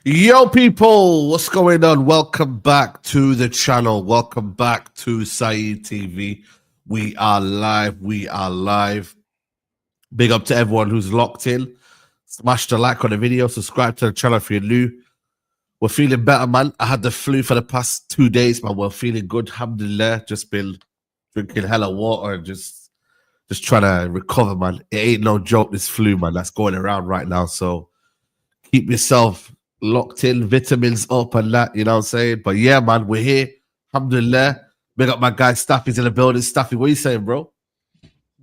Yo, people, what's going on? Welcome back to the channel. Welcome back to Saeed TV. We are live. We are live. Big up to everyone who's locked in. Smash the like on the video. Subscribe to the channel if you're new. We're feeling better, man. I had the flu for the past 2 days, man. We're feeling good. Alhamdulillah. Just been drinking hella water and just trying to recover, man. It ain't no joke, this flu, man, that's going around right now. So keep yourself locked in, vitamins up and that, you know what I'm saying? But yeah, man, we're here. Alhamdulillah. Big up my guy Staffy's in the building. Staffy, what are you saying, bro?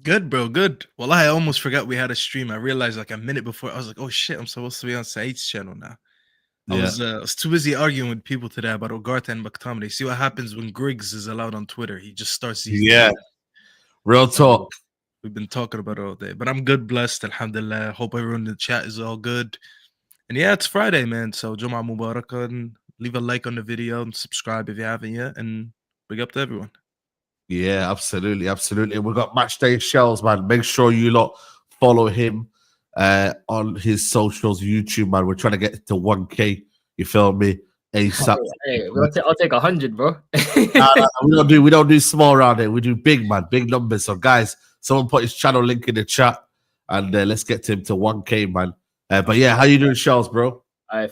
Good, bro. Good. Well, I almost forgot we had a stream. I realized like a minute before, I was like, oh shit, I'm supposed to be on Saeed's channel now. I was too busy arguing with people today about Ugarte and McTominay. See what happens when Griggs is allowed on Twitter. He just starts these things. Real talk. We've been talking about it all day. But I'm good, blessed, alhamdulillah. Hope everyone in the chat is all good. And yeah, it's Friday, man. So Jum'ah Mubarak, and leave a like on the video and subscribe if you haven't yet. And big up to everyone. Yeah, absolutely, absolutely. We've got Matchday Shells, man. Make sure you lot follow him on his socials, YouTube, man. We're trying to get to 1K. You feel me? ASAP. Hey, I'll take 100, bro. Nah, we don't do small around here. We do big, man, big numbers. So, guys, someone put his channel link in the chat, and let's get him to 1K, man. But yeah, how you doing, Shells, bro?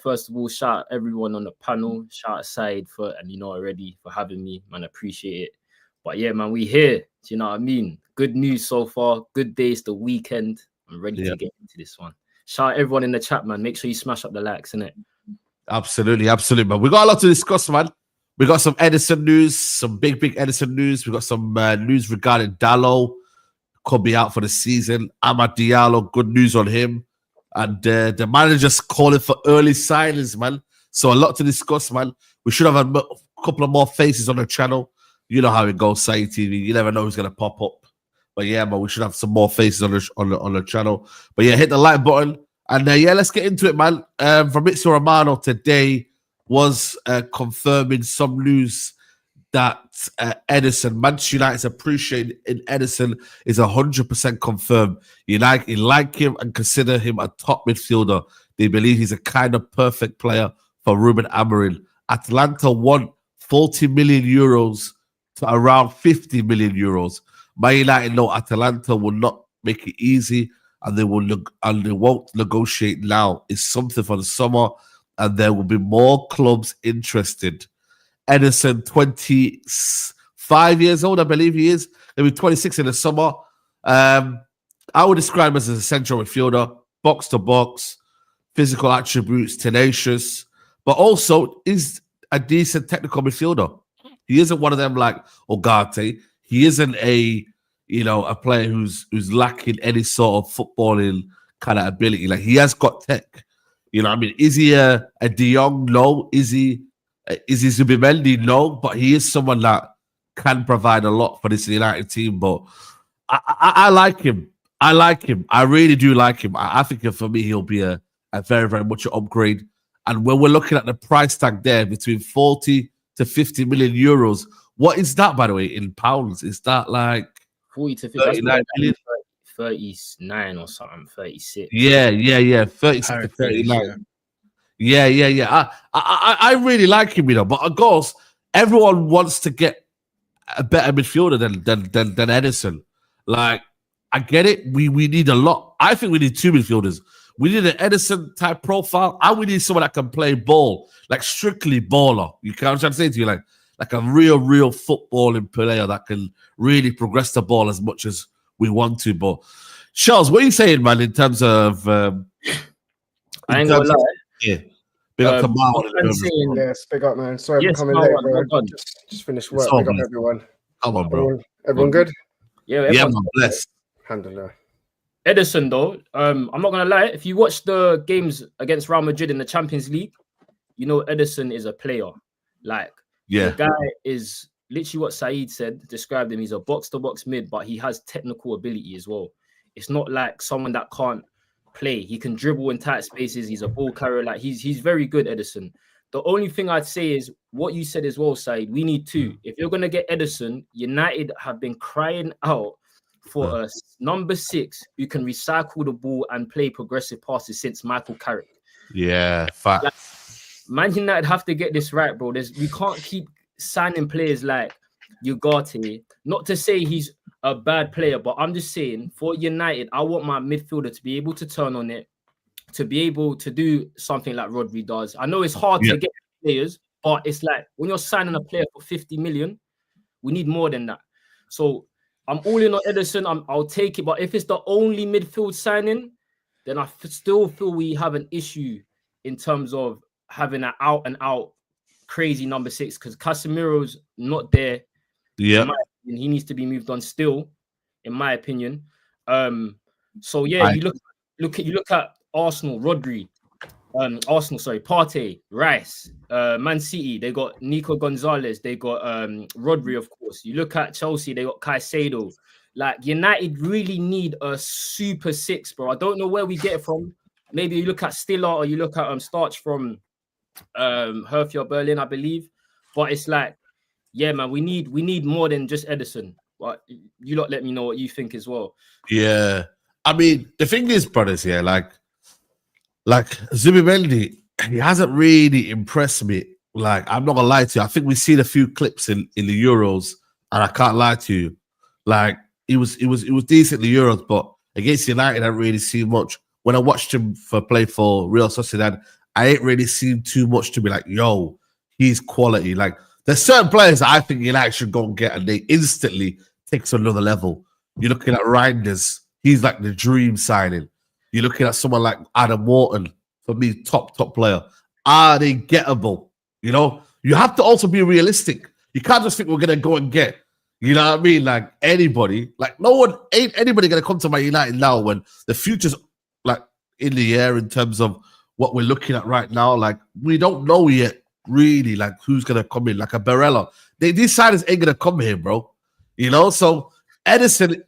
First of all, shout out everyone on the panel. Shout out Saeed for, and you know already, for having me, man. Appreciate it. But yeah, man, we here. Do you know what I mean? Good news so far. Good days, the weekend. I'm ready to get into this one. Shout out everyone in the chat, man. Make sure you smash up the likes, innit? Absolutely, absolutely, man. We got a lot to discuss, man. We got some Ederson news, some big Ederson news. We got some news regarding Dalot. Could be out for the season. Amad Diallo, good news on him. And the manager's calling for early signings, man. So a lot to discuss, man. We should have a couple of more faces on the channel. You know how it goes, Saeed TV. You never know who's gonna pop up. But yeah, man, we should have some more faces on the channel. But yeah, hit the like button. And yeah, let's get into it, man. Fabrizio Romano today was confirming some news that Ederson, Manchester United's appreciation in Ederson is 100% confirmed. United like him and consider him a top midfielder. They believe he's a kind of perfect player for Ruben Amorim. Atalanta want 40 million euros to around 50 million euros. Man United know Atalanta will not make it easy, and they won't negotiate now. It's something for the summer, and there will be more clubs interested. Ederson, 25 years old, I believe he is. He'll be 26 in the summer. I would describe him as a central midfielder, box to box, physical attributes, tenacious, but also is a decent technical midfielder. He isn't one of them like Ugarte. He isn't a player who's lacking any sort of footballing kind of ability. Like, he has got tech. You know what I mean? Is he a De Jong? No. Is he Zubimendi? No. But he is someone that can provide a lot for this United team. But I like him. I like him. I really do like him. I think for me, he'll be a very, very much an upgrade. And when we're looking at the price tag there, between 40 to 50 million euros, what is that, by the way, in pounds? Is that like 40 to 50? 39 million? 39 or something, 36. Yeah. 36 to 39. Yeah. I really like him, but of course, everyone wants to get a better midfielder than Ederson. Like, I get it. We need a lot. I think we need two midfielders. We need an Ederson type profile, and we need someone that can play ball, like strictly baller. You know what I'm trying to say to you, like a real footballing player that can really progress the ball as much as we want to. But Charles, what are you saying, man, in terms of I ain't gonna lie. Yeah. Big up to Marlon. Yes, big up, man. Sorry for coming late, bro. Just finished work. Big up, everyone. Come on, bro. Everyone good? Yeah, man, blessed. Alhamdulillah. Ederson, though, I'm not gonna lie. If you watch the games against Real Madrid in the Champions League, you know Ederson is a player. Like, the guy is literally what Saeed said, described him. He's a box-to-box mid, but he has technical ability as well. It's not like someone that can't play. He can dribble in tight spaces. He's a ball carrier. Like, he's very good, Ederson. The only thing I'd say is what you said as well, Saeed. We need two. If you're gonna get Ederson, United have been crying out for a number 6 who can recycle the ball and play progressive passes since Michael Carrick. Yeah, fact. Like, Man United have to get this right, bro. We can't keep signing players like Ugarte. Not to say he's a bad player, but I'm just saying for United, I want my midfielder to be able to turn on it, to be able to do something like Rodri does. I know it's hard to get players, but it's like when you're signing a player for 50 million, we need more than that. So I'm all in on Ederson. I'll take it. But if it's the only midfield signing, then I still feel we have an issue in terms of having an out-and-out crazy number 6, because Casemiro's not there. Yeah. He needs to be moved on still, in my opinion. So, yeah, you look at Arsenal, Rodri. Partey, Rice, Man City, they got Nico Gonzalez, they got Rodri, of course. You look at Chelsea, they got Caicedo. Like, United really need a super 6, bro. I don't know where we get it from. Maybe you look at Stiller or you look at Starch from Hertha Berlin, I believe. But it's like, yeah, man, we need more than just Ederson. But you lot let me know what you think as well. Yeah. I mean, the thing is, brothers, like Zubimendi, he hasn't really impressed me. Like, I'm not gonna lie to you. I think we've seen a few clips in the Euros, and I can't lie to you. Like, it was decent in the Euros, but against United, I haven't really seen much. When I watched him play for Real Sociedad, I ain't really seen too much to be like, yo, he's quality. Like, there's certain players that I think United should go and get, and they instantly take to another level. You're looking at Reinders, he's like the dream signing. You're looking at someone like Adam Wharton, for me, top player. Are they gettable? You know, you have to also be realistic. You can't just think we're going to go and get, you know what I mean? Like, anybody. Like, ain't anybody going to come to Man United now when the future's like in the air in terms of what we're looking at right now. Like, we don't know yet really like who's gonna come in, like a Barella. These signings ain't gonna come here, bro. You know, so Ederson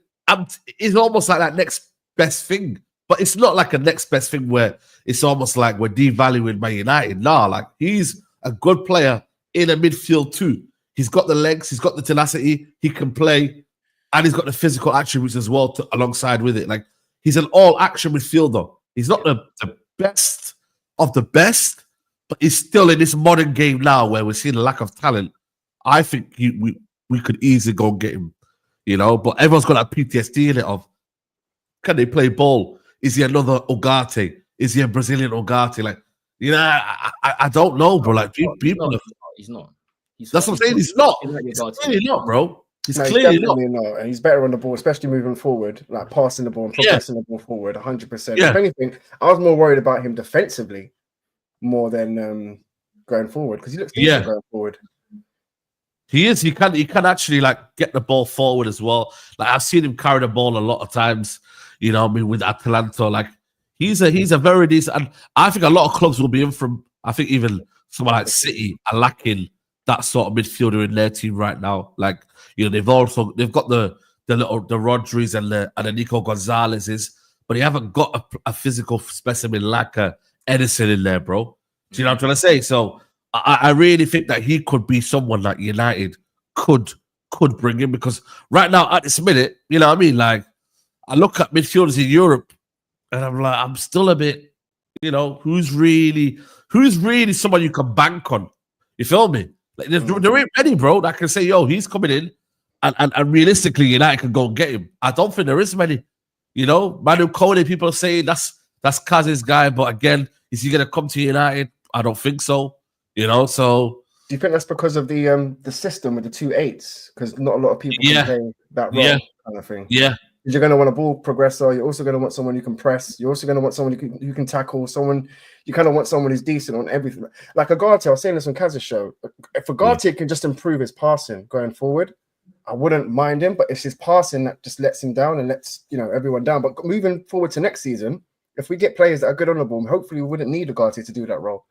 is almost like that next best thing, but it's not like a next best thing where it's almost like we're devaluing Man United. Nah, like he's a good player in a midfield too. He's got the legs, he's got the tenacity, he can play, and he's got the physical attributes as well alongside with it. Like he's an all-action midfielder. He's not the best of the best, but he's still in this modern game now where we're seeing a lack of talent. I think we could easily go and get him, you know. But everyone's got that PTSD in it of, can they play ball? Is he another Ugarte? Is he a Brazilian Ugarte? Like, you know, I don't know, bro. Like people, he's not. That's what I'm saying. He's not. He's clearly not, bro. He's clearly not. And he's better on the ball, especially moving forward, like passing the ball and progressing the ball forward 100%. If anything, I was more worried about him defensively more than going forward, because he looks decent going forward. He is. He can actually like get the ball forward as well. Like I've seen him carry the ball a lot of times. You know, I mean, with Atalanta, like he's a very decent. And I think a lot of clubs will be in from. I think even someone like City are lacking that sort of midfielder in their team right now. Like, you know, they've got the Rodris and the Nico Gonzalez's, but they haven't got a physical specimen like a Ederson in there, bro. Do you know what I'm trying to say? So I really think that he could be someone that United could bring in, because right now at this minute, you know what I mean? Like I look at midfielders in Europe and I'm like, I'm still a bit, you know, who's really someone you can bank on? You feel me? Like there ain't many, bro, that can say, yo, he's coming in and realistically United can go and get him. I don't think there is many. You know, Manu Kone, people are saying that's Kaz's guy, but again, is he gonna come to United? I don't think so. You know, so do you think that's because of the system with the 2 8s? Because not a lot of people can play that role kind of thing. Yeah. You're going to want a ball progressor. You're also going to want someone who can press. You're also going to want someone who can tackle. You kind of want someone who's decent on everything. Like Ugarte, I was saying this on Kaz's show. If Ugarte can just improve his passing going forward, I wouldn't mind him. But it's his passing that just lets him down and lets, you know, everyone down. But moving forward to next season, if we get players that are good on the ball, hopefully we wouldn't need Ugarte to do that role.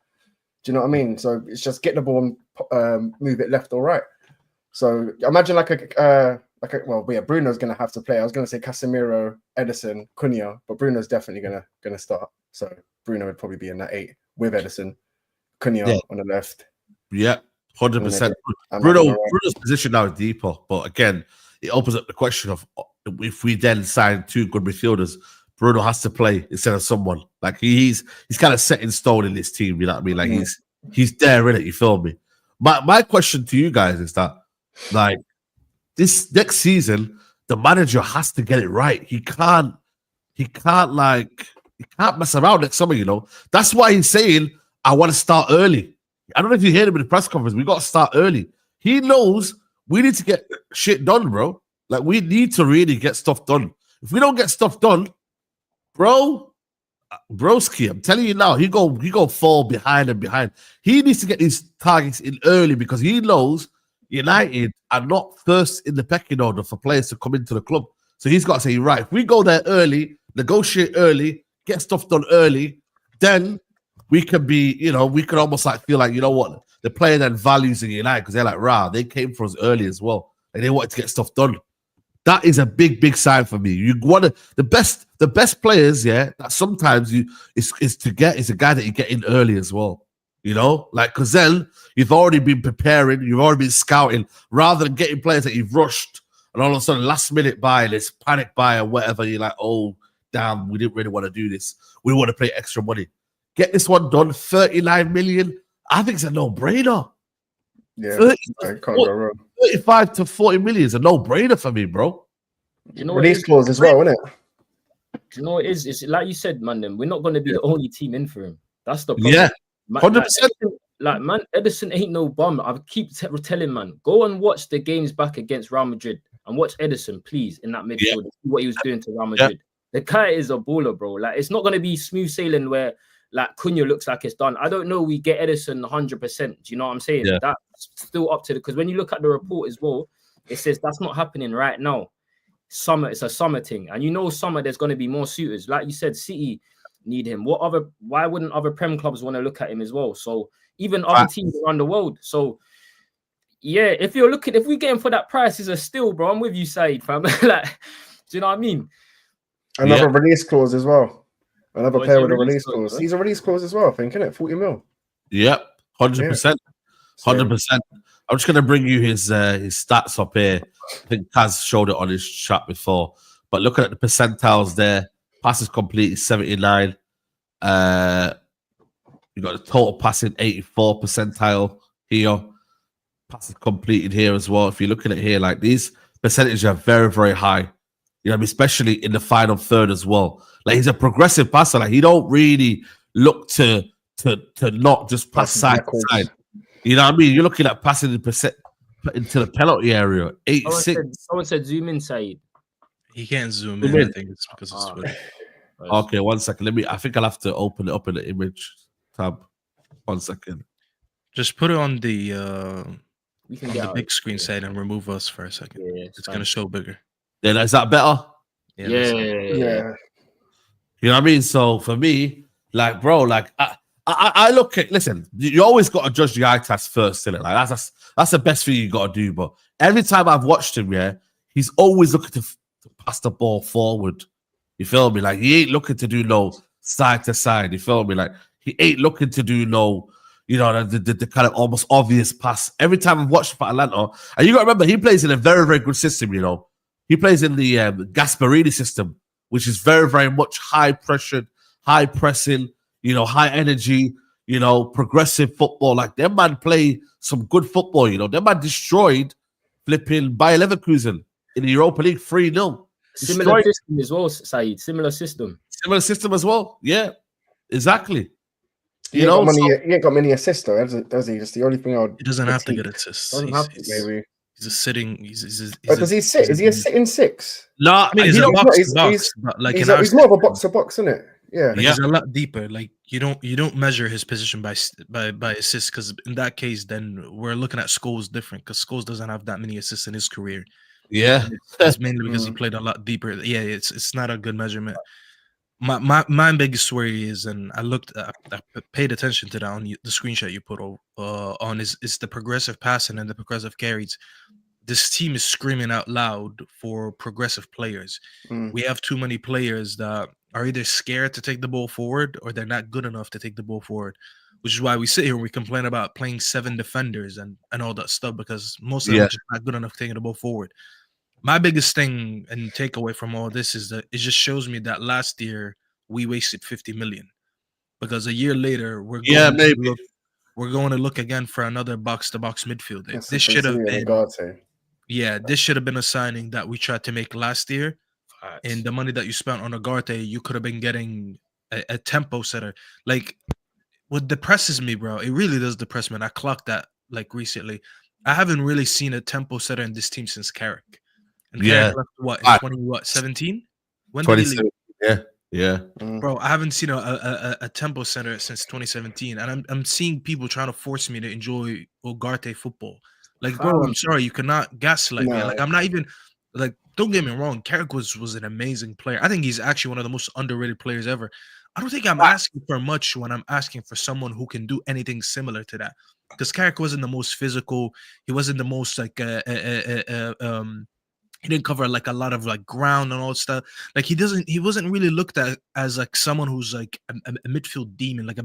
Do you know what I mean? So it's just get the ball and move it left or right. So imagine Bruno's going to have to play. I was going to say Casemiro, Ederson, Cunha, but Bruno's definitely going to start. So Bruno would probably be in that 8 with Ederson, Cunha on the left. Yeah, 100%. Bruno's position now is deeper, but again, it opens up the question of if we then sign 2 good midfielders, Bruno has to play instead of someone. Like he's kind of set in stone in this team. You know what I mean? Like he's there in it. You feel me? My question to you guys is that, like, this next season, the manager has to get it right. He can't mess around next summer, you know. That's why he's saying, I want to start early. I don't know if you heard him in the press conference. We got to start early. He knows we need to get shit done, bro. Like, we need to really get stuff done. If we don't get stuff done, broski, I'm telling you now, he go fall behind and behind. He needs to get these targets in early because he knows United are not first in the pecking order for players to come into the club. So he's got to say, right, if we go there early, negotiate early, get stuff done early, then we can be, you know, we could almost like feel like, you know what, the player then values in United because they're like, they came for us early as well. And they wanted to get stuff done. That is a big, big sign for me. You want the best players, that sometimes is a guy that you get in early as well. You know, like, because then you've already been preparing, you've already been scouting, rather than getting players that you've rushed and all of a sudden last minute buy, this panic buy or whatever. You're like, oh, damn, we didn't really want to do this. We want to pay extra money. Get this one done, 39 million. I think it's a no-brainer. Yeah, 35 to 40 million is a no-brainer for me, bro. You know, release clause as well, isn't it? Do you know what it is? It's like you said, man. We're not going to be the only team in for him. That's the problem. Yeah. 100%. Like, man, Ederson ain't no bum. I keep telling, man, go and watch the games back against Real Madrid and watch Ederson, please, in that midfield. See what he was doing to Real Madrid. The guy is a baller, bro. Like, it's not going to be smooth sailing where, like, Cunha looks like it's done. I don't know we get Ederson 100%. Do you know what I'm saying? Yeah. That's still up to because when you look at the report as well, it says that's not happening right now. Summer, it's a summer thing. And you know summer, there's going to be more suitors. Like you said, City need him. Why wouldn't other Prem clubs want to look at him as well? So even other teams around the world. So yeah, if we're getting for that price, is a steal, bro. I'm with you, Saeed, fam. Like, do you know what I mean? Another release clause as well. Another player with a release clause. clause. He's a release clause as well, I think, isn't it? 40 mil. Yep, 100%. 100%. I'm just gonna bring you his stats up here. I think Kaz showed it on his chat before. But looking at the percentiles there, passes completed 79. You got the total passing 84 percentile here. Passes completed here as well. If you're looking at here, like these percentages are very, very high. You know what I mean? Especially in the final third as well. Like he's a progressive passer. Like he don't really look to not just pass side to side. You know what I mean? You're looking at passing the into the penalty area. 86. Someone said zoom in, Saeed. He can't zoom in. I think it's because it's Twitter. Okay, 1 second. I think I'll have to open it up in the image tab. 1 second. Just put it on the we can on get the big screen side and remove us for a second. Yeah, it's gonna show bigger. Yeah, is that better? Yeah. You know what I mean? So for me, like, bro, like I look at, listen, you always got to judge the eye test first, isn't it? Like that's the best thing you got to do. But every time I've watched him, he's always looking to pass the ball forward. You feel me? Like he ain't looking to do no side to side. You feel me? Like he ain't looking to do no, you know, the kind of almost obvious pass. Every time I've watched for Atalanta, and you got to remember, he plays in a very, very good system. You know, he plays in the Gasparini system, which is very, very much high pressured, high pressing. You know, high energy, you know, progressive football. Like, them man play some good football, you know. Them man destroyed flipping Bayer Leverkusen in the Europa League 3-0. Similar system as well, Saeed. Similar system. Similar system as well. Yeah, exactly. He ain't got many assists, though, does he? That's the only thing I would. He doesn't have to get assists. Maybe. He's a sitting. Does he sit? Is he a sitting six? No, I mean, he's a box to box. Like he's more of a box to box, isn't it? Yeah, he's a lot deeper. Like you don't measure his position by assists, because in that case, then we're looking at Scholes different, because Scholes doesn't have that many assists in his career. Yeah, it's mainly because he played a lot deeper. Yeah, it's not a good measurement. My biggest worry is, and I paid attention to that on the screenshot you put on is the progressive passing and the progressive carries. This team is screaming out loud for progressive players. We have too many players that are either scared to take the ball forward or they're not good enough to take the ball forward, which is why we sit here and we complain about playing 7 defenders and all that stuff, because most of them are just not good enough taking the ball forward. My biggest thing and takeaway from all this is that it just shows me that last year we wasted 50 million, because a year later we're going to look again for another box-to-box midfielder. This should have been this should have been a signing that we tried to make last year. And the money that you spent on Ugarte, you could have been getting a tempo setter. Like, what depresses me, bro, it really does depress me. And I clocked that like recently. I haven't really seen a tempo setter in this team since Carrick. And Carrick left what, in 2017? When did he leave? Yeah. Bro, I haven't seen a tempo setter since 2017. And I'm seeing people trying to force me to enjoy Ugarte football. Like, bro, I'm sorry, you cannot gaslight me. Like, I'm not even like, don't get me wrong, Carrick was an amazing player. I think he's actually one of the most underrated players ever. I don't think I'm asking for much when I'm asking for someone who can do anything similar to that. Because Carrick wasn't the most physical. He wasn't the most like he didn't cover like a lot of like ground and all stuff. Like he wasn't really looked at as like someone who's like a midfield demon, like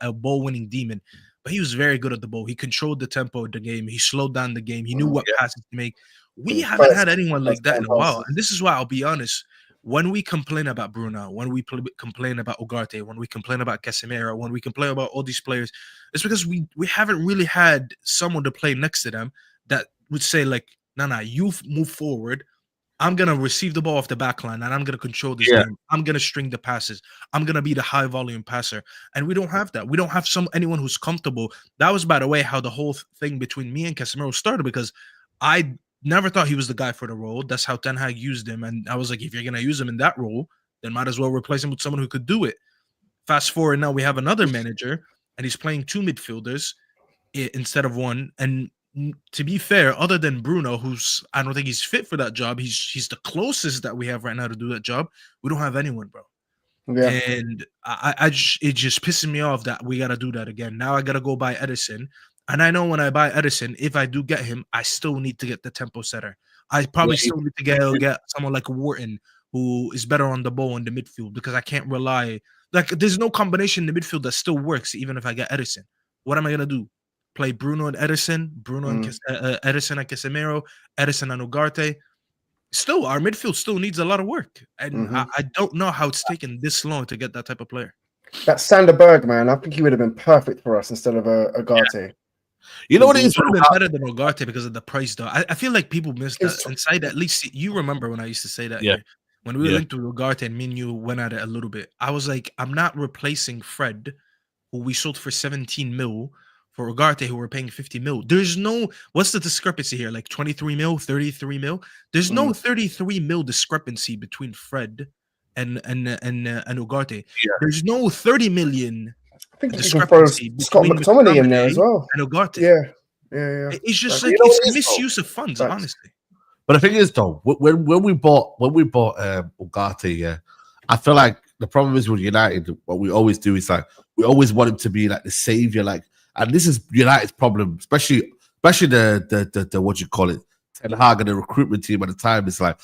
a ball winning demon. But he was very good at the ball. He controlled the tempo of the game. He slowed down the game. He knew what passes to make. We haven't had anyone like that in a while. And this is why I'll be honest. When we complain about Bruno, when we complain about Ugarte, when we complain about Casemiro, when we complain about all these players, it's because we haven't really had someone to play next to them that would say like, nah, you move forward. I'm going to receive the ball off the back line and I'm going to control this game. I'm going to string the passes. I'm going to be the high volume passer. And we don't have that. We don't have anyone who's comfortable. That was, by the way, how the whole thing between me and Casemiro started, because I never thought he was the guy for the role. That's how Ten Hag used him. And I was like, if you're going to use him in that role, then might as well replace him with someone who could do it. Fast forward, now we have another manager and he's playing 2 midfielders instead of 1. And to be fair, other than Bruno, who's I don't think he's fit for that job. He's the closest that we have right now to do that job. We don't have anyone, bro. Yeah. And it just pisses me off that we got to do that again. Now I got to go buy Ederson. And I know when I buy Ederson, if I do get him, I still need to get the tempo setter. I probably still need to get someone like Wharton, who is better on the ball in the midfield, because I can't rely. Like, there's no combination in the midfield that still works, even if I get Ederson. What am I going to do? Play Bruno and Ederson, Ederson and Casemiro, Ederson and Ugarte. Still, our midfield still needs a lot of work. And I don't know how it's taken this long to get that type of player. That Sander Berg, man, I think he would have been perfect for us instead of Ugarte. Yeah. You know what it is? Would have been better than Ugarte because of the price, though. I feel like people missed that. Inside, at least you remember when I used to say that. Yeah. When we went to Ugarte and me and you went at it a little bit, I was like, I'm not replacing Fred, who we sold for 17 mil, for Ugarte, who we're paying 50 mil. There's no, what's the discrepancy here? Like 23 mil, 33 mil? There's no 33 mil discrepancy between Fred and Ugarte. Yeah. There's no 30 million discrepancy Scott McTominay in there as well. And Ugarte. Yeah. It's just like, it's a misuse of funds, honestly. But the thing is, though, when we bought Ugarte, yeah, I feel like the problem is with United, what we always do is like we always want him to be like the savior, like, and this is United's problem, especially the what you call it, Ten Hag and the recruitment team at the time. It's like,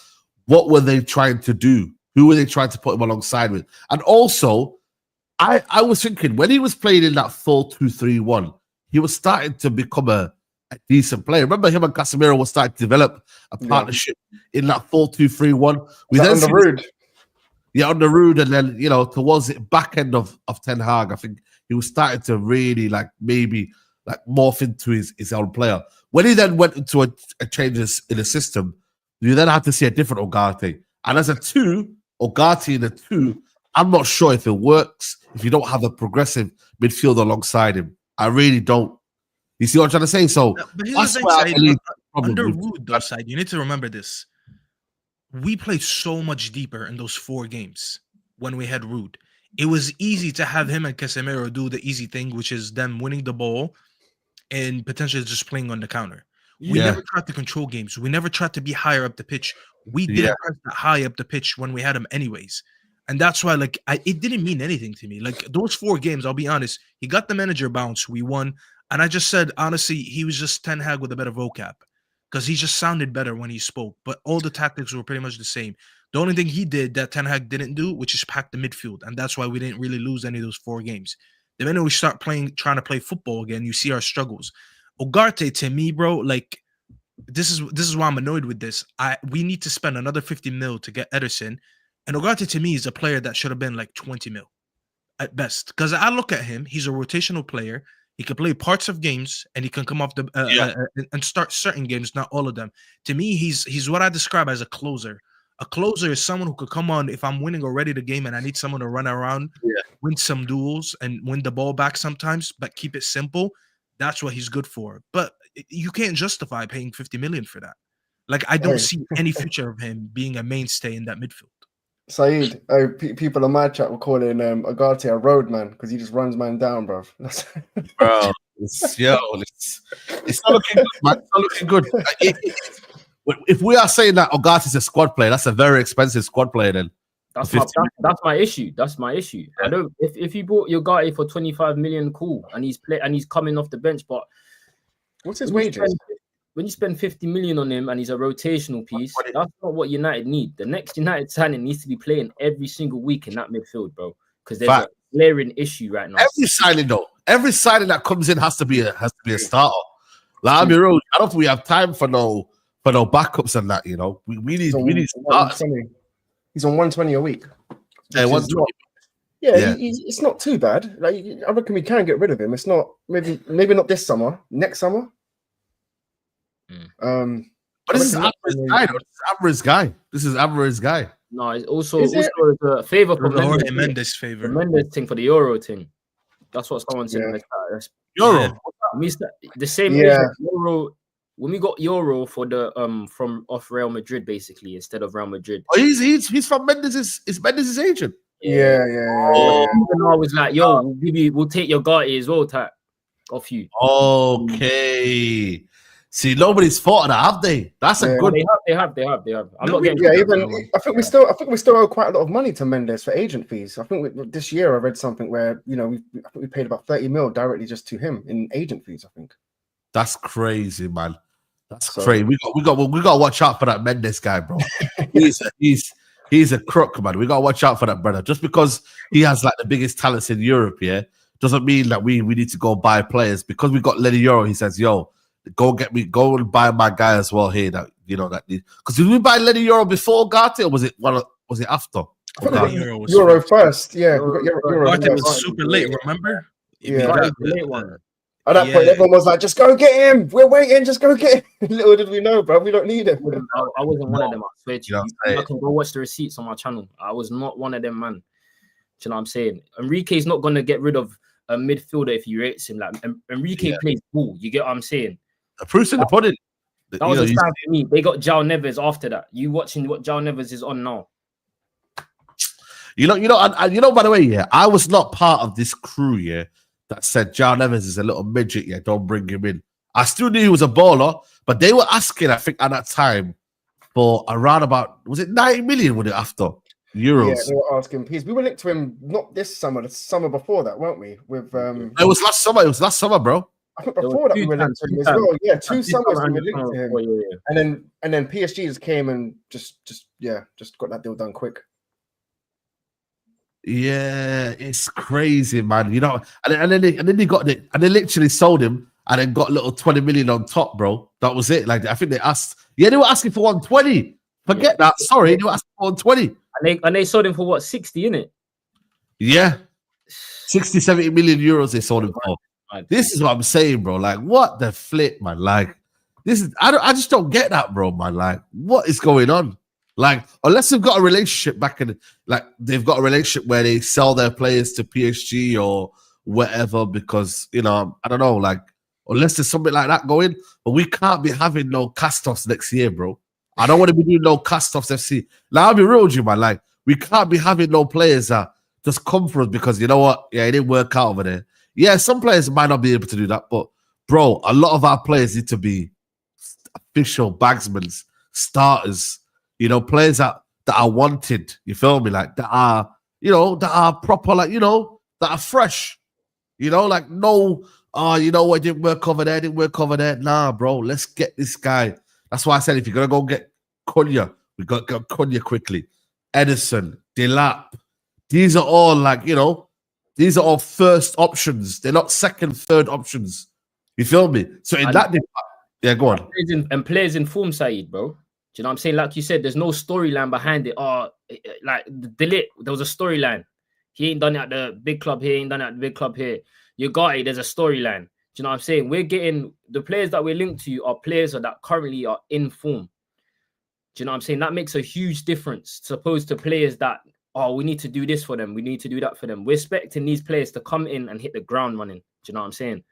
what were they trying to do? Who were they trying to put him alongside with? And also, I was thinking when he was playing in that 4-2-3-1, he was starting to become a decent player. Remember, him and Casemiro were starting to develop a partnership in that 4-2-3-1. We then on the road. Yeah, on the road, and then towards the back end of Ten Hag, I think he was starting to really maybe morph into his own player. When he then went into a changes in the system, you then have to see a different Ugarte. And as a two, Ugarte in a two, I'm not sure if it works if you don't have a progressive midfield alongside him. I really don't. You see what I'm trying to say? So that's why I believe under Ruud, though, side, you need to remember this. We played so much deeper in those 4 games when we had Ruud. It was easy to have him and Casemiro do the easy thing, which is them winning the ball and potentially just playing on the counter. We never tried to control games. We never tried to be higher up the pitch. We didn't press that high up the pitch when we had him anyways. And that's why, it didn't mean anything to me. Like, those 4 games, I'll be honest, he got the manager bounce. We won. And I just said, honestly, he was just Ten Hag with a better vocab, because he just sounded better when he spoke. But all the tactics were pretty much the same. The only thing he did that Ten Hag didn't do, which is pack the midfield. And that's why we didn't really lose any of those 4 games. The minute we start trying to play football again, you see our struggles. Ugarte, to me, bro, this is why I'm annoyed with this. We need to spend another 50 mil to get Ederson. And Ugarte, to me, is a player that should have been 20 mil at best. Because I look at him, he's a rotational player. He can play parts of games, and he can come off and start certain games, not all of them. To me, he's what I describe as a closer. A closer is someone who could come on if I'm winning already the game and I need someone to run around, win some duels, and win the ball back sometimes, but keep it simple. That's what he's good for. But you can't justify paying 50 million for that. I don't see any future of him being a mainstay in that midfield. Saeed, people on my chat were calling Ugarte a road man because he just runs man down, bro. Bro, it's not looking good, man. It's not looking good. If we are saying that Ugarte is a squad player, that's a very expensive squad player. Then that's my issue. That's my issue. Yeah. I don't. If you bought Ugarte for 25 million, cool, and he's coming off the bench, but what's his wages? When you spend 50 million on him and he's a rotational piece, that's not what United need. The next United signing needs to be playing every single week in that midfield, bro. Because there's a glaring issue right now. Every signing that comes in has to be a starter. I don't think we have time for no backups and that. We need starters. He's on 120 a week. Yeah, 120. It's not too bad. I reckon we can get rid of him. It's not maybe not this summer. Next summer. But this is average guy. This is average guy. No, it's also a favor for Mendes favor. The Mendes thing for the Euro thing. That's what someone said in the chat. Euro. The same Euro. When we got Euro for the from off Real Madrid basically instead of Real Madrid. Oh, he's from Mendes' Mendes' agent. Yeah. And I was like, we'll take your Ugarte as well, off you. Okay. See, nobody's thought of that, have they? That's a good. They have. I'm not getting. Yeah, I think we still owe quite a lot of money to Mendes for agent fees. I think this year I read something where I think we paid about 30 mil directly just to him in agent fees. I think that's crazy, man. That's crazy. We got to watch out for that Mendes guy, bro. he's a crook, man. We got to watch out for that brother. Just because he has like the biggest talents in Europe, yeah, doesn't mean that we need to go buy players. Because we got Lenny Euro, he says, yo, go and buy my guy as well here. That because did we buy Lenny Euro before Gatti, or was it after? I think Euro first. Yeah, we got Euro. Gatti was super late. Remember? Yeah, the late one. At that point, everyone was like, "Just go get him. We're waiting. Just go get him." Little did we know, bro. We don't need him. I wasn't one of them. I swear to you. I can go watch the receipts on my channel. I was not one of them, man. Do you know what I'm saying? Enrique's not gonna get rid of a midfielder if he rates him. Like Enrique plays ball. You get what I'm saying? A proof's in the pudding. That was a sign for me. They got João Neves after that. You watching what João Neves is on now? You know. By the way, yeah, I was not part of this crew, yeah, that said João Neves is a little midget. Yeah, don't bring him in. I still knew he was a baller, but they were asking, I think, at that time for around about, was it 90 million? Was it after euros? Yeah, they were asking. We were linked to him not this summer, the summer before that, weren't we? With it was last summer. It was last summer, bro. I think before that we were linked to him as well. Yeah, 2 summers we were linked to him. Yeah. And then PSG just came and just got that deal done quick. Yeah, it's crazy, man. You know, and then they got it, and they literally sold him, and then got a little 20 million on top, bro. That was it. Like I think they asked, they were asking for 120. Forget that. Sorry, they were asking for 120. And they sold him for what, 60, innit? Yeah, 60, 70 million euros they sold him for. This is what I'm saying, bro. Like, what the flip, man? Like, this is I just don't get that, bro, man. Like, what is going on? Like, unless they've got a relationship back in, like, they've got a relationship where they sell their players to PSG or whatever, because, I don't know, like, unless there's something like that going, but we can't be having no cast-offs next year, bro. I don't want to be doing no cast-offs FC. Like, I'll be real with you, man. Like, we can't be having no players that just come for us because, you know what? Yeah, it didn't work out over there. Yeah, some players might not be able to do that, but, bro, a lot of our players need to be official bagsmans, starters, players that are wanted, you feel me? Like, that are, that are proper, like, that are fresh. Like, no, it didn't work over there, Nah, bro, let's get this guy. That's why I said, if you're going to go get Cunha, we got to get Cunha quickly. Ederson, Dalot, these are all, like, these are all first options. They're not second, third options. You feel me? So in that, yeah, go on. And players in form, Saeed, bro. Do you know what I'm saying? Like you said, there's no storyline behind it. Like Dalot, there was a storyline. He ain't done it at the big club here, ain't done it at the big club here. You got it, there's a storyline. Do you know what I'm saying? We're getting the players that we're linked to are players that currently are in form. Do you know what I'm saying? That makes a huge difference, opposed to players that, we need to do this for them, we need to do that for them. We're expecting these players to come in and hit the ground running. Do you know what I'm saying?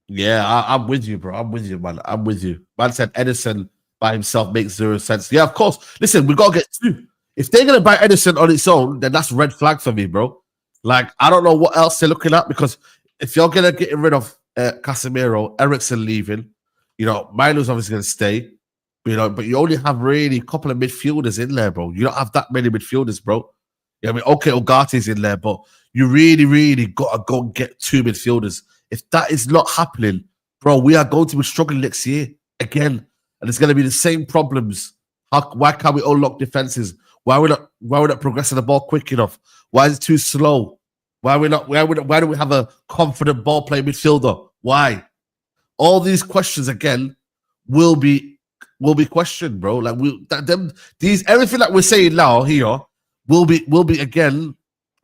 Yeah, I'm with you, bro. I'm with you, man. I'm with you. Man said Ederson by himself makes zero sense. Yeah, of course. Listen, we got to get two. If they're going to buy Ederson on its own, then that's red flag for me, bro. Like, I don't know what else they're looking at, because if you're going to get rid of Casemiro, Ederson leaving, Milo's obviously going to stay, but you only have really a couple of midfielders in there, bro. You don't have that many midfielders, bro. Okay, Ugarte's in there, but you really, really got to go and get 2 midfielders. If that is not happening, bro, we are going to be struggling next year again. And it's going to be the same problems. Why can't we unlock defenses? Why are we not progressing the ball quick enough? Why is it too slow? Why do we have a confident ball playing midfielder? Why? All these questions again will be questioned, bro. Like everything that we're saying now here will be again,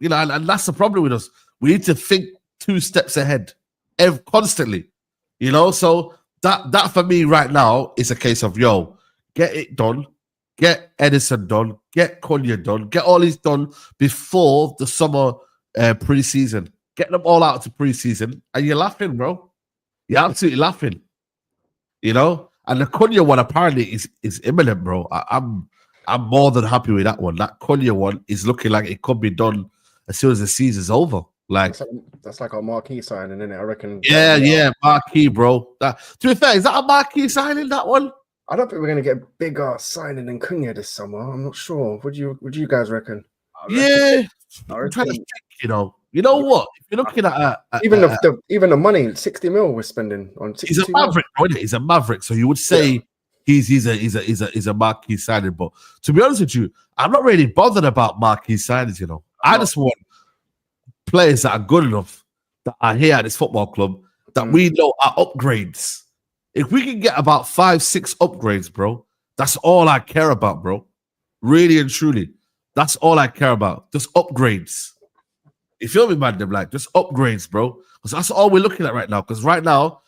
and that's the problem with us. We need to think 2 steps ahead. Constantly, so that for me right now is a case of, get it done, get Ederson done, get Cunha done, get all these done before the summer pre-season. Get them all out to pre-season, and you're laughing, bro. You're absolutely laughing, and the Cunha one apparently is imminent, bro. I'm more than happy with that one. That Cunha one is looking like it could be done as soon as the season's over. Like, that's like our marquee signing, isn't it? I reckon. Yeah, marquee, bro. To be fair, is that a marquee signing? That one? I don't think we're gonna get a bigger signing than Cunha this summer. I'm not sure. What do you guys reckon? I'm trying to think. You know what? If you're looking at even the money, 60 mil we're spending on. He's a maverick, bro. He's a maverick. So you would say he's a marquee signing. But to be honest with you, I'm not really bothered about marquee signings. I just want players that are good enough that are here at this football club that we know are upgrades. If we can get about 5-6 upgrades, bro, that's all I care about, bro. Really and truly, that's all I care about. Just upgrades. You feel me, man? Like, just upgrades, bro. Because that's all we're looking at right now. Because right now,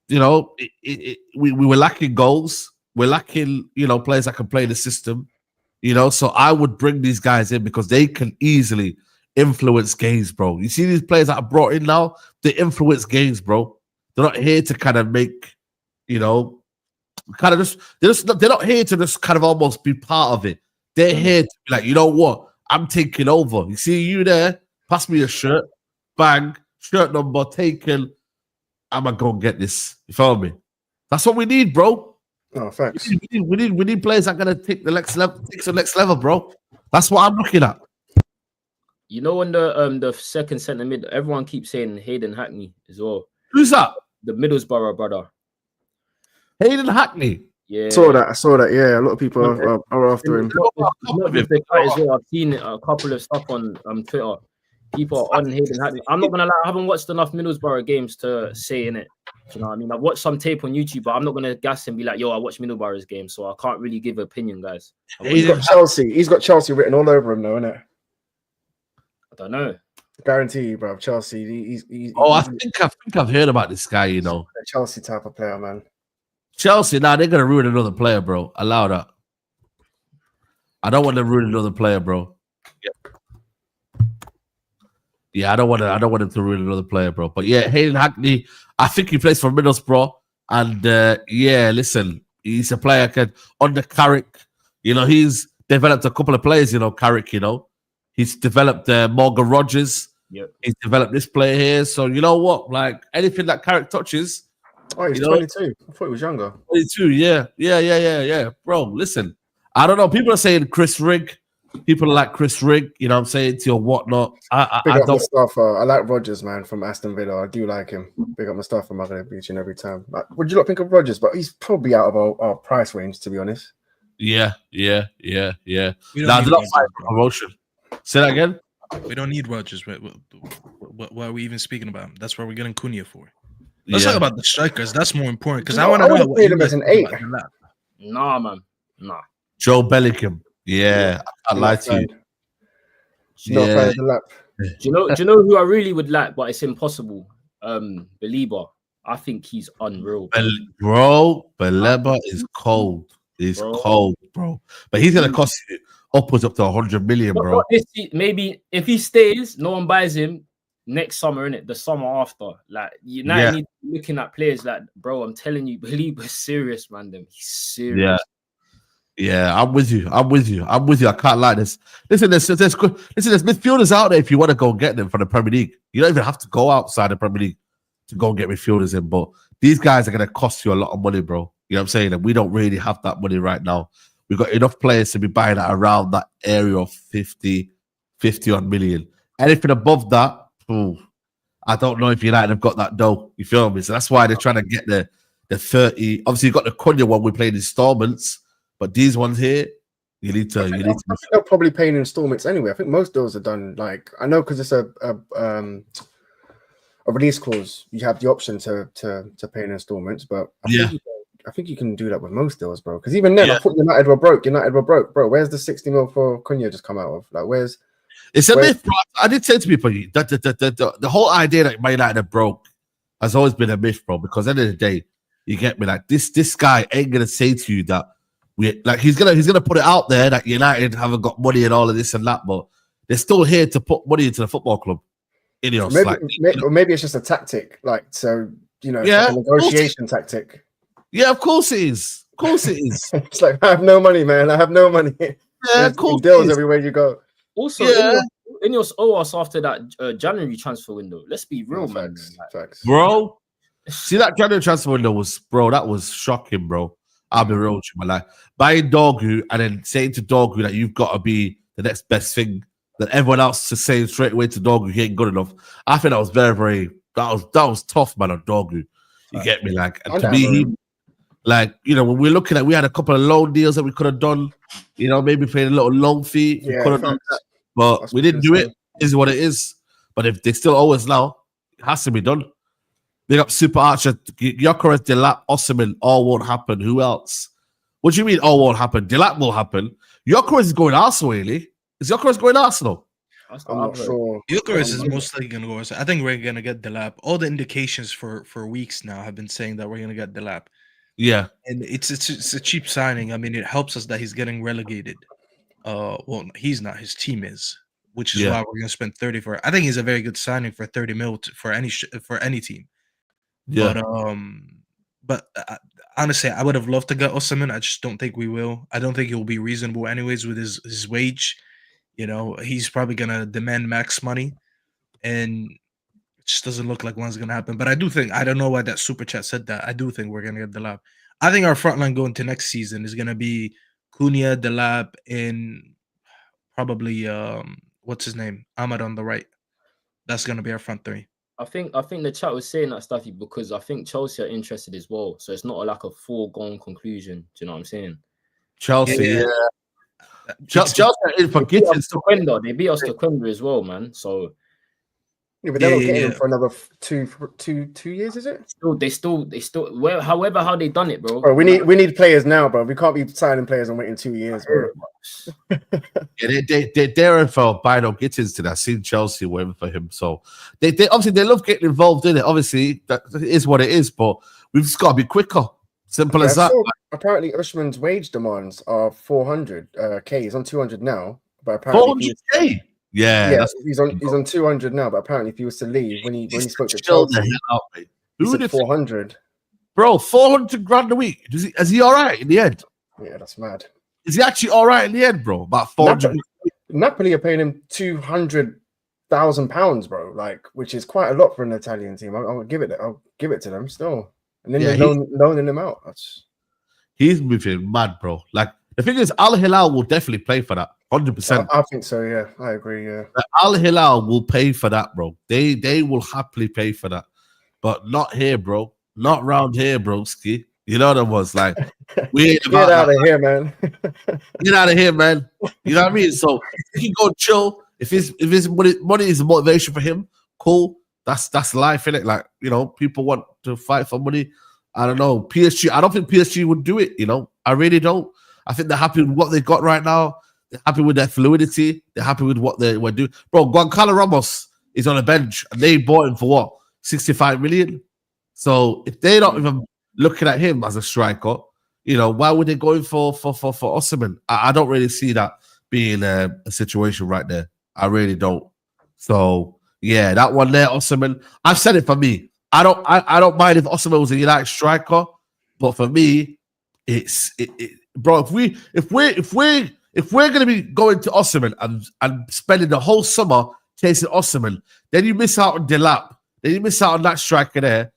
we were lacking goals. We're lacking, players that can play the system. So I would bring these guys in because they can easily influence games, bro. You see these players that are brought in now, they influence games, bro. They're not here to kind of make, they're not here to just kind of almost be part of it. They're here to be like, you know what? I'm taking over. You see you there? Pass me a shirt. Bang. Shirt number taken. I'm going to go and get this. You feel me? That's what we need, bro. Oh, thanks. We need players that are going to take the next level, bro. That's what I'm looking at. On the second centre mid, everyone keeps saying Hayden Hackney as well. Who's that? The Middlesbrough brother. Hayden Hackney. Yeah, I saw that. Yeah, a lot of people are after him. I've seen a couple of stuff on Twitter. People are on Hayden Hackney. I'm not gonna lie, I haven't watched enough Middlesbrough games to say in it. Do you know what I mean? I've watched some tape on YouTube, but I'm not gonna gas and be like, "Yo, I watched Middlesbrough's game," so I can't really give an opinion, guys. He's got Chelsea. He's got Chelsea written all over him, though, isn't it? I don't know. Guarantee you, bro. Chelsea. I think I've heard about this guy. A Chelsea type of player, man. Chelsea, they're gonna ruin another player, bro. Allow that. I don't want to ruin another player, bro. Yeah, I don't want him to ruin another player, bro. But yeah, Hayden Hackney, I think he plays for Middlesbrough, and listen, he's a player under Carrick. He's developed a couple of players. Carrick. He's developed Morgan Rogers. Yep. He's developed this player here. So you know what? Like anything that Carrick touches. Oh, he's 22. I thought he was younger. 22, yeah. Bro, listen. I don't know. People are saying Chris Rigg. People are like Chris Rigg, you know what I'm saying, to your whatnot. I don't. Mustafa. I like Rogers, man, from Aston Villa. I do like him. Big up Mustafa, I'm going to beat him every time. What do you not think of Rogers? But he's probably out of our price range, to be honest. Yeah. Now, they're not fighting for promotion. Say that again? We don't need Rogers. What are we even speaking about? That's where we're getting Cunha for. Let's talk about the strikers. That's more important because I want to know what him as an 8. Nah, man. Nah. Joe Bellingham. Yeah, I lie to you. Yeah. Do you know who I really would like, but it's impossible? Belieber. I think he's unreal. Bro, Belieber is cold. He's cold, bro. But he's gonna cost you upwards up to 100 million, bro. Maybe if he stays, no one buys him next summer, innit? The summer after. Like United need to be looking at players like, bro, I'm telling you, Belieber's serious, man. He's serious. Yeah, I'm with you. I can't like this. Listen, there's midfielders out there if you want to go and get them for the Premier League. You don't even have to go outside the Premier League to go and get midfielders in. But these guys are going to cost you a lot of money, bro. You know what I'm saying? And we don't really have that money right now. We've got enough players to be buying at around that area of 50 odd million. Anything above that, I don't know if United have got that dough. You feel me? So that's why they're trying to get the 30. Obviously, you've got the Cunha one we played installments. But these ones here, you need to. They're probably paying installments anyway. I think most deals are done. Like I know because it's a release clause. You have the option to pay in installments, but I think you can do that with most deals, bro. Because even then, I thought United were broke, bro. Where's the 60 mil for Cunha just come out of? Like, where's? It's a myth, bro. I did say to people that the whole idea that Man United are broke has always been a myth, bro. Because at the end of the day, you get me. Like this guy ain't gonna say to you that. He's gonna put it out there that United haven't got money and all of this and that, but they're still here to put money into the football club. Maybe it's just a tactic, it's like a negotiation tactic. Yeah, of course it is. It's like I have no money, man. I have no money. Yeah, of course. Deals everywhere you go. Also, Ineos owe us after that January transfer window. Let's be real, man. Facts. Bro, see that January transfer window that was shocking, bro. I'll be real with you, man. Like, buying Dorgu and then saying to Dorgu that you've got to be the next best thing, that everyone else is saying straight away to Dorgu he ain't good enough. I think that was that was tough, man, on Dorgu. You get me? Like, and to me, like, you know, when we're looking at, we had a couple of loan deals that we could have done, you know, maybe paying a little loan fee. We could have done that, but we didn't do it. It is what it is. But if they still owe us now, it has to be done. Big up Super Archer, Gyökeres, Dalot, Osimhen, all won't happen. Who else? What do you mean all won't happen? Dalot will happen. Gyökeres is going Arsenal, really. Is Gyökeres going Arsenal? I'm not sure. Gyökeres is most likely going to go Arsenal. I think we're going to get Dalot. All the indications for weeks now have been saying that we're going to get Dalot. Yeah. And it's a cheap signing. I mean, it helps us that he's getting relegated. Well, he's not. His team is, which is why we're going to spend 30 for it. I think he's a very good signing for 30 mil for any team. Yeah. But honestly, I would have loved to get Osimhen. I just don't think we will. I don't think he'll be reasonable anyways with his wage. You know, he's probably gonna demand max money, and it just doesn't look like one's gonna happen. But I do think, I don't know why that super chat said that. I do think we're gonna get Dalot. I think our front line going to next season is gonna be Cunha, Dalot, and probably what's his name, Ahmad on the right. That's gonna be our front three. I think the chat was saying that stuff because I think Chelsea are interested as well. So it's not like a foregone conclusion. Do you know what I'm saying? Chelsea, yeah. Chelsea are in for Gittins. They beat us to Quenda as well, man. So yeah, but they're not getting him for another two years, is it? They still. Well, however, how they done it, bro. Bro, we need players now, bro. We can't be signing players and waiting 2 years, bro. They're in for Bino Gittins today. I've seen Chelsea waiting for him, so they obviously they love getting involved in it. Obviously, that is what it is, but we've just got to be quicker. Simple as that. Apparently, Usman's wage demands are 400k. He's on 200 now, but apparently 400k. Yeah, he's on 200 now, but apparently if he was to leave when he spoke to Chelsea, he said 400. Bro, 400 grand a week. Is he all right in the end? Yeah, that's mad. Is he actually all right in the end, bro? About 400. Napoli are paying him £200,000, bro. Like, which is quite a lot for an Italian team. I'll give it to them still, and then they're loaning him out. He's moving mad, bro. Like, the thing is, Al Hilal will definitely play for that. 100%. I think so, yeah. I agree, yeah. Al Hilal will pay for that, bro. They will happily pay for that. But not here, bro. Not round here, broski. You know what it was like. We ain't about Get out of here, man. Get out of here, man. You know what I mean? So he can go chill. If his money is a motivation for him, cool. That's life, innit? Like, you know, people want to fight for money. I don't know. PSG, I don't think PSG would do it, you know. I really don't. I think they're happy with what they got right now. They're happy with their fluidity. They're happy with what they were doing. Bro, Goncalo Ramos is on a bench and they bought him for what? 65 million? So if they're not even looking at him as a striker, you know, why would they go in for Osimhen? I don't really see that being a situation right there. I really don't. So yeah, that one there, Osimhen. I've said it for me. I don't mind if Osimhen was a United striker, but for me, bro. If we're gonna be going to Osimhen and spending the whole summer chasing Osimhen, then you miss out on Dalot, then you miss out on that striker there.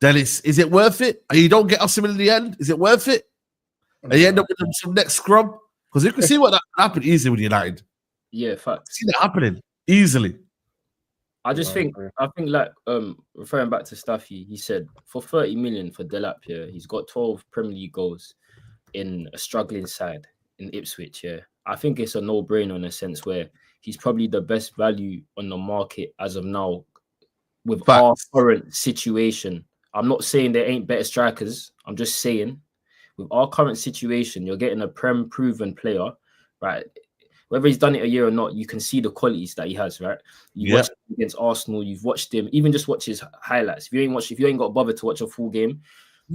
Then is it worth it? And you don't get Osimhen in the end. Is it worth it? And you end up with some next scrub because you can see what that can happen easily with United. Yeah, facts. See that happening easily. I think like referring back to Staffy, he said for 30 million for Dalot, yeah, he's got 12 Premier League goals in a struggling side in Ipswich. Yeah, I think it's a no-brainer in a sense where he's probably the best value on the market as of now with our current situation. I'm not saying there ain't better strikers. I'm just saying with our current situation, you're getting a Prem proven player, right? Whether he's done it a year or not, you can see the qualities that he has, right? You watched him against Arsenal, you've watched him, even just watch his highlights. If you ain't got bothered to watch a full game,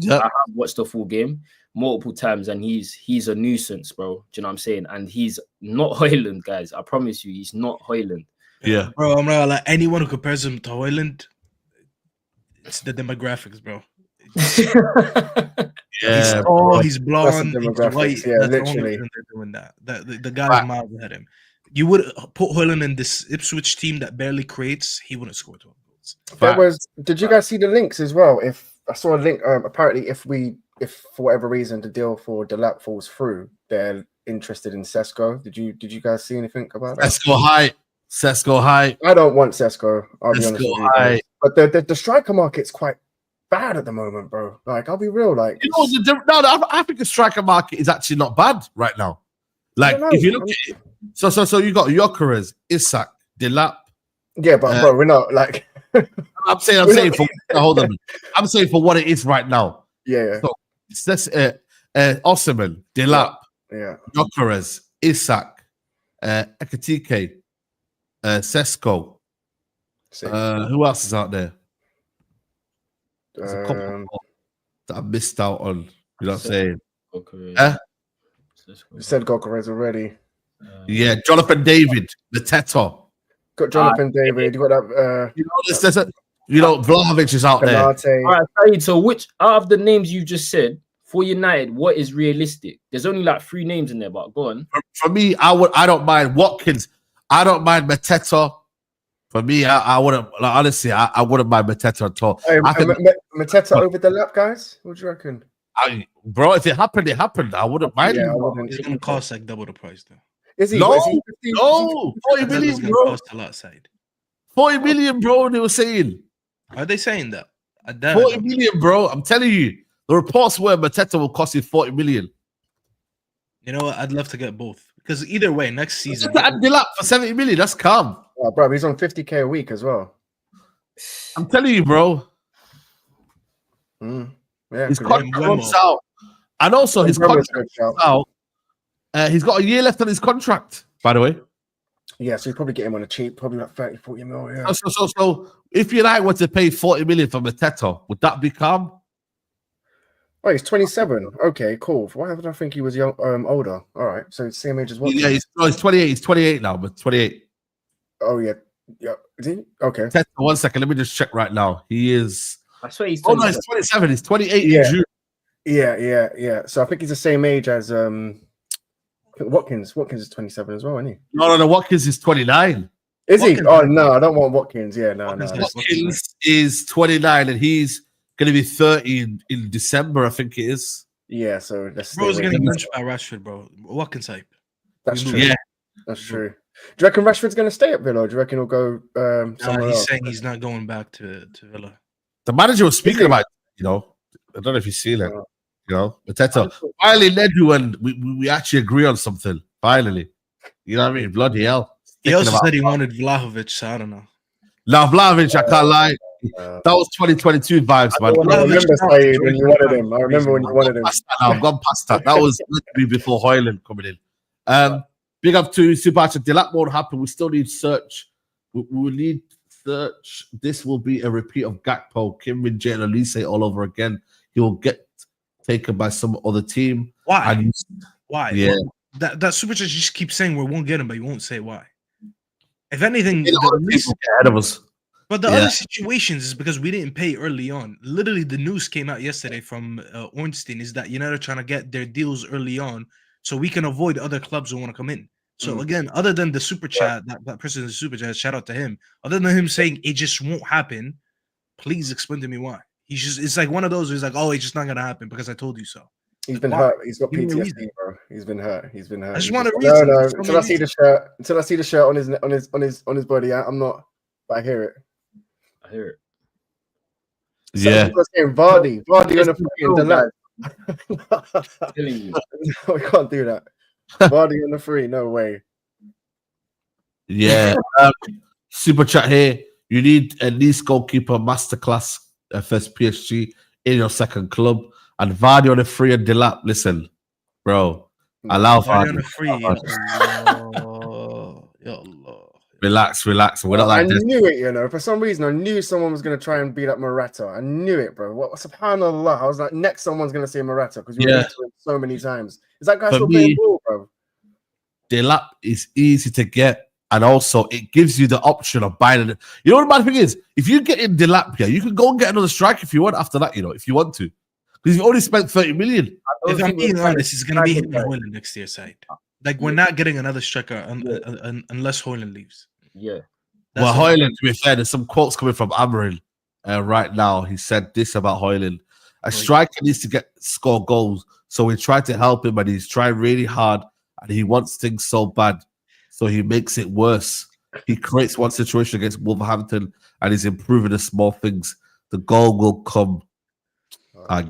I have watched the full game multiple times, and he's a nuisance, bro. Do you know what I'm saying? And he's not Højlund, guys. I promise you, he's not Højlund. Yeah, bro. I'm not like anyone who compares him to Højlund. It's the demographics, bro. He's blonde, he's white. Yeah, that's literally. they're doing that. The guy's miles ahead of him. You would put Højlund in this Ipswich team that barely creates, he wouldn't score 12 goals. There was. Did you guys see the links as well? If I saw a link, apparently, if for whatever reason the deal for Dalot falls through, they're interested in Sesko. Did you guys see anything about that? Sesko high. I don't want Sesko. I'll be honest with Sesko you, high. but the striker market's quite bad at the moment, bro. Like, I'll be real. Like, I think the striker market is actually not bad right now. Like, if you look at it, so you got Enquiries, Isak, Dalot. Yeah, but bro, we're not like. I'm saying for hold on. I'm saying for what it is right now. Yeah. So it's Osimhen, Dalot, Enquiries, Isak, Ekitike, Sesko. Who else is out there? There's a couple more that I missed out on. You know what I'm saying? You said Enquiries already. Yeah, Jonathan David, the Teto. Got Jonathan David. You got that. Vlahovic is out there. All right, Saeed, so which out of the names you just said for United, what is realistic? There's only like 3 names in there, but go on. For me, I don't mind Watkins. I don't mind Mateta. For me, I wouldn't. Like, honestly, I wouldn't mind Mateta at all. Mateta over the lap, guys. What do you reckon? Bro, if it happened, it happened. I wouldn't mind. Yeah, it's gonna cost like double the price though. Is he? No, 40 million, bro. Cost a lot, Side. 40 million, bro. They were saying. Are they saying that? 40 million, bro. I'm telling you. The reports were Mateta will cost you 40 million. You know what? I'd love to get both because either way, next season. I'd be up for 70 million. That's calm. Oh, bro, he's on 50K a week as well. I'm telling you, bro. Yeah, his contract runs out, and also his contract runs out. He's got a year left on his contract, by the way. Yeah, so you probably get him on a cheap, probably like 30, 40 mil. Yeah. So if United were to pay 40 million for Mateta, would that be calm? Oh, he's 27. Okay, cool. Why did I think he was young, older? All right, so it's same age as what? Yeah, he's 28. He's 28 now, but 28. Oh yeah. Is he? Okay. Mateta, 1 second. Let me just check right now. He is. I swear he's 27. Oh no, he's 27. He's 28 in June. Yeah. So I think he's the same age as Watkins. Watkins is 27 as well, isn't he? No. Watkins is 29. Is he? Oh no, I don't want Watkins. Yeah, no. Watkins is 29 and he's going to be 30 in December, I think it is. Yeah, so that's bro's getting benched by Rashford, bro. Watkins hype. That's true. Yeah, that's true. Do you reckon Rashford's going to stay at Villa? Or do you reckon he'll go somewhere else? He's saying he's not going back to Villa. The manager was speaking about, I don't know if you've seen it. Mateta. Finally, Nedu and we actually agree on something. Finally. You know what I mean? Bloody hell. He also said he wanted Vlahovic, so I don't know. Now, Vlahovic, I can't lie. That was 2022 vibes, man. I remember Saeed when you wanted him. I remember when you wanted him. I've gone past that. That was literally before Højlund coming in. Big up to Subacha. Dalot won't happen. We still need search. We will need search. This will be a repeat of Gakpo, Kim Min-jae, and Elise all over again. He will get taken by some other team. Why? Why? Yeah. That Subacha just keeps saying we won't get him, but you won't say why. If anything, people get ahead of us. But the other situations is because we didn't pay early on. Literally, the news came out yesterday from Ornstein is that United are trying to get their deals early on so we can avoid other clubs who want to come in. So again, other than the super chat, that person in the super chat, shout out to him. Other than him saying it just won't happen, please explain to me why. It's like one of those who's like, oh, it's just not gonna happen because I told you so. He's been hurt. He's got PTSD, bro. He's been hurt. I just want to reason. No. Until I see the shirt on his body, I'm not. But I hear it. Yeah. Saying Vardy on the fucking we can't do that. Vardy on the free, no way. Yeah. Super chat here. You need at least goalkeeper masterclass first PSG in your second club. And Vardy on the free and Dalot. Listen, bro. Allow Vardy on the free. Relax. We're not like this. I knew it, For some reason, I knew someone was going to try and beat up Morata. I knew it, bro. Subhanallah. I was like, next someone's going to say Morata because you were so many times. Is that guy still playing ball, bro? Dalot is easy to get. And also, it gives you the option of buying it. You know what the bad thing is? If you get in Dalot here, you can go and get another striker if you want after that, if you want to. Because you've already spent 30 million. If I'm being honest, it's going to be him and Højlund next year, side. Like we're not getting another striker unless Højlund leaves. Yeah. Well, Højlund, to be fair, there's some quotes coming from Amorim right now. He said this about Højlund. A striker needs to score goals. So we tried to help him, but he's trying really hard and he wants things so bad. So he makes it worse. He creates one situation against Wolverhampton and he's improving the small things. The goal will come.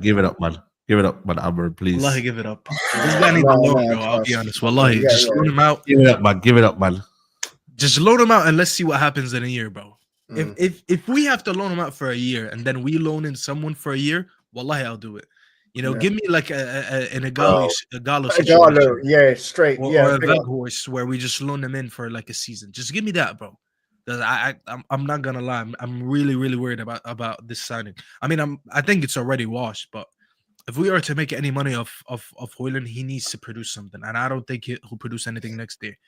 Give it up, man. Give it up, man, Amorim, please. Wallahi, give it up. This guy needs a loan, bro. I'll be honest. Wallahi, just loan him out. Give it up, man. Give it up, man. Just loan him out and let's see what happens in a year, bro. If we have to loan him out for a year and then we loan in someone for a year, wallahi, I'll do it. You know, give me like an Igalo situation. Yeah, straight. Or a Weghorst where we just loan them in for like a season. Just give me that, bro. I'm not gonna lie. I'm really, really worried about this signing. I mean, I think it's already washed, but if we are to make any money off Højlund, he needs to produce something, and I don't think he'll produce anything next year.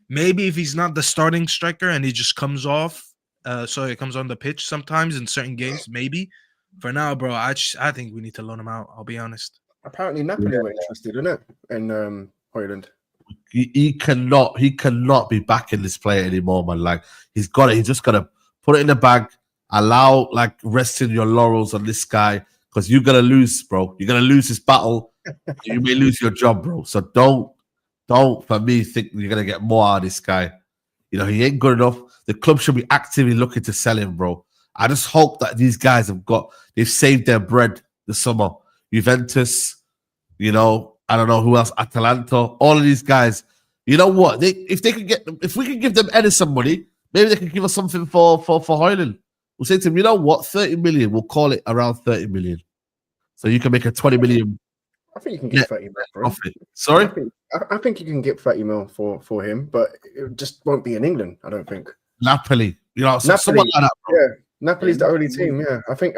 Maybe if he's not the starting striker and he just comes off, so he comes on the pitch sometimes in certain games, maybe. For now, bro, I think we need to loan him out. I'll be honest. Apparently, Napoli were interested in it, in Højlund. He cannot be backing this player anymore, man. Like he's got it. He's just gotta put it in the bag. Allow resting your laurels on this guy because you're gonna lose, bro. You're gonna lose this battle. You may lose your job, bro. So don't for me think you're gonna get more out of this guy. You know he ain't good enough. The club should be actively looking to sell him, bro. I just hope that these guys they've saved their bread this summer. Juventus, you know, I don't know who else, Atalanta, all of these guys. You know what? If we can give them Ederson money, maybe they can give us something for Højlund. We'll say to him, you know what, 30 million, we'll call it around 30 million. So you can make a 20 million. I think you can get 30 mil for him. Profit. Sorry? I think you can get 30 mil for him, but it just won't be in England, I don't think. Napoli. You know, Napoli, someone like that, bro. Yeah. Napoli's the only team, yeah. I think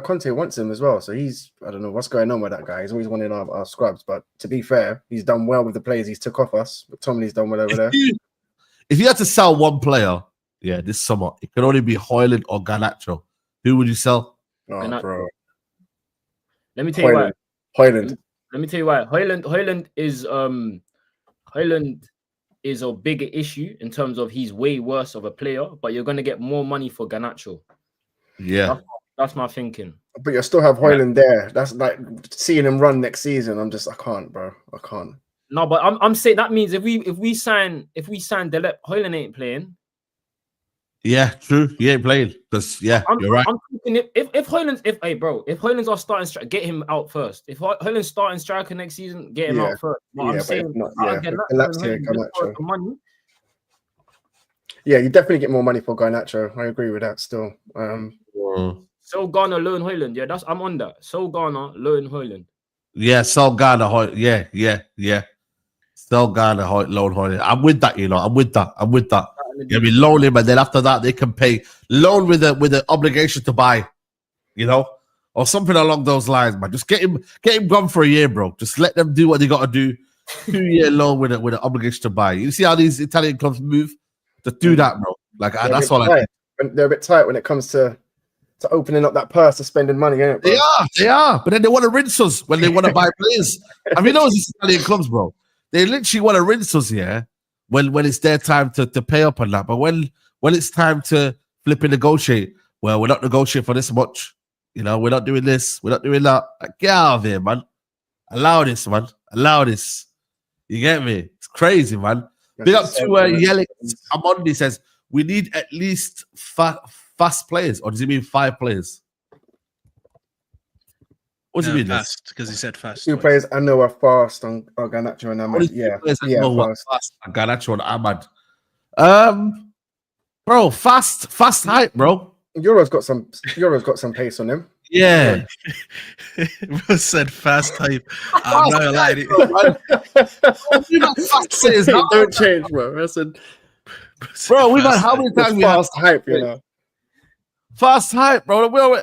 Conte wants him as well. So I don't know what's going on with that guy. He's always one in our scrubs. But to be fair, he's done well with the players he's took off us. But Tomlin's done well over there. If you had to sell one player, this summer, it could only be Højlund or Garnacho. Who would you sell? Oh, bro. Let me tell you why. Højlund. Let me tell you why. Højlund is a bigger issue in terms of he's way worse of a player, but you're gonna get more money for Garnacho. Yeah, that's my thinking. But you still have Højlund there. That's like seeing him run next season. I can't, bro. I can't. No, but I'm saying that means if we sign Dalot, Højlund ain't playing. Yeah, true. He ain't playing because you're right. I'm thinking if Højlund's our starting striker, get him out first. If Højlund's starting striker next season, get him out first. But I'm saying money. Yeah, you definitely get more money for Garnacho. I agree with that still. So Ghana loan Højlund. Yeah, I'm on that. So Ghana loan Højlund. Yeah, so Ghana. Yeah. So Ghana loan Højlund. I'm with that. You know, I'm with that. Yeah, we loan him, and then after that they can pay loan with the obligation to buy, you know, or something along those lines, man. Just get him gone for a year, bro. Just let them do what they got to do. 2-year loan with an obligation to buy. You see how these Italian clubs move? Just do that, bro. Like that's all I think. They're a bit tight when it comes to opening up that purse to spending money, ain't it, bro? They are. But then they want to rinse us when they want to buy players. I mean, those Italian clubs, bro. They literally want to rinse us, yeah. When it's their time to pay up on that, but when it's time to flip and negotiate, well, we're not negotiating for this much. You know, we're not doing this, we're not doing that. Like, get out of here, man. Allow this, man. Allow this. You get me? It's crazy, man. Big up to Yelik Amondi says we need at least fast players, or does he mean 5 players? What do you mean? Fast, because he said fast. 2 players I know are fast on Garnacho and Ahmad. Yeah, fast. Garnacho and Ahmad. Bro, fast hype, bro. Euro's got some pace on him. Yeah. Bro said fast hype. I'm not gonna lie to you. Don't change, bro. I said, bro, we've had how many times we fast hype, you know? Fast hype, bro.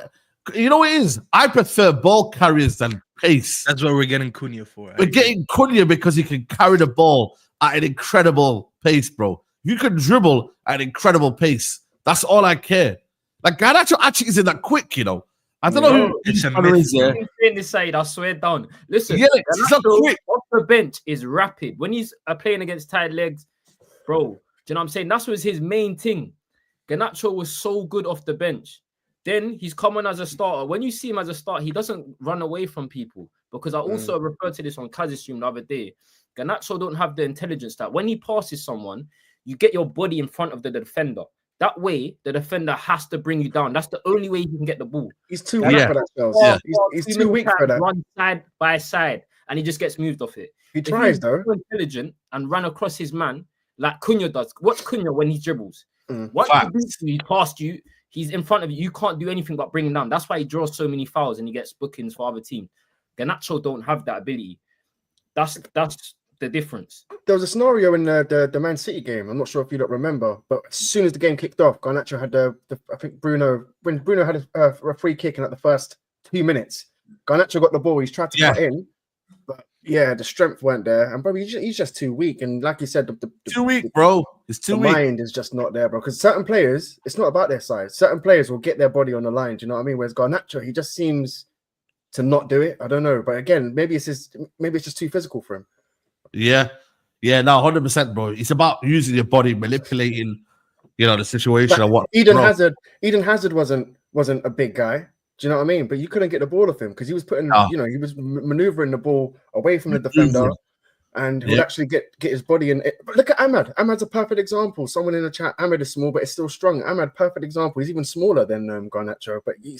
You know what it is? I prefer ball carriers than pace. That's what we're getting Cunha for. We're getting Cunha because he can carry the ball at an incredible pace, bro. You can dribble at an incredible pace. That's all I care. Like, Garnacho actually isn't that quick, you know. I don't know No, who it's a Connor myth, is there. bro. saying this side, I swear down. Listen, Yeah, it's not Garnacho quick. off the bench is rapid. When he's playing against tired legs, bro, do you know what I'm saying? That was his main thing. Garnacho was so good off the bench. Then he's coming as a starter. When you see him as a starter, he doesn't run away from people. Because I also referred to this on Kaz's stream the other day. Garnacho don't have the intelligence that when he passes someone, you get your body in front of the defender. That way, the defender has to bring you down. That's the only way he can get the ball. He's too weak for that, Charles. Yeah. He's too weak for that. Run side by side, and he just gets moved off it. He If tries he's though. so intelligent and run across his man like Cunha does. Watch Cunha when he dribbles. Mm. Once he beats you, he passed you, he's in front of you. You can't do anything but bring him down. That's why he draws so many fouls and he gets bookings for other teams. Garnacho don't have that ability. That's the difference. There was a scenario in the Man City game. I'm not sure if you don't remember, but as soon as the game kicked off, Garnacho had I think Bruno had a free kick in like the first 2 minutes. Garnacho got the ball. He's tried to cut in, but yeah, the strength weren't there. And bro, he's just too weak. And like you said, Too weak, bro. It's too the weak. mind is just not there, bro. Because certain players, it's not about their size. Certain players will get their body on the line. Do you know what I mean? Whereas Garnacho, he just seems to not do it. I don't know, but again, maybe it's just too physical for him. Yeah, no, 100%, bro. It's about using your body, manipulating, the situation or what. Eden Hazard wasn't a big guy. Do you know what I mean? But you couldn't get the ball off him because he was putting, he was maneuvering the ball away from the defender, and he would actually get his body in. But look at Ahmad. Ahmad's a perfect example. Someone in the chat, Ahmad is small, but it's still strong. Ahmad, perfect example. He's even smaller than Garnacho, but he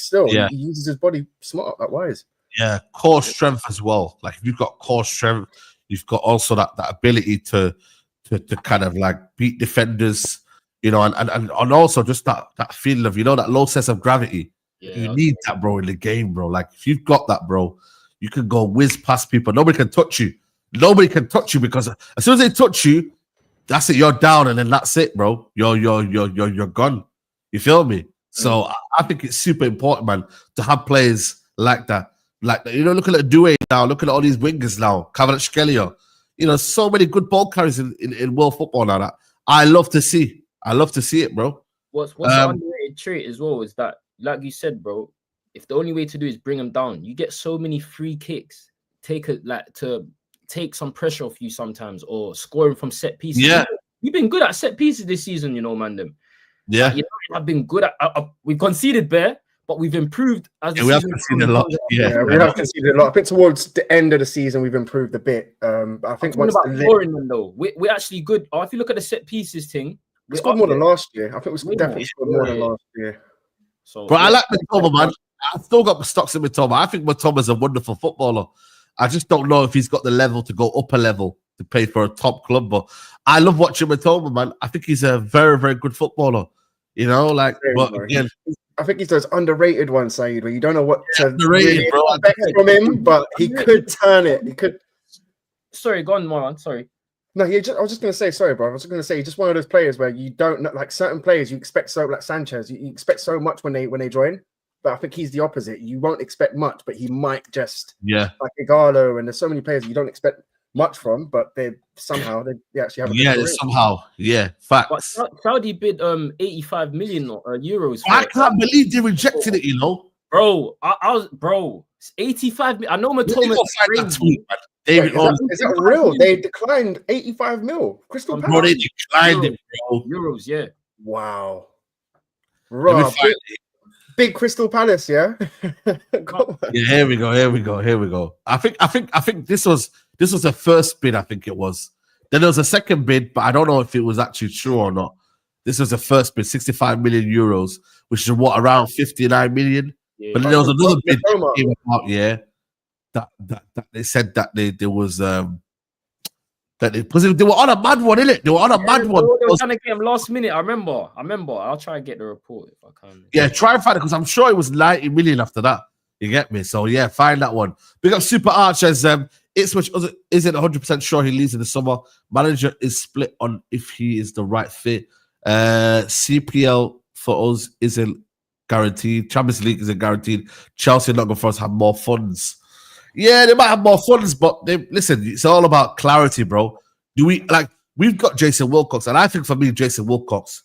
uses his body smart, like wise. Yeah, core strength as well. Like if you've got core strength, you've got also that ability to kind of like beat defenders, and also just that feeling of that low sense of gravity. Yeah, you need that, bro, in the game, bro. Like if you've got that, bro, you can go whiz past people. Nobody can touch you. Nobody can touch you because as soon as they touch you, that's it. You're down, and then that's it, bro. You're gone. You feel me? So I think it's super important, man, to have players like that. Like, look at Doué now. Look at all these wingers now. Kvaratskhelia. So many good ball carriers in world football now that I love to see. I love to see it, bro. What's the underrated trait as well is that, like you said, bro, if the only way to do is bring them down, you get so many free kicks. To take some pressure off you sometimes, or scoring from set pieces. Yeah. You've been good at set pieces this season, man, them. Yeah. I've been good at we've conceded bare, but we've improved as the we have season conceded a lot. Yeah, we have conceded a lot. I think towards the end of the season we've improved a bit. I think once scoring them though, we're actually good. If you look at the set pieces thing, we scored more than last year. I think we definitely scored more than last year. So, but I like Mitoma, man. I've still got stocks in Mitoma. I think Mitoma's a wonderful footballer. I just don't know if he's got the level to go upper level to play for a top club. But I love watching Mitoma, man. I think he's a very, very good footballer. But again, I think he's those underrated ones, Saeed, where you don't know what to really expect from him, but he could turn it. He could. Sorry, go on, Marlon. Sorry. No, I was just going to say, sorry, bro. I was just going to say, he's just one of those players where you don't know, like certain players, you expect so, like Sanchez, you expect so much when they join. But I think he's the opposite. You won't expect much, but he might just, like Igalo, and there's so many players you don't expect much from, but they actually have facts. But Saudi bid 85 million euros. I can't believe they rejected it. Bro. It's 85 million. I know Mitoma. Is that real? They declined 85 mil. Crystal Palace. Bro, they declined it, bro. Euros, yeah. Wow. Right. Big Crystal Palace, yeah. Here we go. I think this was the first bid. I think it was. Then there was a second bid, but I don't know if it was actually true or not. This was the first bid, 65 million euros, which is around 59 million. Yeah, but then there was another bid that came about, that they said that there was because they were on a mad one, innit? They were on a mad one. They were trying to get him last minute. I remember. I'll try and get the report if I can. Yeah, try and find it because I'm sure it was 90 million after that. You get me? So yeah, find that one. Big up Super Arch as Ipswich isn't 100% sure he leaves in the summer. Manager is split on if he is the right fit. CPL for us isn't guaranteed. Champions League isn't guaranteed. Chelsea not going for us have more funds. Yeah, they might have more funds, but listen, it's all about clarity, bro. We've got Jason Wilcox, and I think for me, Jason Wilcox,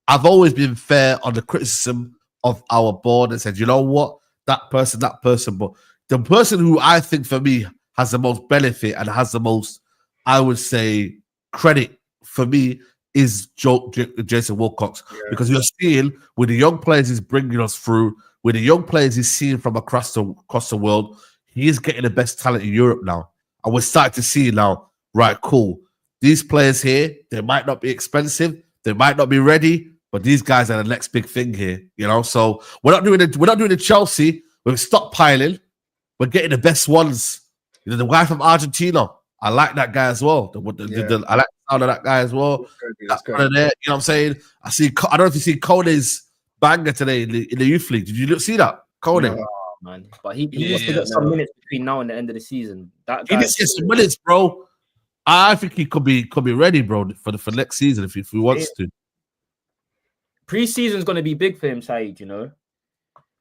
I've always been fair on the criticism of our board and said, you know what? that person. But the person who I think for me has the most benefit and has the most, I would say, credit for me is Jason Wilcox, because you're seeing with the young players he's bringing us through, with the young players he's seeing from across the world, he is getting the best talent in Europe now. And we're starting to see now, right, cool. These players here, they might not be expensive, they might not be ready, but these guys are the next big thing here, you know. So we're not doing the Chelsea. We're stockpiling. We're getting the best ones. You know, the guy from Argentina, I like that guy as well. I like the sound of that guy as well. That's good. There, you know what I'm saying? I don't know if you see Kone's banger today in the youth league. Did you see that? Kone? No, man. But he needs to get some minutes between now and the end of the season. He needs to get some minutes, bro. I think he could be ready, bro, for next season if he wants to. Pre-season's going to be big for him, Saeed, you know.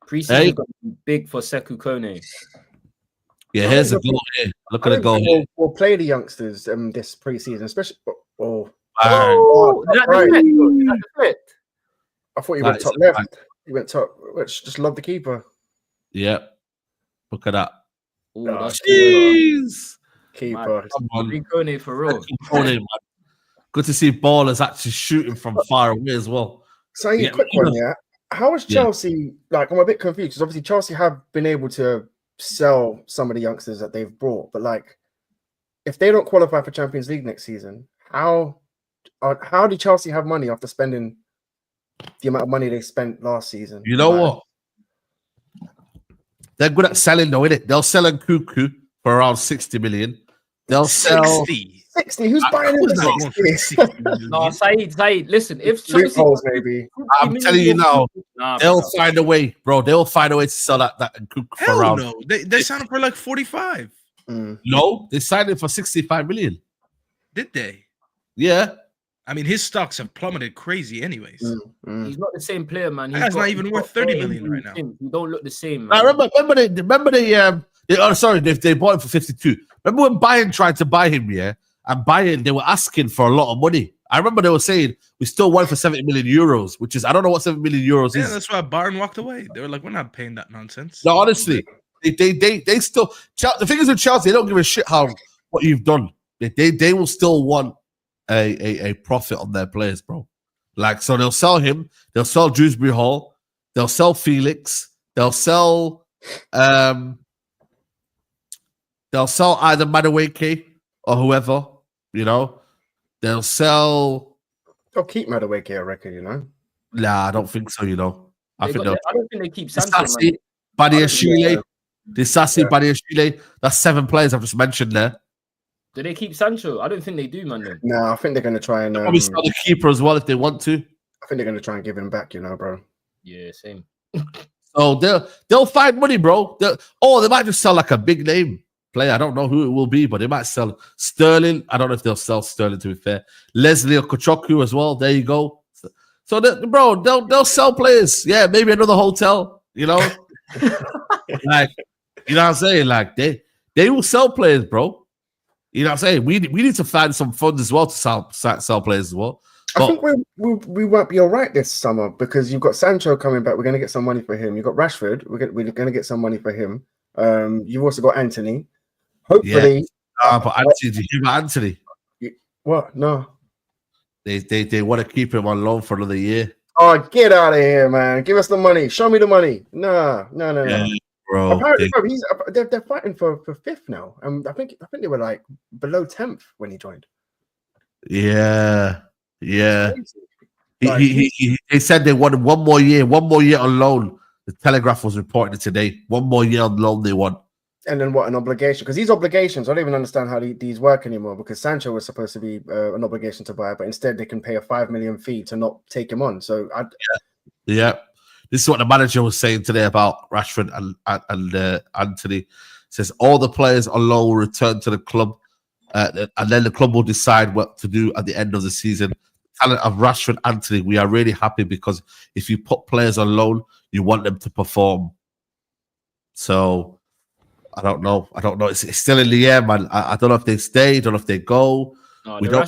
Pre-season's going to be big for Sekou Kone. Yeah, here's a goal here. Look at the goal here. We'll play the youngsters this pre-season, especially. Is that the fit? I thought you went top left. You went top. Just love the keeper. Yeah. Look at that. Jeez. Keeper. Kone for real. Kone, man. Good to see ballers actually shooting from far away as well. So, quick one, yeah. How is Chelsea? Like, I'm a bit confused because obviously Chelsea have been able to sell some of the youngsters that they've brought, but like, if they don't qualify for Champions League next season, how do Chelsea have money after spending the amount of money they spent last season? You know what? They're good at selling, though, innit? They'll sell Nkunku for around 60 million. They'll sell 60. Who's buying him for 60? No, Saeed, listen, if Chelsea, maybe. I'm telling you now, they'll find a way, bro. They'll find a way to sell that Nkunku for around. No, they signed him for like 45. No, they signed him for 65 million. Did they? Yeah. I mean, his stocks have plummeted crazy anyways. He's not the same player, man. He's not even worth 30 million right now. He don't look the same, man. I remember they bought him for 52. Remember when Bayern tried to buy him, yeah? And Bayern, they were asking for a lot of money. I remember they were saying, we still want for 70 million euros, which is, I don't know what 7 million euros is. Yeah, that's why Bayern walked away. They were like, we're not paying that nonsense. No, honestly, they still, the thing is with Chelsea, they don't give a shit what you've done. They will still want a profit on their players, bro. Like, so they'll sell him, they'll sell Dewsbury Hall, they'll sell Felix, they'll sell either Madueke or whoever, you know. They'll sell. They'll keep Madueke, I reckon, you know. Nah, I don't think so, you know. I don't think they keep Sancho. Badiashile, Badiashile. That's 7 players I've just mentioned there. Do they keep Sancho? I don't think they do, man. No, I think they're going to try and probably sell the keeper as well if they want to. I think they're going to try and give him back, you know, bro. Yeah, same. So they'll find money, bro. They might just sell like a big name player. I don't know who it will be, but they might sell Sterling. I don't know if they'll sell Sterling, to be fair. Leslie Okochoku as well. There you go. So they'll sell players. Yeah, maybe another hotel, you know. Like, you know what I'm saying? Like, they will sell players, bro. You know what I'm saying? We need to find some funds as well to sell players as well. But I think we won't be all right this summer because you've got Sancho coming back. We're going to get some money for him. You've got Rashford. We're going to get some money for him. You've also got Anthony. Hopefully. Yeah. But Anthony, did you hear about Anthony? What? No. They want to keep him on loan for another year. Oh, get out of here, man. Give us the money. Show me the money. No. Yeah, bro. Apparently, they're fighting for 5th now. I think they were like below 10th when he joined. Yeah. He said they wanted one more year on loan. The Telegraph was reporting it today. 1 more year on loan they want. And then what, an obligation? Because these obligations, I don't even understand how these work anymore. Because Sancho was supposed to be an obligation to buy, but instead they can pay a 5 million fee to not take him on. So yeah. This is what the manager was saying today about Rashford and Anthony. He says all the players on loan will return to the club, and then the club will decide what to do at the end of the season. Talent of Rashford, Anthony, we are really happy because if you put players on loan, you want them to perform. So I don't know. It's still in the air, man. I don't know if they stay. Don't know if they go. No, I think the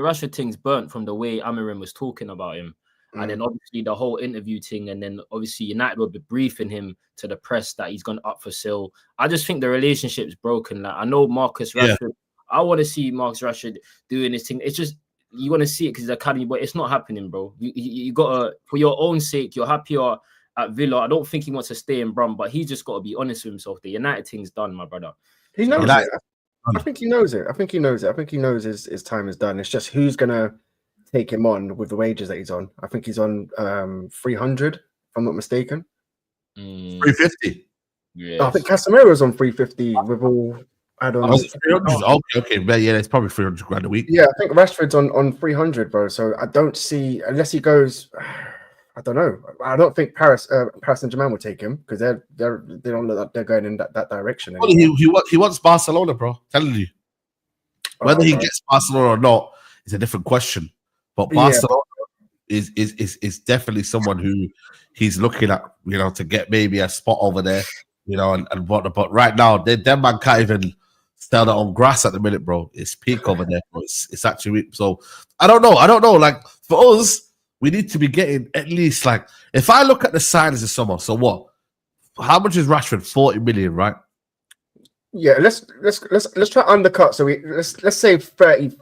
Rashford thing's burnt from the way Amorim was talking about him. And then obviously the whole interview thing, and then obviously United will be briefing him to the press that he's gone up for sale. I just think the relationship's broken. Like I know Marcus Rashford, I want to see Marcus Rashford doing this thing. It's just you want to see it because he's academy, but it's not happening, bro. You gotta, for your own sake, you're happier at Villa. I don't think he wants to stay in Brum, but he's just got to be honest with himself. The United thing's done, my brother. He knows it. I think he knows it. I think he knows his time is done. It's just who's gonna take him on with the wages that he's on. I think he's on 300, if I'm not mistaken. 350. Yeah, I think Casemiro's on 350 with all add-ons. Okay, but yeah, it's probably 300 grand a week. Yeah, I think Rashford's on 300, bro. So I don't see, unless he goes, I don't know. I don't think Paris Saint-Germain will take him because they don't look like they're going in that direction. Well, he wants Barcelona, bro. Telling you, whether he gets Barcelona or not is a different question. But Barcelona is definitely someone who he's looking at, to get maybe a spot over there, and whatnot. But right now, them man can't even stand on grass at the minute, bro. It's peak over there, bro. It's actually so. I don't know. Like for us, we need to be getting at least like if I look at the signings of summer. So what? How much is Rashford? 40 million, right? Yeah, let's try undercut. So let's say 30.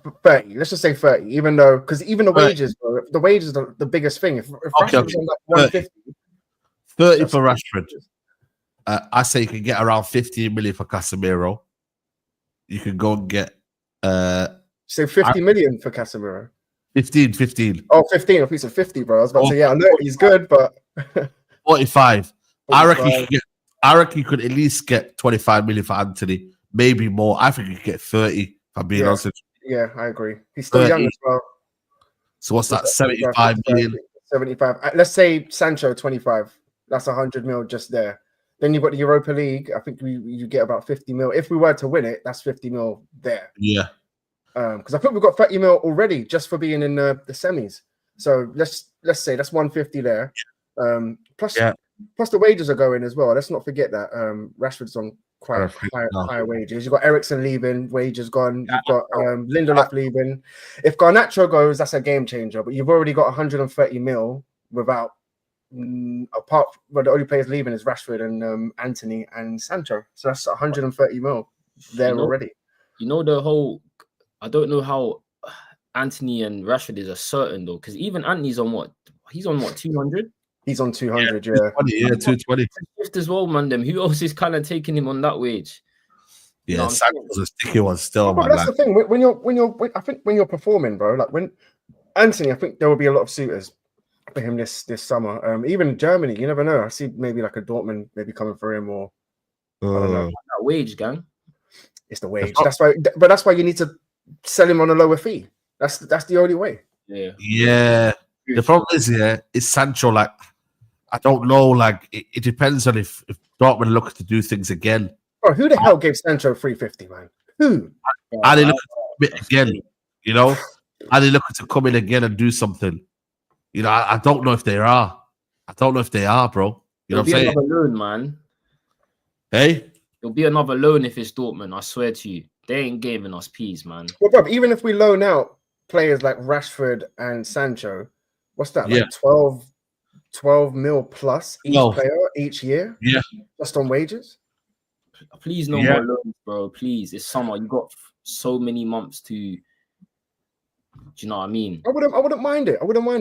Let's just say 30. Even though because even the wages, bro, the wages are the biggest thing. If Rashford's on like 150, 30 for Rashford. I say you can get around 15 million for Casemiro. You can go and get say 50 million for Casemiro. 15. Oh, 15. A piece of 50, bro. I was about to say, I know he's good, but 45. I reckon you could at least get 25 million for Anthony, maybe more. I think you could get 30, if I'm being honest. Yeah, I agree. He's still 30. young as well. So what's that? 75 million? 75. Let's say Sancho 25. That's 100 mil just there. Then you've got the Europa League. I think you get about 50 mil. If we were to win it, that's 50 mil there. Yeah. Because I think we've got 30 mil already just for being in the semis. So let's say that's 150 there. Plus the wages are going as well. Let's not forget that Rashford's on quite high wages. You've got Ederson leaving, wages gone. You've got Lindelof leaving. If Garnacho goes, that's a game changer. But you've already got 130 mil without apart. But the only players leaving is Rashford and Anthony and Sancho. So that's 130 mil there already. The whole. I don't know how Anthony and Rashford is a certain though, because even Anthony's on what? He's on what? 200. He's on 200, yeah. 220. As well, man. Them. Who else is kind of taking him on that wage? Yeah, Sancho's a sticky one still. But that's the thing. I think when you're performing, bro, like when Anthony, I think there will be a lot of suitors for him this summer. Even Germany, you never know. I see maybe like a Dortmund maybe coming for him or I don't know. That wage, gang. It's the wage. That's why you need to sell him on a lower fee. That's the only way. Yeah. The problem is Sancho. Like, I don't know. Like, it depends on if Dortmund look to do things again. Bro, who the hell gave Sancho 350, man? Who? Are they looking to commit again? Are they looking to come in again and do something? I don't know if they are. I don't know if they are, bro. You know what I'm saying? It'll be another loan, man. Hey, it'll be another loan if it's Dortmund. I swear to you. They ain't giving us peas, man. Well, bro, even if we loan out players like Rashford and Sancho, what's that? Like 12 mil plus each player each year? Yeah. Just on wages? Please no more loans, bro. Please. It's summer. You got so many months to. Do you know what I mean? I wouldn't mind it.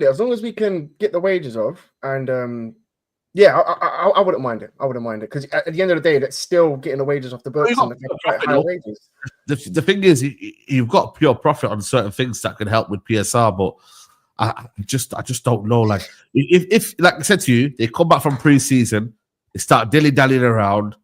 As long as we can get the wages off and I wouldn't mind it. Because at the end of the day, that's still getting the wages off the books and quite high wages. The thing is, you've got pure profit on certain things that can help with PSR, but I just don't know. Like if like I said to you, they come back from pre-season, they start dilly-dallying around,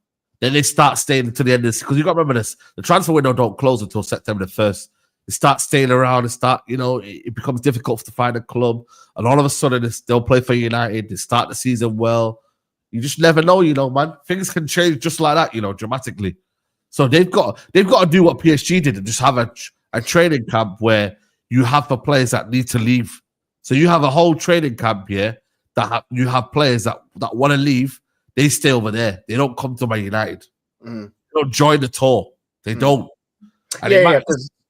then they start staying until the end of this. Because you got to remember this: the transfer window don't close until September the 1st. They start staying around and it becomes difficult to find a club. And all of a sudden, they'll play for United. They start the season well. You just never know, man. Things can change just like that, dramatically. So they've got to do what PSG did and just have a training camp where you have the players that need to leave. So you have a whole training camp here you have players that want to leave. They stay over there. They don't come to Man United. They don't join the tour. They don't. And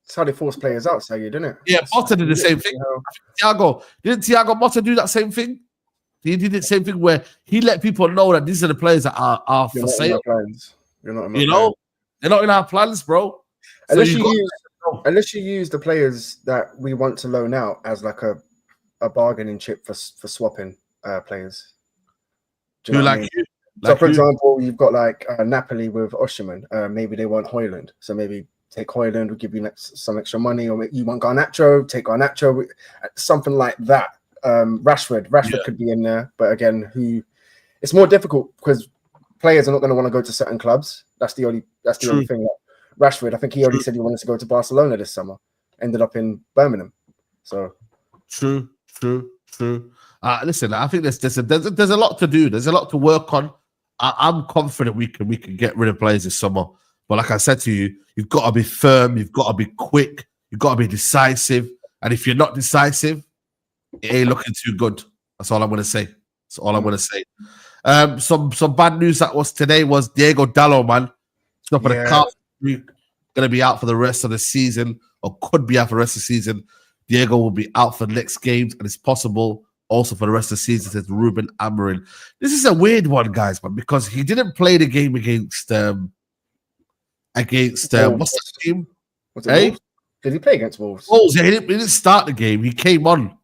That's how they force players out, Saeed, didn't it? Yeah, Motta did the same thing. Didn't Thiago Motta do that same thing? He did the same thing where he let people know that these are the players that are for sale. You're not in my You plans. know, they're not in our plans, bro. So Unless you use the players that we want to loan out as like a bargaining chip for swapping players. Do you know what I mean? So, for example, you've got like Napoli with Osimhen. Maybe they want Højlund, so maybe take Højlund. We'll give you some extra money, or you want Garnacho, take Garnacho, something like that. Rashford could be in there, but again, it's more difficult because players are not going to want to go to certain clubs. That's the only thing. Like Rashford, I think he already said he wanted to go to Barcelona this summer. Ended up in Birmingham. So true. Listen, I think there's a lot to do. There's a lot to work on. I'm confident we can get rid of players this summer. But like I said to you, you've got to be firm. You've got to be quick. You've got to be decisive. And if you're not decisive, it ain't looking too good. That's all I'm going to say. Some bad news that was today was Diego Dalot, man. It's not for the calf. Going to be out for the rest of the season, or could be out for the rest of the season. Diego will be out for the next games, and it's possible also for the rest of the season, says Ruben Amorim. This is a weird one, guys, man, because he didn't play the game against what's that team? Did he play against Wolves? Wolves, yeah, he didn't start the game. He came on.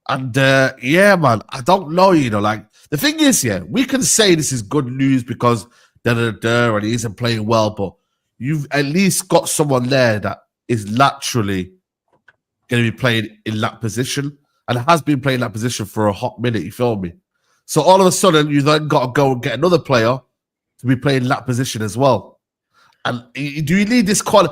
And yeah, man, I don't know, like the thing is, we can say this is good news because and he isn't playing well, but you've at least got someone there that is naturally going to be playing in that position and has been playing that position for a hot minute, you feel me? So all of a sudden, you then got to go and get another player to be playing that position as well. And do you need this kind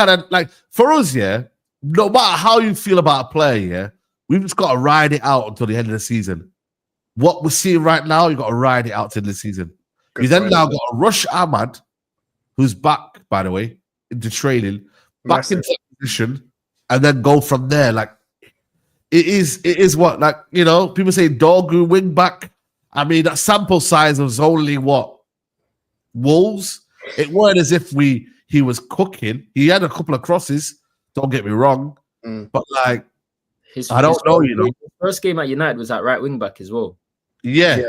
of, like, for us, no matter how you feel about a player, we've just got to ride it out until the end of the season. What we're seeing right now, you've got to ride it out till the season. You then now got to rush Ahmad, who's back, by the way, into training, back into position, and then go from there. Like, it is what, like, people say Dorgu wing back. I mean, that sample size was only what? Wolves? It weren't as if he was cooking. He had a couple of crosses, don't get me wrong. But like, I don't know, His first game at United was at right wing back as well. Yeah.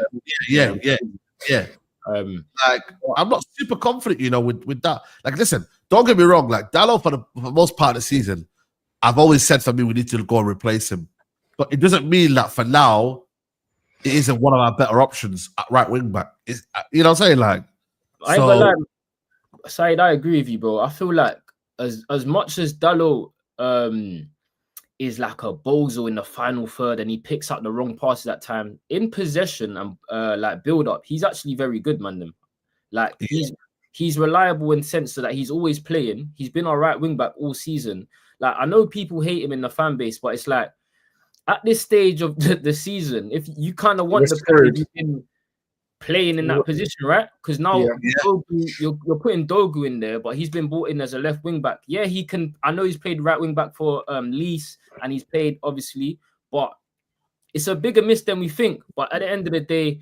Like, I'm not super confident, with that. Like, listen, don't get me wrong. Like, Dalot for the most part of the season, I've always said for me we need to go and replace him. But it doesn't mean that for now it isn't one of our better options at right wing back. It's, you know what I'm saying? Like, Saeed, I agree with you, bro. I feel like as much as Dalot is like a bozo in the final third and he picks up the wrong passes at time, in possession and like build up, he's actually very good, man. Like, he's reliable in sense that he's always playing. He's been our right wing back all season. Like, I know people hate him in the fan base, but it's like at this stage of the season, if you kind of want the player to be playing in that position, right? Because now you're putting Dogu in there, but he's been brought in as a left wing back. Yeah, he can. I know he's played right wing back for Leeds, and he's played obviously, but it's a bigger miss than we think. But at the end of the day,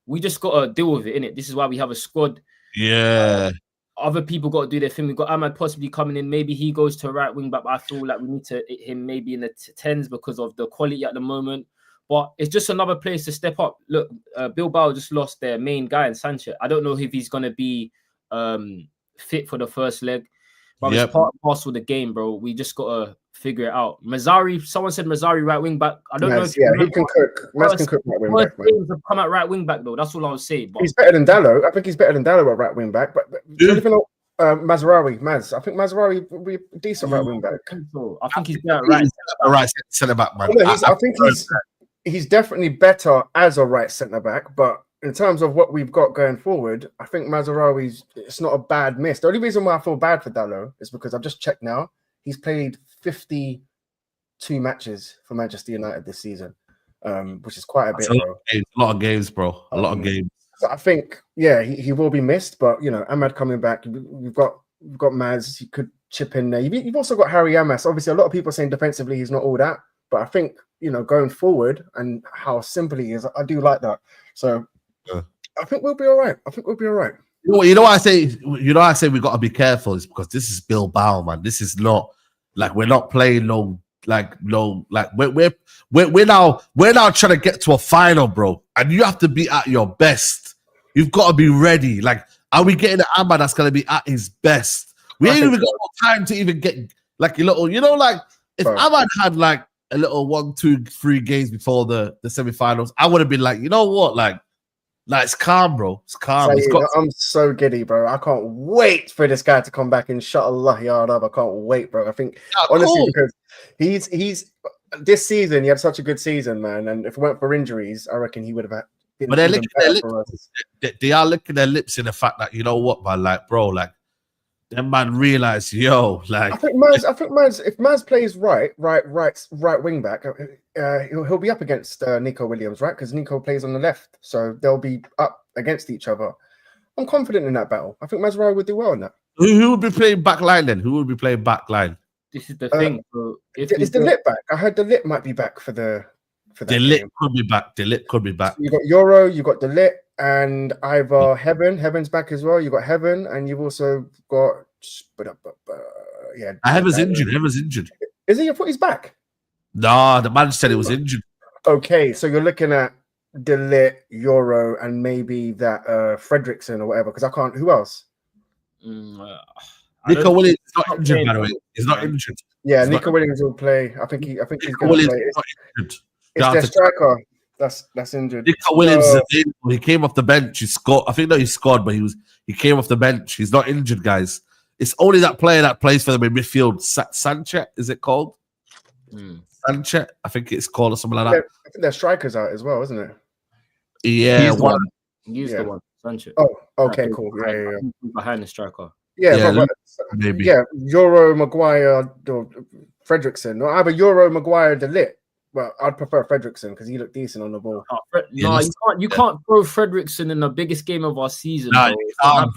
we just gotta deal with it, innit? This is why we have a squad. Yeah. Other people got to do their thing. We got Ahmad possibly coming in. Maybe he goes to right wing back. But I feel like we need to hit him maybe in the 10s because of the quality at the moment. But it's just another place to step up. Look, Bilbao just lost their main guy in Sanchez. I don't know if he's going to be fit for the first leg. But it's part and parcel of the game, bro. We just got to figure it out. Mazzari, someone said Mazzari right wing back. I don't know if he can cook. Maz can cook right wing back. Games have come at right wing back, though. That's all I was saying. But he's better than Dalot. I think he's better than Dalot at right wing back. But Maz, I think Mazzari will be a decent right wing back. I think he's better right centre back, man. I think he's definitely better as a right centre back, but in terms of what we've got going forward, I think Mazzarawi's, it's not a bad miss. The only reason why I feel bad for Dalot is because I've just checked now. He's played 52 matches for Manchester United this season, which is quite a bit, bro. A lot of games, bro. A lot of games. So I think, he will be missed, but, Ahmad coming back, we've got Maz, he could chip in there. You've also got Harry Amas. Obviously, a lot of people are saying defensively he's not all that, but I think, going forward and how simple he is, I do like that. So I think we'll be all right. You know what I say? You know I say we got to be careful is because this is Bilbao, man. This is not like we're not playing we're now trying to get to a final, bro. And you have to be at your best. You've got to be ready. Like, are we getting an Amman that's gonna be at his best? We ain't even got no time to even get like a little, like if Amman had like a little 1, 2, 3 games before the semi-finals, I would have been like, you know what, like it's calm, bro. It's calm. I'm so giddy, bro. I can't wait for this guy to come back. Inshallah, ya Rab. I can't wait, bro. I think honestly, because he's this season, he had such a good season, man. And if it weren't for injuries, I reckon he would have been. But they're licking their lips. They are licking their lips in the fact that, you know what, man, like, bro, like that man realized, like I think Maz, if Maz plays right wing back, he'll be up against Nico Williams, right? Because Nico plays on the left, so they'll be up against each other. I'm confident in that battle. I think Mazraoui would do well in that. Who would be playing back line then? Who would be playing back line? This is the thing. So is Dalot back? I heard Dalot might be back for that. Dalot could be back. Dalot could be back. So you got Euro, you got Dalot, and either Heaven's back as well. You got Heaven, and you've also got Heaven's injured. Heaven's injured. Is he? I thought he's back. Nah, the man said he was injured. Okay, so you're looking at Dalot, Euro, and maybe that Fredrickson or whatever. Because I can't. Who else? Nico Williams is not injured, by the way. He's not injured. Yeah, Nico Williams will play. I think he's going to play. It's their striker that's injured. Nico Williams is available. He came off the bench. He scored. I think he scored, but he came off the bench. He's not injured, guys. It's only that player that plays for them in midfield. Sanchez, is it called? Sanchez, I think it's called or something like that. I think their striker's out as well, isn't it? Yeah, He's the one. Sanchez. Oh, okay, cool. Yeah. Behind the striker. Yeah, maybe. Yeah, Euro, Maguire, or Fredrickson, or either Euro, Maguire, Dalot. Well, I'd prefer Fredrickson because he looked decent on the ball. You can't throw Fredrickson in the biggest game of our season. No, you can't.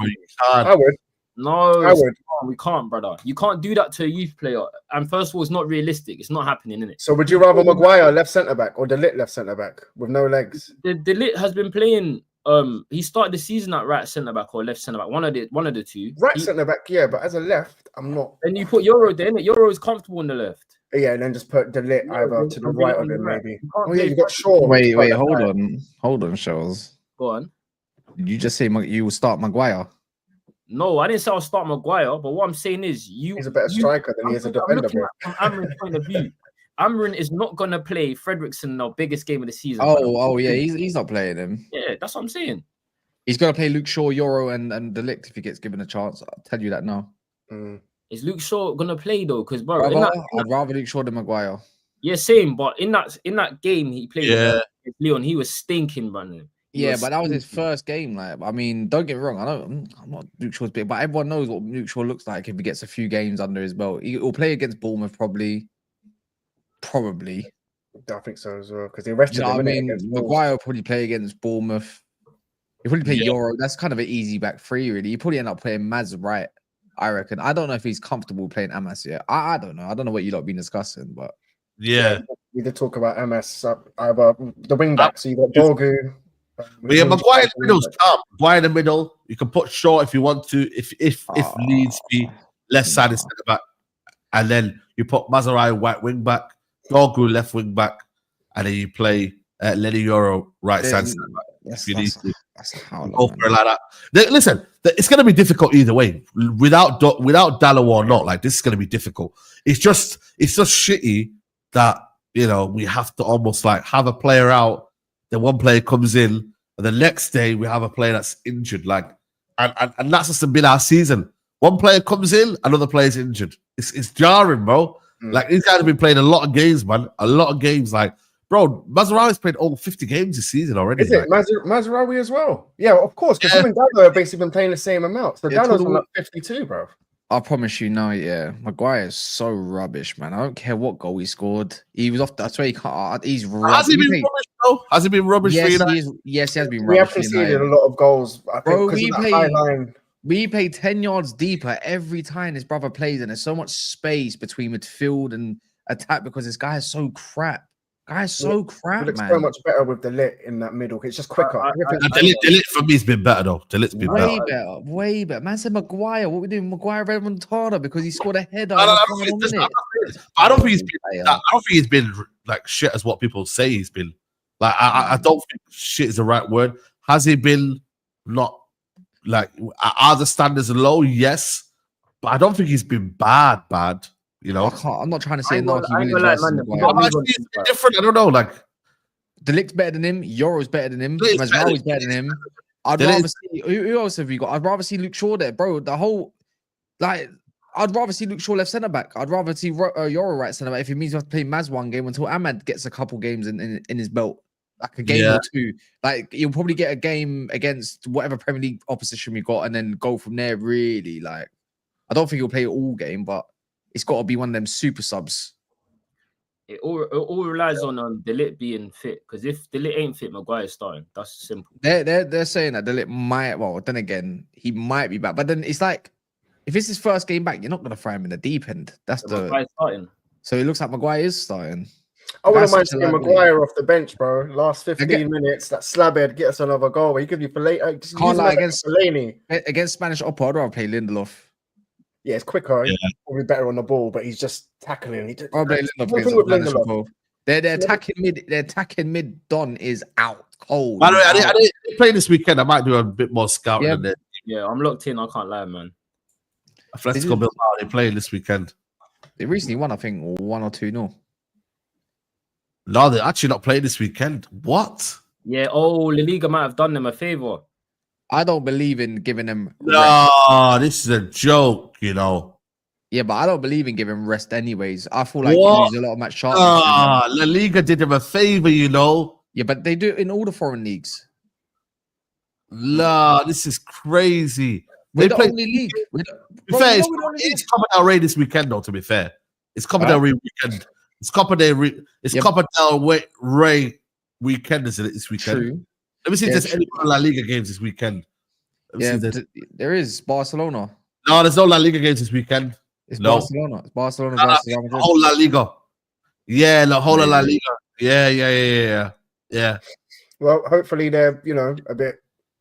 I would. No, I would. We can't, brother. You can't do that to a youth player. And first of all, it's not realistic. It's not happening, is it? So would you rather Maguire left centre back or Dalot left centre back with no legs? Dalot has been playing. He started the season at right centre back or left centre back. One of the two. Right centre back, yeah, but as a left, I'm not. And you put Euro there, innit? Euro is comfortable on the left. Yeah, and then just put Dalot either to the right of him, maybe. Oh yeah, you got Shaw. Wait, hold on, Shells. Go on. Did you just say you will start Maguire? No, I didn't say I'll start Maguire, but what I'm saying is he's a better striker than he is a defender. From Amorim's point of view, Amorim is not gonna play Fredrickson in our biggest game of the season. Oh yeah, he's not playing him. Yeah, that's what I'm saying. He's gonna play Luke Shaw, Euro, and Dalot if he gets given a chance. I'll tell you that now. Is Luke Shaw gonna play though? Because I'd rather Luke Shaw than Maguire. Yeah, same. But in that game he played with Leon, he was stinking, man. Yeah, but that was his first game. Like, I mean, don't get me wrong. I'm not Luke Shaw's big, but everyone knows what Luke Shaw looks like if he gets a few games under his belt. He'll play against Bournemouth probably. I think so as well because they rested him. I mean, Maguire will probably play against Bournemouth. He'll probably play Euro. That's kind of an easy back three, really. He probably end up playing Maz right, I reckon. I don't know if he's comfortable playing Amas yet. I don't know. I don't know what you lot have been discussing, but we did talk about Amas. Either the wing back, so you got Dorgu. Maguire in the middle's calm. Maguire in the middle. You can put Shaw if you want to, if needs be, left side instead of back. And then you put Mazraoui right wing back, Dorgu left wing back, and then you play Lenny Euro right side back. If you need to. Go for it like that. Listen, it's going to be difficult either way. Without Dalot or not, like this is going to be difficult. It's just shitty that we have to almost like have a player out. Then one player comes in, and the next day we have a player that's injured. Like, and that's just been our season. One player comes in, another player's injured. It's jarring, bro. Like these guys have been playing a lot of games, man. A lot of games. Like, bro, Mazraoui's played all 50 games this season already. Is it Mazraoui as well? Yeah, of course. Because him and Dalot have basically been playing the same amount. So Dalot's on like 52, bro. I promise you now, Maguire is so rubbish, man. I don't care what goal he scored. He was off. That's why he can't. He's rubbish. Has he been rubbish, though? Has he been rubbish for you? Yes, he has been rubbish. We have conceded a lot of goals. I think, we play 10 yards deeper every time this brother plays, and there's so much space between midfield and attack because this guy is so crap. Guy's so He crap, looks so man. much better with Dalot in that middle. It's just quicker. Delete for me has been better though. Delete's been Way better. better, way better. Man said Maguire. What we doing? Maguire Remontada because he scored a header. No, in no, the no, final it's just- minute. I don't think he's been. I don't think he's been like shit as what people say he's been. Like I don't think shit is the right word. Has he been not like are the standards low? Yes, but I don't think he's been bad. You know, I'm not trying to say I ain't no. gonna lie, man, He's different. I don't know. Like The Lick's better than him. Yoro's better than him. Delict's better Mazraoui's better than him. I'd Delic- rather see who else have you got? I'd rather see Luke Shaw there, bro. The whole I'd rather see Luke Shaw left centre back. I'd rather see Yoro right centre back if it means we have to play Maz one game until Ahmad gets a couple games in his belt, like a game or two. Like you'll probably get a game against whatever Premier League opposition we got, and then go from there. Really, like I don't think he'll play all game, but it's got to be one of them super subs. It all relies on Dalot being fit. Because if Dalot ain't fit, Maguire's starting. That's simple. They're saying that Dalot might. Well, then again, he might be back, but then it's like. If it's his first game back, you're not going to throw him in the deep end. That's Maguire's starting. So it looks like Maguire is starting. I wouldn't That's mind such a seeing liability. Maguire off the bench, bro. Last 15 Again- minutes, that slabhead get us another goal. Where you could be Fellaini. Just Can't use him lie, as Fellaini. Against Spanish Oppo, I'd rather play Lindelof. Yeah, it's quicker. Yeah. He's probably better on the ball, but he's just tackling. I'd play Lindelof One against thing with Spanish Lindelof. Oppo. Their attacking mid Don is out cold. by the way, He's I out. didn't play this weekend. I might do a bit more scouting. Yeah. Than this. Yeah, I'm locked in. I can't lie, man. Atletico Bilbao, they're playing this weekend. They recently won, I think, 1 or 2-0. No, they're actually not playing this weekend. What? Yeah, La Liga might have done them a favor. I don't believe in giving them rest. No, this is a joke, you know. Yeah, but I don't believe in giving rest anyways. I feel like What? you lose a lot of match sharpness. La Liga did them a favor, you know. Yeah, but they do it in all the foreign leagues. La, this is crazy. We're They the play- only league. To be fair, it's Copa del Rey this weekend, though. To be fair, it's Copa del Rey weekend. It's Copa del Rey. It's Yep. Copa del Rey weekend, isn't it? This weekend. True. Let me see if Yeah, there's any more La Liga games this weekend. Let me see Yeah, if there's- there is Barcelona. no, there's no La Liga games this weekend. It's No. Barcelona. It's Barcelona No, versus Real The Madrid. whole La Liga. Yeah, the whole of La Really? Liga. Yeah. Well, hopefully they're a bit.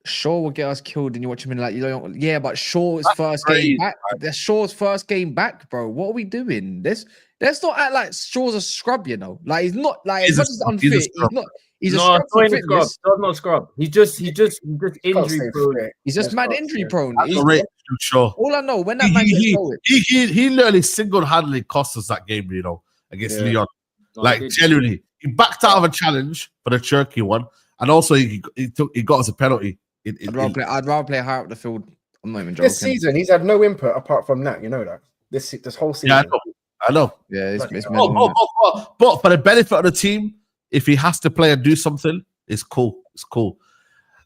Shaw will get us killed, and you watch him in like you don't. Yeah, but Shaw's That's first crazy, game back. That's Shaw's first game back, bro. What are we doing? Let's not act like Shaw's a scrub. You know, like he's not like He's as a much as scrub, he's a unfit. He's scrub. not. He's a No, scrub he for ain't a scrub. fitness. He's not scrub. He's just can't injury stay prone. fit. He's just That's mad not injury fair. prone. That's He's- a rate, sure. all I know when that man gets going, He literally single-handedly cost us that game, you know, against Yeah. Leon. No, Like he did. genuinely, he backed out of a challenge for the Turkey one, and also he got us a penalty. I'd rather play higher up the field. I'm not even joking. This season, he's had no input apart from that. You know that this whole season. Yeah, I know. Yeah, it's But, mental, man. but for the benefit of the team, if he has to play and do something, it's cool. It's cool.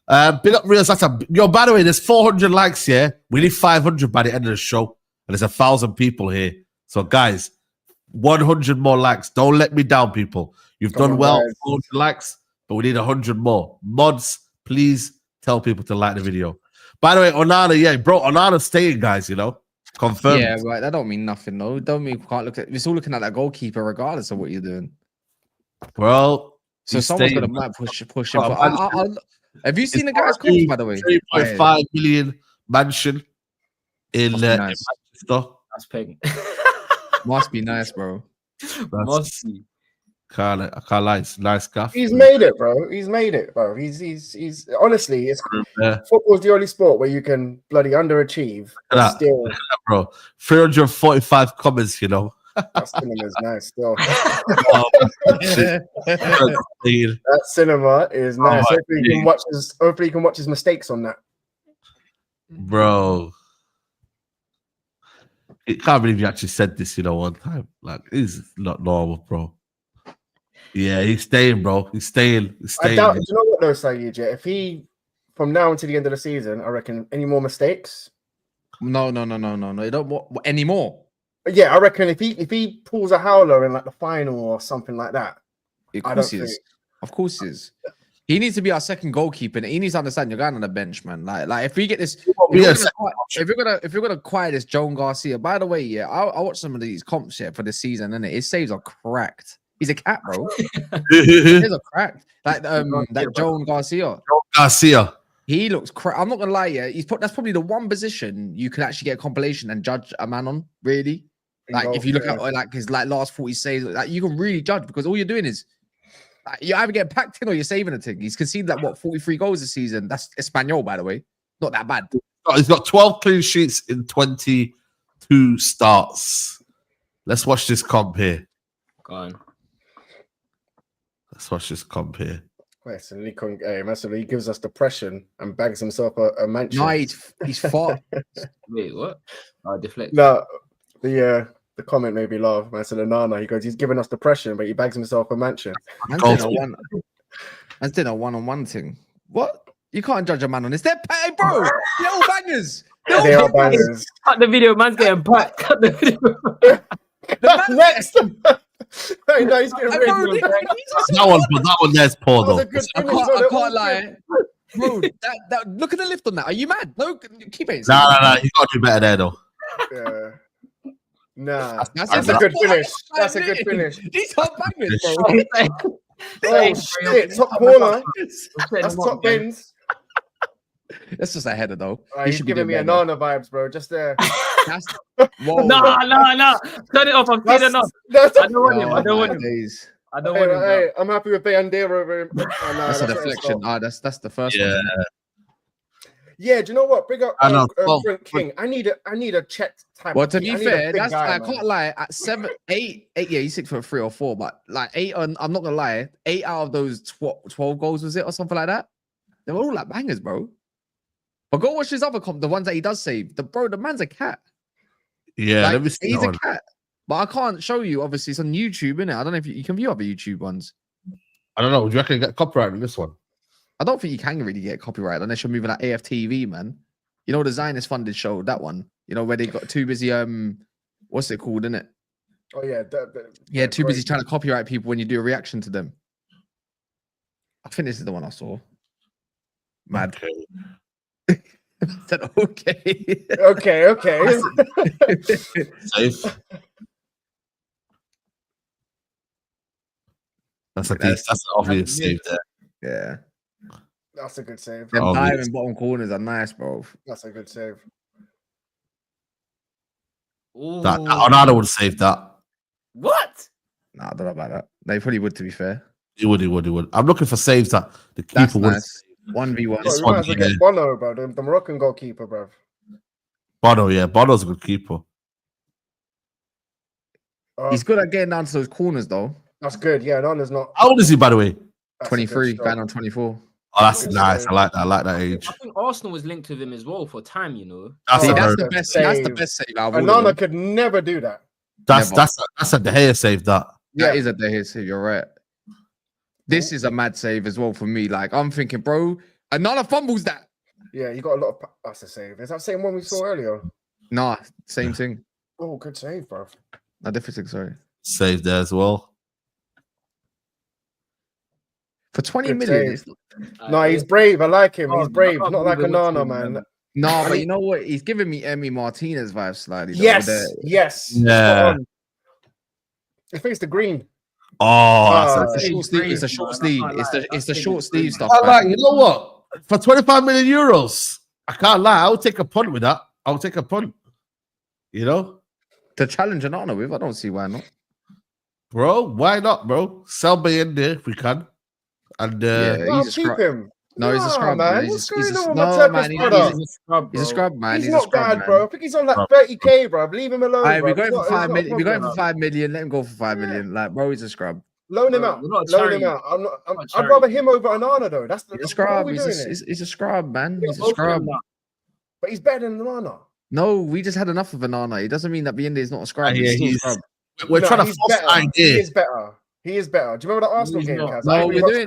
Big up Real Zata. Yo, by the way, there's 400 likes here. We need 500 by the end of the show, and there's 1,000 people here. So, guys, 100 more likes. Don't let me down, people. You've Come done on, well. guys. 400 likes, but we need 100 more. Mods, please tell people to like the video. By the way, Onana, yeah, bro, Onana's staying, guys. You know, confirmed. Yeah, right. That don't mean nothing, though. Don't mean we can't look at. We're still looking at that goalkeeper, regardless of what you're doing. Well, So he's someone's staying. gonna might push him. Oh, For, have you seen the guy's It's comments, by the way? 3.5 million mansion in Must be nice. Manchester. That's pegging. Must be nice, bro. Must be. I can't lie. It's a nice gaff. He's made it, bro. He's made it, bro. He's honestly, it's Yeah, football's the only sport where you can bloody underachieve and that. still. bro. 345 comments, you know. That cinema's nice. Still, Shit. that cinema is nice. my Hopefully, he can watch his. Hopefully, he can watch his mistakes on that. Bro. I can't believe you actually said this, you know, one time. Like, it's not normal, bro. Yeah, he's staying, bro. He's staying. He's I staying. doubt. Do you know what though, Saeed? Yeah, if he from now until the end of the season, I reckon any more mistakes. No. You don't what anymore. But yeah, I reckon if he pulls a howler in like the final or something like that, Of I course don't he is. think- Of course he is. He needs to be our second goalkeeper. And he needs to understand you're going on the bench, man. Like if we get this, if you're gonna acquire this Joan Garcia. By the way, yeah, I watched some of these comps here for this season, and his saves are cracked. He's a cat, bro. He's a crack. Like that Joan Garcia. Garcia. He looks crap. I'm not gonna lie, yeah. That's probably the one position you can actually get a compilation and judge a man on, really. Like if you look at like his like last 40 saves, like you can really judge because all you're doing is like, you either get packed in or you're saving a thing. He's conceded like what 43 goals this season. That's Espanol, by the way. Not that bad. He's got 12 clean sheets in 22 starts. Let's watch this comp here. Go on. Let's watch this comp here. Wait, so he gives us depression and bags himself a mansion. No, he's far. Wait, what? Deflect. No, the comment made me laugh. Man said Onana. He goes, he's giving us depression, but he bags himself a mansion. Man's doing a one-on-one thing. What? You can't judge a man on this. They're bro. They're all bangers. They are bangers. Cut the video. Man's getting packed. Cut the video. Next. Hey, no, he's getting rid. That one there's poor though. I can't lie. Bro, look at the lift on that. Are you mad? No, keep it. No. You got to do better there though. Yeah. Nah, that's a good finish. That's a good finish. These are bangers, bro. Oh shit! Top corner. That's top bins. That's just a header though. He's giving me Onana vibes, bro. Just there. No. Turn it off. I'm feeling off. I don't want him. I don't want him. I don't want him. Hey, I'm happy with Bayandera over him. That's a deflection. That's the first one. Yeah, do you know what? Big up Frank King. I need a check type. Well, to be fair, that's guy, I can't lie. At 7, 8, yeah, he's 6'3" or 4, but like 8 I'm not gonna lie, 8 out of those 12 goals was it or something like that? They were all like bangers, bro. But go watch his other comp, the ones that he does save. The man's a cat. Yeah, like, let me see. He's a cat. But I can't show you. Obviously, it's on YouTube, innit? I don't know if you can view other YouTube ones. I don't know. Do you reckon you get copyright on this one? I don't think you can really get copyright unless you're moving like AFTV, man. You know the Zionist funded show, that one. You know where they got too busy. What's it called, innit? Oh yeah, too busy trying to copyright people when you do a reaction to them. I think this is the one I saw. Mad. Okay. I said, okay. Okay. Safe. That's an obvious save there. Yeah. That's a good save. Them high and bottom corners are nice, bro. That's a good save. That Onana would save that. What? Nah, I don't know about that. They probably would, to be fair. He would. I'm looking for saves that the keeper would. Nice. 1v1. This one, Bono, bro, the Moroccan goalkeeper, bro. Bono, yeah. Bono's a good keeper. He's good at getting down to those corners, though. That's good. Yeah, Onana's not. How old is he, by the way? 23, bang on 24. Oh, that's nice. I like that. I like that age. I think Arsenal was linked with him as well for time, you know. That's the best save. That's the best save. Onana could never do that. That's a De Gea save. That is a De Gea save. You're right. This is a mad save as well for me. Like I'm thinking, bro, Onana fumbles that. Yeah, you got a lot of. That's a save. Is that the same one we saw earlier? Nah, same thing. Oh, good save, bro. A different thing. Sorry. Save there as well. For 20 million. No, he's brave. I like him. He's brave. Not like Onana, man. No, but you know what? He's giving me Emi Martinez vibes slightly. Yes. Yeah. He faced the green. Oh, it's a short sleeve. It's a short sleeve. It's the short sleeve stuff. You know what? For 25 million euros, I can't lie. I would take a punt with that. I would take a punt. You know? To challenge Onana with, I don't see why not. Bro, why not, bro? Sell me in there if we can. And he's a scrub. Him. No, he's a scrub, man. He's a scrub, man. He's not bad, bro. I think he's on like 30k, bro. Leave him alone. Right, we're going for 5 million. We're going for 5 million. Let him go for 5 million. Like, bro, he's a scrub. Loan him out. Loan him out. I'd rather him over Onana though. That's the scrub. He's a scrub, man. He's a scrub. But he's better than Onana. No, we just had enough of Onana. It doesn't mean that Biende is not a scrub. He's a scrub. We're trying to force an idea. He is better. He is better. Do you remember the Arsenal game, Kaz? No, we're doing.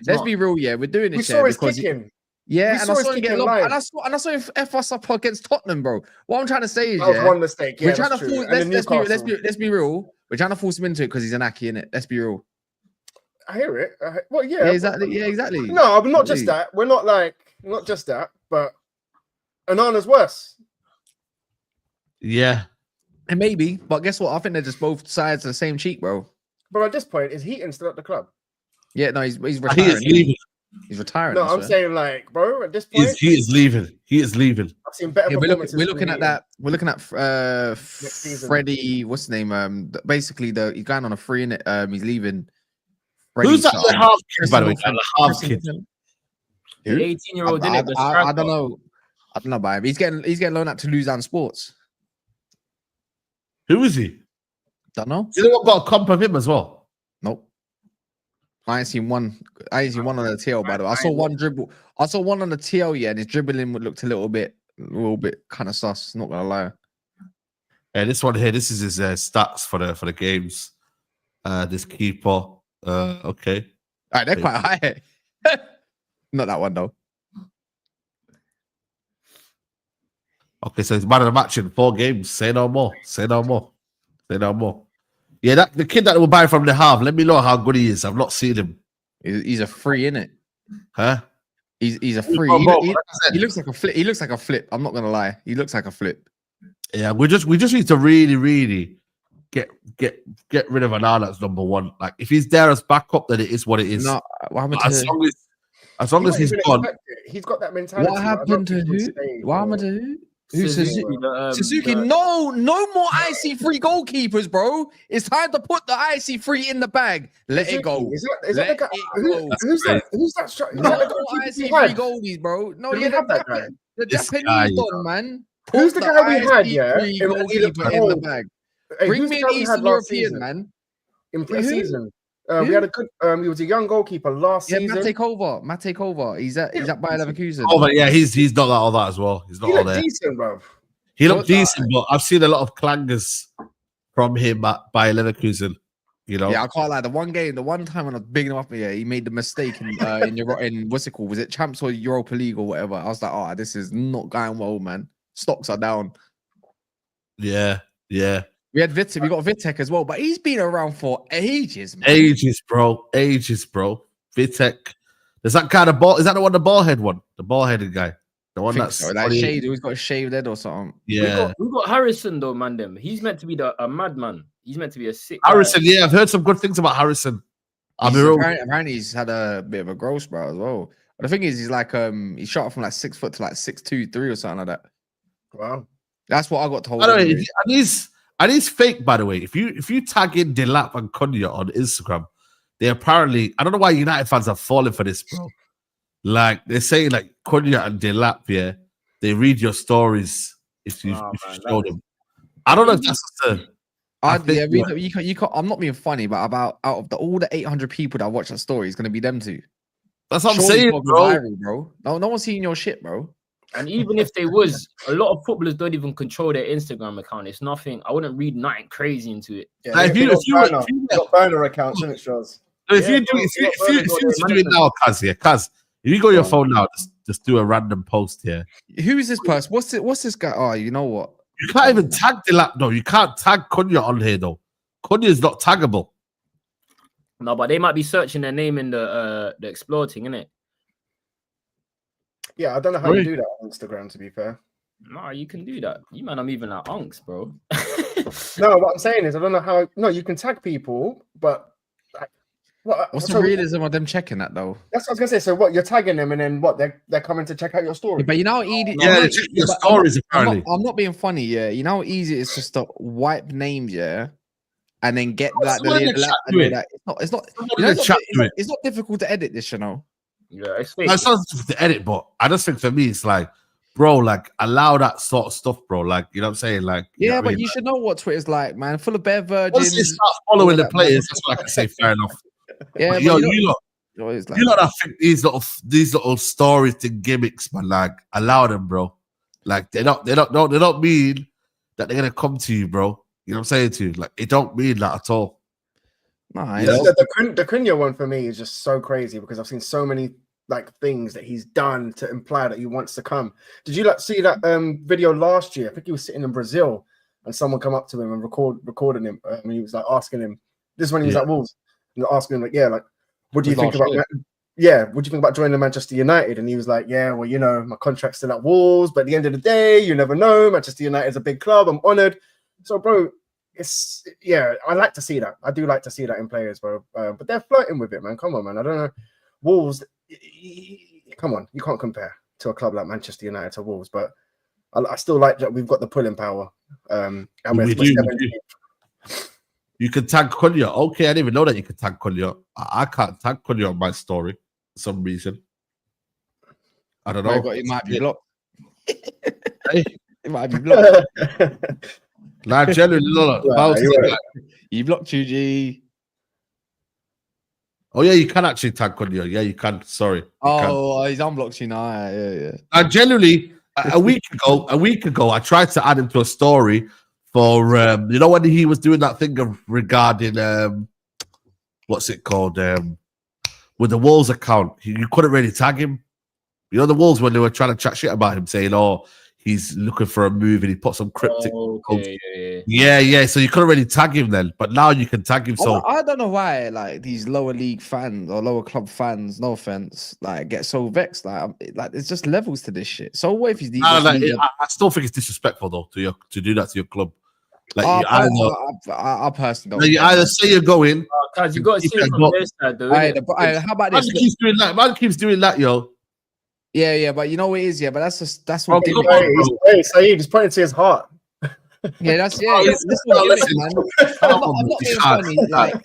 Let's be real. Yeah, we're doing this. We saw his kicking. Yeah, and I saw him get locked. And I saw him F us up against Tottenham, bro. What I'm trying to say is, that was one mistake. Yeah, we're trying to force. Let's be real. We're trying to force him into it because he's an Aki, innit? Let's be real. I hear it. Well, yeah, exactly. Yeah, exactly. No, but not just that. We're not just that, but Onana's worse. Yeah. And maybe, but guess what? I think they're just both sides of the same cheek, bro. But at this point, is Heaton still at the club? Yeah, no, he's He is retiring. leaving. He's retiring. No, I I'm swear. saying like, bro, at this point, He is leaving. He is leaving. I've seen better Yeah, performances. we're looking from at that. We're looking at season. Freddie. What's his name? Basically, he's going on a free in it. He's leaving. Who's that? The half kid, by the way. Christian The half kid. The 18-year-old, I don't know. I don't know about him. He's getting loaned out to Luzern Sports. Who is he? Don't know. You know what got a comp of him as well? Nope. I ain't seen one. I ain't seen one on the TL, by the way. I saw one dribble. I saw one on the TL, yeah, and his dribbling looked a little bit kind of sus. Not gonna lie. Yeah, this one here. This is his stats for the games. This keeper. Okay. All right, they're quite high. Not that one though. Okay, so he's man of the match in 4 games. Say no more. Say no more. Say no more. Yeah, that the kid that will buy from the half. Let me know how good he is. I've not seen him. He's a free, innit? Huh? He's a free. He looks like a flip. He looks like a flip. I'm not gonna lie. He looks like a flip. Yeah, we just need to really get rid of Anana as number 1. Like if he's there as backup, then it is what it is. No, what happened as long as he's gone. He's got that mentality. What happened to who? What happened to who? Who's Suzuki? No more IC3 goalkeepers, bro. It's time to put the IC3 in the bag. Let it go. Is that the guy? Who's that? No more IC3 goalies, bro. No, yeah, that guy. the Japanese done, man. Who's the guy we had? Yeah, goalkeeper in the bag. Bring me an Eastern European, man. In pre-season. We had a good. He was a young goalkeeper last season. Mate Kova. He's at Bayer Leverkusen. Oh, but yeah, he's not all that as well. He's not all there. Decent, bro. He looked decent, but I've seen a lot of clangers from him at Bayer Leverkusen. You know. Yeah, I can't lie. The one time when I was bigging him up, yeah, he made the mistake in what's it called? Was it Champs or Europa League or whatever? I was like, oh, this is not going well, man. Stocks are down. Yeah. We got Vitek as well, but he's been around for ages, man. Ages, bro. Vitek. There's that kind of ball. Is that the one, the ball-head one? The ball-headed guy. The one that's that shaved. He's got a shaved head or something. Yeah. We got Harrison though, man. He's meant to be a madman. He's meant to be a sick Harrison. guy. Yeah, I've heard some good things about Harrison. Apparently he's had a bit of a growth spurt as well. But the thing is, he's like he shot from like 6 foot to like 6'2", 3 or something like that. Wow. That's what I got told. And he's fake, by the way. If you tag in Dalot and Cunha on Instagram, they apparently, I don't know why United fans are falling for this, bro. Like they're saying, like Cunha and Dalot, yeah, they read your stories if you show them. I don't know if that's the. You can't. I'm not being funny, but out of all the 800 people that watch that story, it's gonna be them two. That's what I'm saying, bro. Viral, bro. No one's seeing your shit, bro. And even if they was, a lot of footballers don't even control their Instagram account. It's nothing. I wouldn't read nothing crazy into it. Yeah, like if you got burner accounts, it shows. If you do it now, Kaz, if you go your phone now, just do a random post here. Who is this person? What's this guy? Oh, you know what? You can't even tag Dalot. No, you can't tag Cunha on here though. Cunha is not taggable. No, but they might be searching their name in the Explore thing, innit? Yeah, I don't know how you do that on Instagram, to be fair. No, you can do that. You man, I'm even like unks, bro. No, what I'm saying is I don't know how. No, you can tag people, but what's the realism of them checking that though? That's what I was gonna say. So what, you're tagging them and then what, they're coming to check out your story? Yeah, but you know how easy. Yeah, check your stories apparently. I'm not being funny. Yeah, you know how easy it's just to wipe names. Yeah. And then get that. It's not. It's not difficult to edit this, you know. Yeah, it's not difficult to edit, but I just think for me, it's like, bro, like allow that sort of stuff, bro. Like, you know what I'm saying? Like, yeah, but you should know what Twitter's like, man. Full of bare virgins. Once you start following the players, that's what I can say. Fair enough. Yeah, but you lot, I think these little stories and gimmicks, man. Like, allow them, bro. Like, they don't mean that they're gonna come to you, bro. You know what I'm saying to you? Like, it don't mean that at all. Nice. The Cunha one for me is just so crazy because I've seen so many like things that he's done to imply that he wants to come. Did you see that video last year? I think he was sitting in Brazil and someone come up to him and recording him. And he was like asking him. This is when he was at Wolves and asking him like, yeah, like, what do you think about? Yeah, what do you think about joining Manchester United? And he was like, yeah, well, you know, my contract's still at Wolves, but at the end of the day, you never know. Manchester United is a big club. I'm honoured. So, bro, I like to see that. I do like to see that in players, bro. But they're flirting with it, man. Come on, man. I don't know. Wolves, come on, you can't compare to a club like Manchester United to Wolves, but I still like that we've got the pulling power. And we do. You can tag Cunha. Okay, I didn't even know that you could tag Cunha. I can't tag Cunha on my story for some reason. I don't know. It might be blocked. Hey. It might be blocked. Like, genuinely, you blocked 2G. Oh yeah, you can actually tag Cunha. Yeah, you can. Sorry. He's unblocked you now. Yeah. And generally, a week ago, I tried to add him to a story for you know when he was doing that thing regarding what's it called with the Wolves account. You couldn't really tag him. You know the Wolves when they were trying to chat shit about him, saying, "Oh, he's looking for a move," and he put some cryptic. Yeah. So you couldn't really tag him then, but now you can tag him. So I don't know why, like these lower league fans or lower club fans, no offense, like get so vexed. Like there's just levels to this shit. So what if he's? I still think it's disrespectful though to do that to your club. Like I personally don't. You either say you're going, because you got to see it from their side, though. How about this? Man keeps doing that. Man keeps doing that, yo. Yeah, but you know what it is, but that's what. Hey, Saeed, he's pointing to his heart. Yeah, that's what man. I'm not being funny. Like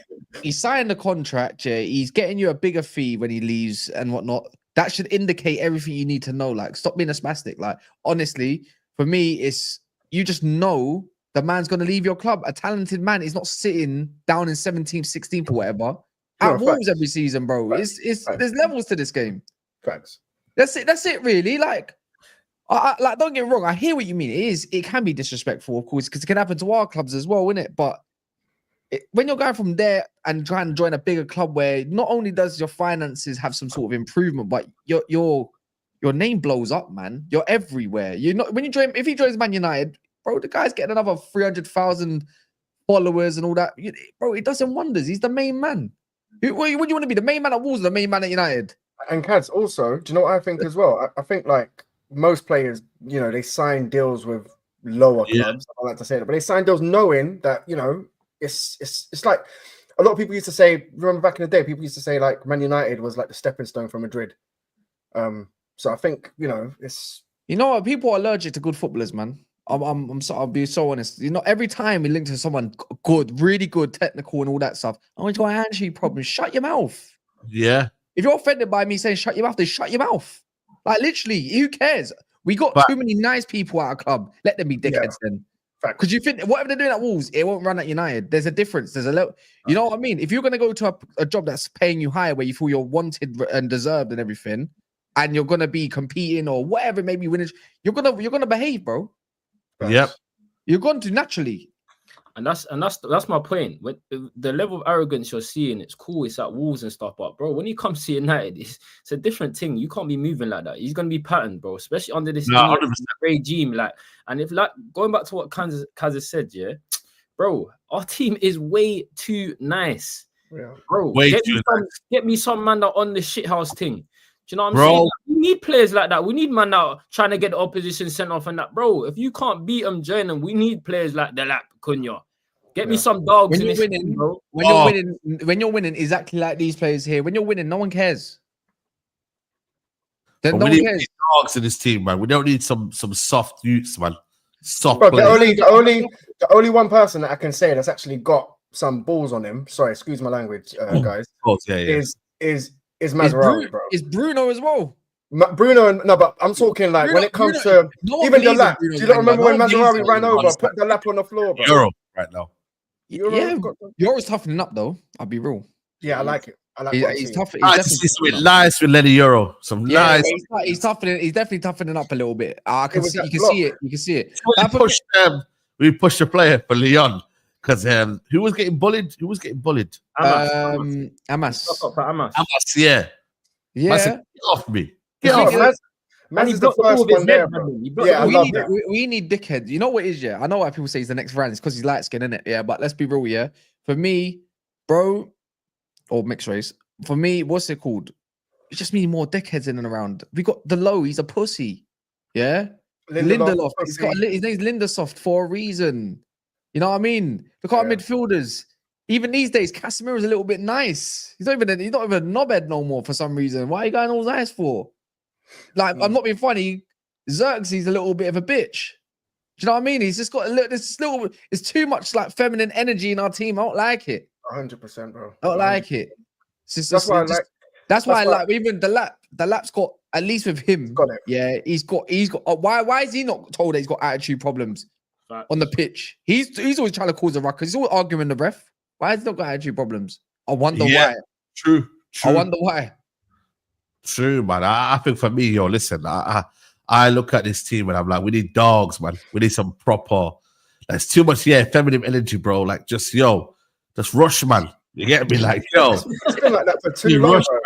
he signed the contract, yeah. He's getting you a bigger fee when he leaves and whatnot. That should indicate everything you need to know. Like, stop being a spastic. Like, honestly, for me, it's you just know the man's gonna leave your club. A talented man is not sitting down in 17th, 16th, or whatever. At Wolves every season, bro. It's there's levels to this game. Facts. That's it, really. Like, like, don't get me wrong. I hear what you mean. It can be disrespectful, of course, because it can happen to our clubs as well, innit? But when you're going from there and trying to join a bigger club where not only does your finances have some sort of improvement, but your name blows up, man. You're everywhere. You're not when you join. If he joins Man United, bro, the guy's getting another 300,000 followers and all that. Bro, it does him wonders. He's the main man. What do you want to be? The main man at Wolves, or the main man at United? And Cads, also, do you know what I think as well? I think like most players, you know, they sign deals with lower clubs. I don't like to say that, but they sign deals knowing that, you know, it's like a lot of people used to say. Remember back in the day, people used to say like Man United was like the stepping stone for Madrid. So I think it's what, people are allergic to good footballers, man. I'll be so honest. Every time we link to someone good, really good, technical, and all that stuff, I want to go handshake problems. Shut your mouth. Yeah. If you're offended by me saying shut your mouth, then shut your mouth. Like literally, who cares? We got too many nice people at our club. Let them be dickheads then. Because you think whatever they're doing at Wolves, it won't run at United. There's a difference. There's a little, you know what I mean? If you're gonna go to a job that's paying you higher, where you feel you're wanted and deserved and everything, and you're gonna be competing or whatever, maybe winning, you're gonna behave, bro. Yep. You're going to naturally. And that's my point. When the level of arrogance you're seeing, it's cool. It's at Wolves and stuff, but bro, when he comes to United, it's a different thing. You can't be moving like that. He's gonna be patterned, bro. Especially under this regime. Like, and if like going back to what Kaz has said, yeah, bro, our team is way too nice, bro. Get me some man that on the shithouse thing. Do you know what I'm saying? Like, we need players like that. We need man that are trying to get the opposition sent off and that, bro. If you can't beat them, join them. We need players like Dalot, Cunha. Get me some dogs. When you're winning, team, bro. When you're winning, exactly like these players here. When you're winning, no one cares. No one cares. Dogs in this team, man. We don't need some soft youths, man. Soft. Bro, the only one person that I can say that's actually got some balls on him. Sorry, excuse my language, guys. Is Mazraoui, bro. Is Bruno as well? Bruno, no, but I'm talking like when it comes to even the lap. Do you not remember when Mazraoui ran over, put the lap on the floor, bro? Euro right now. Euro's toughening up though. I'll be real. Yeah, I like it. He's tough. I just see something nice with Lenny Euro. Nice. He's toughening. He's definitely toughening up a little bit. You can see it. You can see it. We pushed a player for Lyon because who was getting bullied? Amas. Amas, yeah. Said, get off me. Get off. Man, he's the first one there, bro. We need dickheads. You know what it is, yeah? I know why people say he's the next Varane. It's because he's light skinned, innit? Yeah, but let's be real, yeah? For me, bro, or mixed race, for me, what's it called? It just means more dickheads in and around. We got Dalot, he's a pussy. Yeah? Lindelof. His name's Lindesoft for a reason. You know what I mean? Look at our midfielders. Even these days, Casemiro's a little bit nice. He's not even a knobhead no more for some reason. Why are you going all nice for? Like, I'm not being funny. Xerxes a little bit of a bitch. Do you know what I mean? He's just got a little. It's too much like feminine energy in our team. I don't like it. 100%, bro. I don't like it. That's why I like even the lap's got, at least with him. Got it. Yeah, he's got. Why is he not told that he's got attitude problems on the pitch? He's always trying to cause a ruckus. He's always arguing the ref. Why has he not got attitude problems? I wonder why. True. I wonder why. True, man. I think for me, listen, I look at this team and I'm like, we need dogs, man. We need some proper. There's too much, feminine energy, bro. Like, just rush, man. You get me? Like, It's been like that for too long, bro.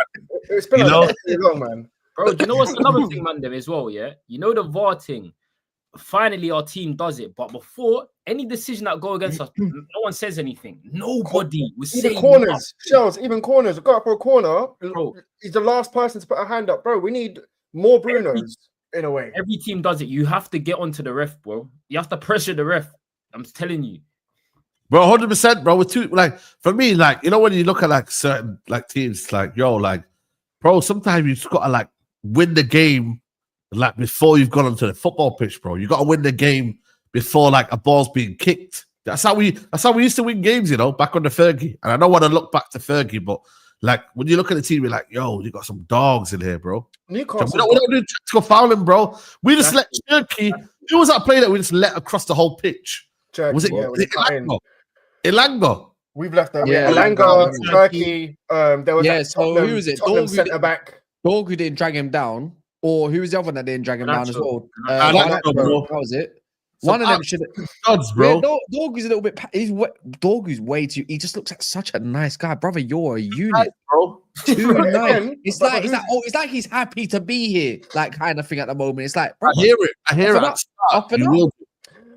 It's been like that for too long, man. Bro, you know what's another thing, man, there as well, yeah? You know the VAR thing. Finally, our team does it. But before, any decision that go against us, no one says anything. Nobody was saying corners. Shells, even corners. Go up for a corner. Bro, he's the last person to put a hand up. Bro, we need more Brunos in a way. Every team does it. You have to get onto the ref, bro. You have to pressure the ref. I'm telling you. Bro, 100%, bro. With for me, when you look at certain teams, bro, sometimes you just gotta win the game before you've gone onto the football pitch, bro. You gotta win the game before a ball's being kicked. That's how we used to win games, back on the Fergie. And I don't want to look back to Fergie, but when you look at the team, you're like, yo, you got some dogs in here, bro. Newcastle. We don't do tactical fouling, bro. We just let Turkey. Who was that player that we just let across the whole pitch? Turkey, was it Elanga? We've left that. Yeah, Elanga, Turkey. There was so who was it? Centre back. Dog who didn't drag him down, or who was the other one that didn't drag him down as well? Bro. How was it? One of them should. Gods, bro. Yeah, Dog is a little bit. Dog is way too. He just looks like such a nice guy, brother. You're a unit, bro. Too nice. It's like he's happy to be here, kind of thing at the moment. It's like, brother, I hear it.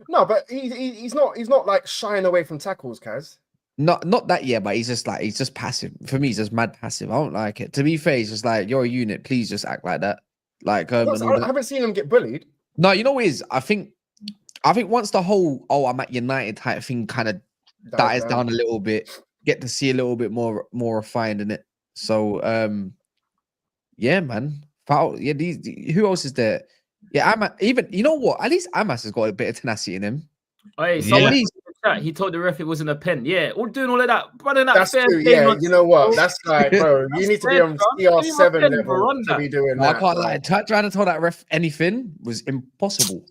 No, but he's not shying away from tackles, Kaz. Not that, yeah, but he's just passive. For me, he's just mad passive. I don't like it. To be fair, he's just like, you're a unit. Please just act like that. I haven't seen him get bullied. No, you know what it is? I think once the whole I'm at United type thing kind of dies down a little bit, get to see a little bit more refined in it. So yeah, man. Yeah, who else is there? Yeah, even you know what? At least Amas has got a bit of tenacity in him. Hey, he told the ref it wasn't a pen. Yeah, all doing all of that. Running that that's true. Yeah, you know what? That's bro. You need to be on CR7 level to be doing that. I can't lie. Trying to tell that ref anything was impossible.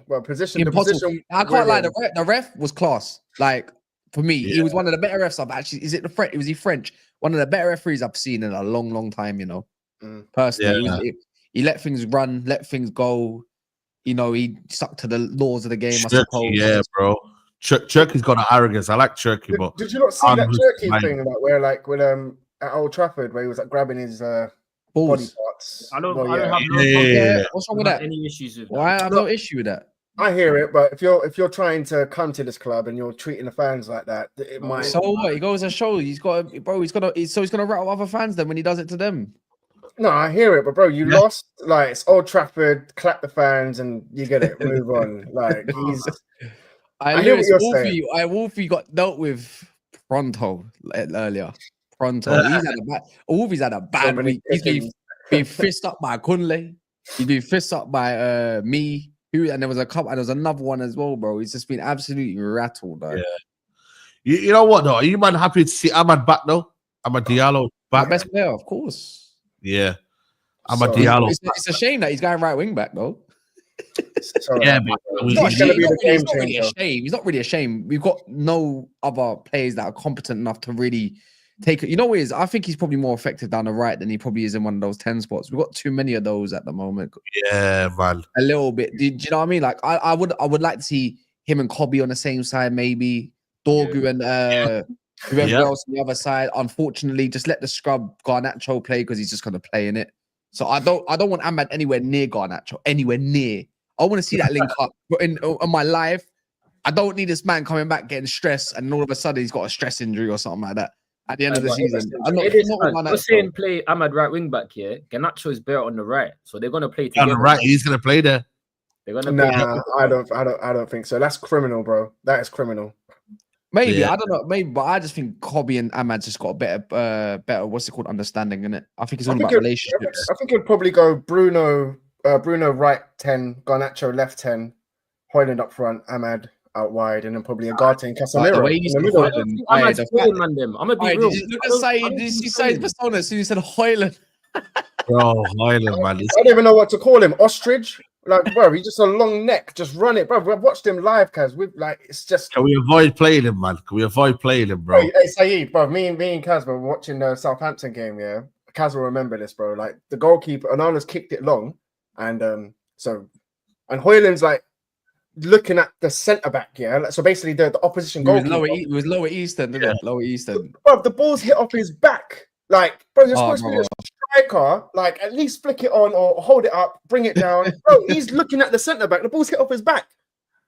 Well, impossible. I can't lie. The ref was class. For me, he was one of the better refs I've actually. Is it the French? Was he French? One of the better referees I've seen in a long, long time. Personally, he let things run, let things go. He stuck to the laws of the game. I suppose. Yeah, bro. Turkey's got an arrogance. I like Turkey, but did you not see that Turkey thing where when at Old Trafford where he was grabbing his body parts? I don't have what's wrong with that? Any issues with that? Why? I have no issue with that. I hear it, but if you're trying to come to this club and you're treating the fans like that, it might. So what? He goes to show he's gonna rattle other fans then when he does it to them. No, I hear it, but bro, you lost. It's Old Trafford. Clap the fans, and you get it. Move on. He's. I hear what you're saying. Wolfie got dealt with pronto earlier. Pronto. Wolfie's had a bad week. He's been fist up by Cunha. He's been fist up by me. And there was a couple, and there was another one as well, bro. He's just been absolutely rattled, though. Yeah. You know what, though? Are you man happy to see Amad back, though? Amad Diallo back. Best player, of course. Yeah. Amad Diallo. It's a shame that he's going right wing back, though. Yeah, but it's going to be the game changer. He's not really a shame. We've got no other players that are competent enough to really take it. You know what it is? I think he's probably more effective down the right than he probably is in one of those 10 spots. We've got too many of those at the moment. Yeah, man. A little bit. Do you know what I mean? I would like to see him and Kobe on the same side, maybe. Dorgu and whoever else on the other side. Unfortunately, just let the scrub Garnacho play because he's just going to play in it. So I don't want Ahmad anywhere near Garnacho. Anywhere near. I want to see that link up. But on my life, I don't need this man coming back getting stressed and all of a sudden he's got a stress injury or something like that at the end of the season. I'm saying play Ahmad right wing back here. Garnacho is better on the right, so they're gonna play together. On the right, he's gonna play there. They're gonna play I don't think so. That's criminal, bro. That is criminal. Maybe Yeah. I don't know. Maybe, but I just think Kobe and Ahmad just got a better. What's it called? Understanding in it. I think it's all about relationships. I think it'd probably go Bruno right 10, Garnacho left 10, Højlund up front, Ahmad out wide, and then probably Ugarte and Like, Casemiro the way in you the said middle. I don't think Ahmad's playing, man. Them. I'm gonna be real. Did you look at Saeed? Did you see Saeed's persona as soon as you said Højlund? Bro, Højlund, man. I don't even know what to call him. Ostrich? Like, bro, he's just a long neck. Just run it, bro. I've watched him live, Kaz. It's just. Can we avoid playing him, man? Can we avoid playing him, bro? Hey, Saeed, bro. Me and Kaz were watching the Southampton game. Yeah, Kaz will remember this, bro. Like the goalkeeper, Onana's kicked it long, and Højlund's like looking at the centre back. Yeah, like, so basically the opposition goalkeeper. It was lower eastern, didn't it? Lower eastern. Bro, the ball's hit off his back. Like, bro, you're supposed to be bro. a striker. Like, at least flick it on or hold it up, bring it down. Bro, he's looking at the centre back. The ball's hit off his back.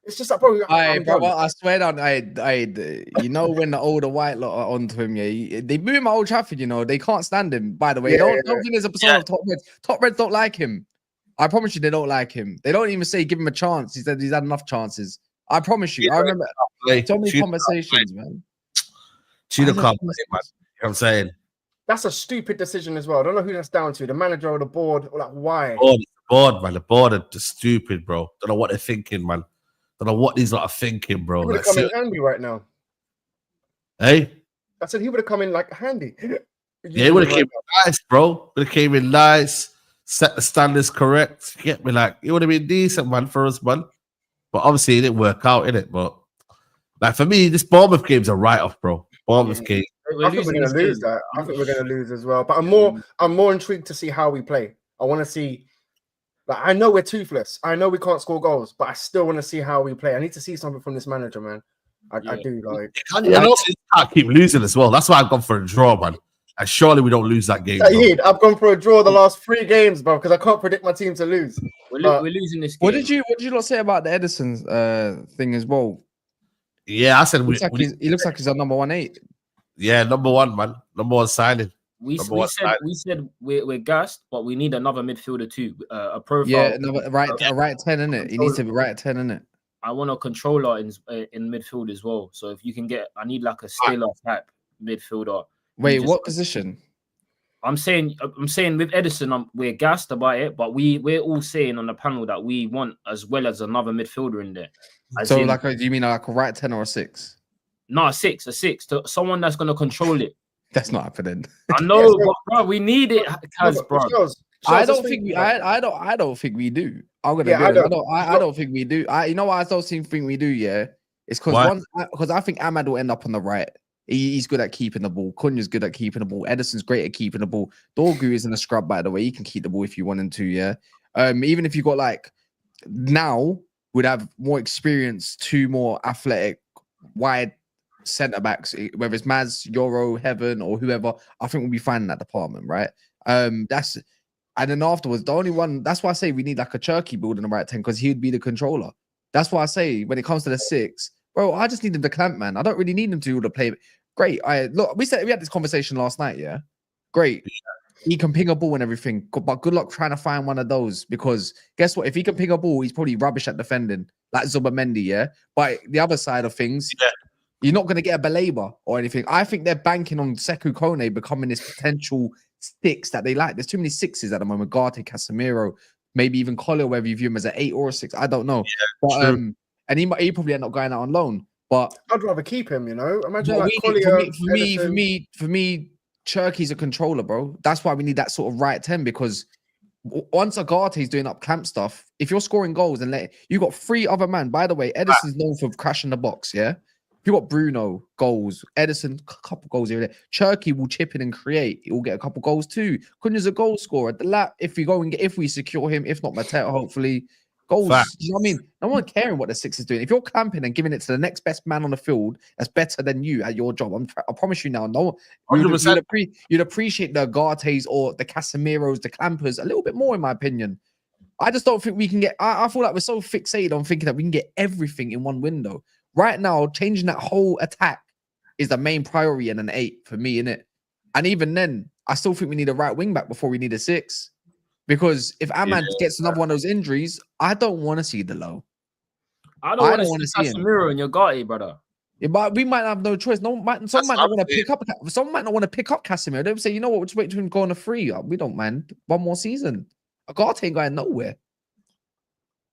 It's just like, bro. I swear down, you know, when the older white lot are onto him, yeah, they boo him at Old Trafford. You know, they can't stand him. By the way, don't think there's a persona of Top Reds. Top Reds don't like him. I promise you, they don't like him. They don't even say give him a chance. He said he's had enough chances. I promise you. I remember so many conversations, man. Cheetah can't play, man. You know what I'm saying? That's a stupid decision as well. I don't know who that's down to, the manager or the board, or like why. The board, man. The board are just stupid, bro. Don't know what they're thinking, man. Don't know what these lot are thinking, bro. He would have come in handy right now. Hey? I said he would have come in like handy. Yeah, he would have came in nice, bro. Would have came in nice, set the standards correct. Get me, like, it would have been decent, man, for us, man. But obviously, it didn't work out, innit? But like for me, this Bournemouth game's a write-off, bro. Bournemouth game. I think we're going to lose that. I think we're going to lose as well. But I'm more intrigued to see how we play. I want to see. Like, I know we're toothless. I know we can't score goals, but I still want to see how we play. I need to see something from this manager, man. I do like. And also, you can't keep losing as well. That's why I've gone for a draw, man. And surely we don't lose that game. Saeed, I've gone for a draw the last 3 games, bro, because I can't predict my team to lose. We're losing this game. What did you not say about the Ederson thing as well? Yeah, I said he looks like he's on number 1-8. Yeah, number 1, man. Number 1 signing. We said we're gassed, but we need another midfielder too. A profile. Yeah, a right 10 in it. He needs to be right 10 in it. I want a controller in midfield as well. So if you can get, I need like a Stiller type midfielder. Wait, what position? I'm saying with Ederson, we're gassed about it, but we're all saying on the panel that we want as well as another midfielder in there. So do you mean like a right 10 or a 6? No, a 6, someone that's gonna control it. That's not happening. I know, but bro, we need it, bro. I don't think we do. I'm gonna I don't think we do. You know what I don't think we do, yeah? It's because I think Ahmad will end up on the right. He's good at keeping the ball. Cunha's good at keeping the ball. Ederson's great at keeping the ball. Dorgu isn't a scrub, by the way. He can keep the ball if you want him to, yeah. Even if you got like now would have more experience, 2 more athletic, wide centre backs, whether it's Maz, Yoro, Heaven, or whoever, I think we'll be fine in that department, right? And then afterwards, the only one, that's why I say we need like a Cherky build in the right 10, because he would be the controller. That's why I say when it comes to the 6, bro, I just need him to clamp, man. I don't really need him to do all the play. Great. Look, we had this conversation last night, yeah? Great. He can ping a ball and everything, but good luck trying to find one of those, because guess what? If he can ping a ball, he's probably rubbish at defending, like Zubamendi, yeah? But the other side of things, you're not going to get a Baleba or anything. I think they're banking on Sekou Kone becoming this potential 6 that they like. There's too many 6s at the moment. Garte, Casemiro, maybe even Collier, whether you view him as an 8 or a 6. I don't know. Yeah, but and he probably end up going out on loan. But I'd rather keep him, you know. Imagine like Collier, for me, Cherky's a controller, bro. That's why we need that sort of right 10, because once Agate's doing up camp stuff, if you're scoring goals and you got 3 other men. By the way, Ederson's known for crashing the box, yeah. You got Bruno goals, Ederson a couple goals here and there. Cherky will chip in and create. He will get a couple goals too. Cunha's a goal scorer. Dalot, if we secure him, if not Mateo, hopefully goals. You know what I mean? No one caring what the 6 is doing. If you're clamping and giving it to the next best man on the field, that's better than you at your job. I promise you now. No, you'd appreciate the Agates or the Casemiros, the clampers a little bit more, in my opinion. I just don't think we can get. I feel like we're so fixated on thinking that we can get everything in one window. Right now, changing that whole attack is the main priority and an 8 for me, innit? And even then, I still think we need a right wing back before we need a 6. Because if Ahmad gets another one of those injuries, I don't want to see Dalot. I don't want to see Casemiro in your Gatti, brother. Yeah, but we might have no choice. Some might not want to pick up. Some might not want to pick up Casemiro. They'll say, you know what, we'll just wait till him go on a free. We don't mind one more season. Agate ain't going nowhere.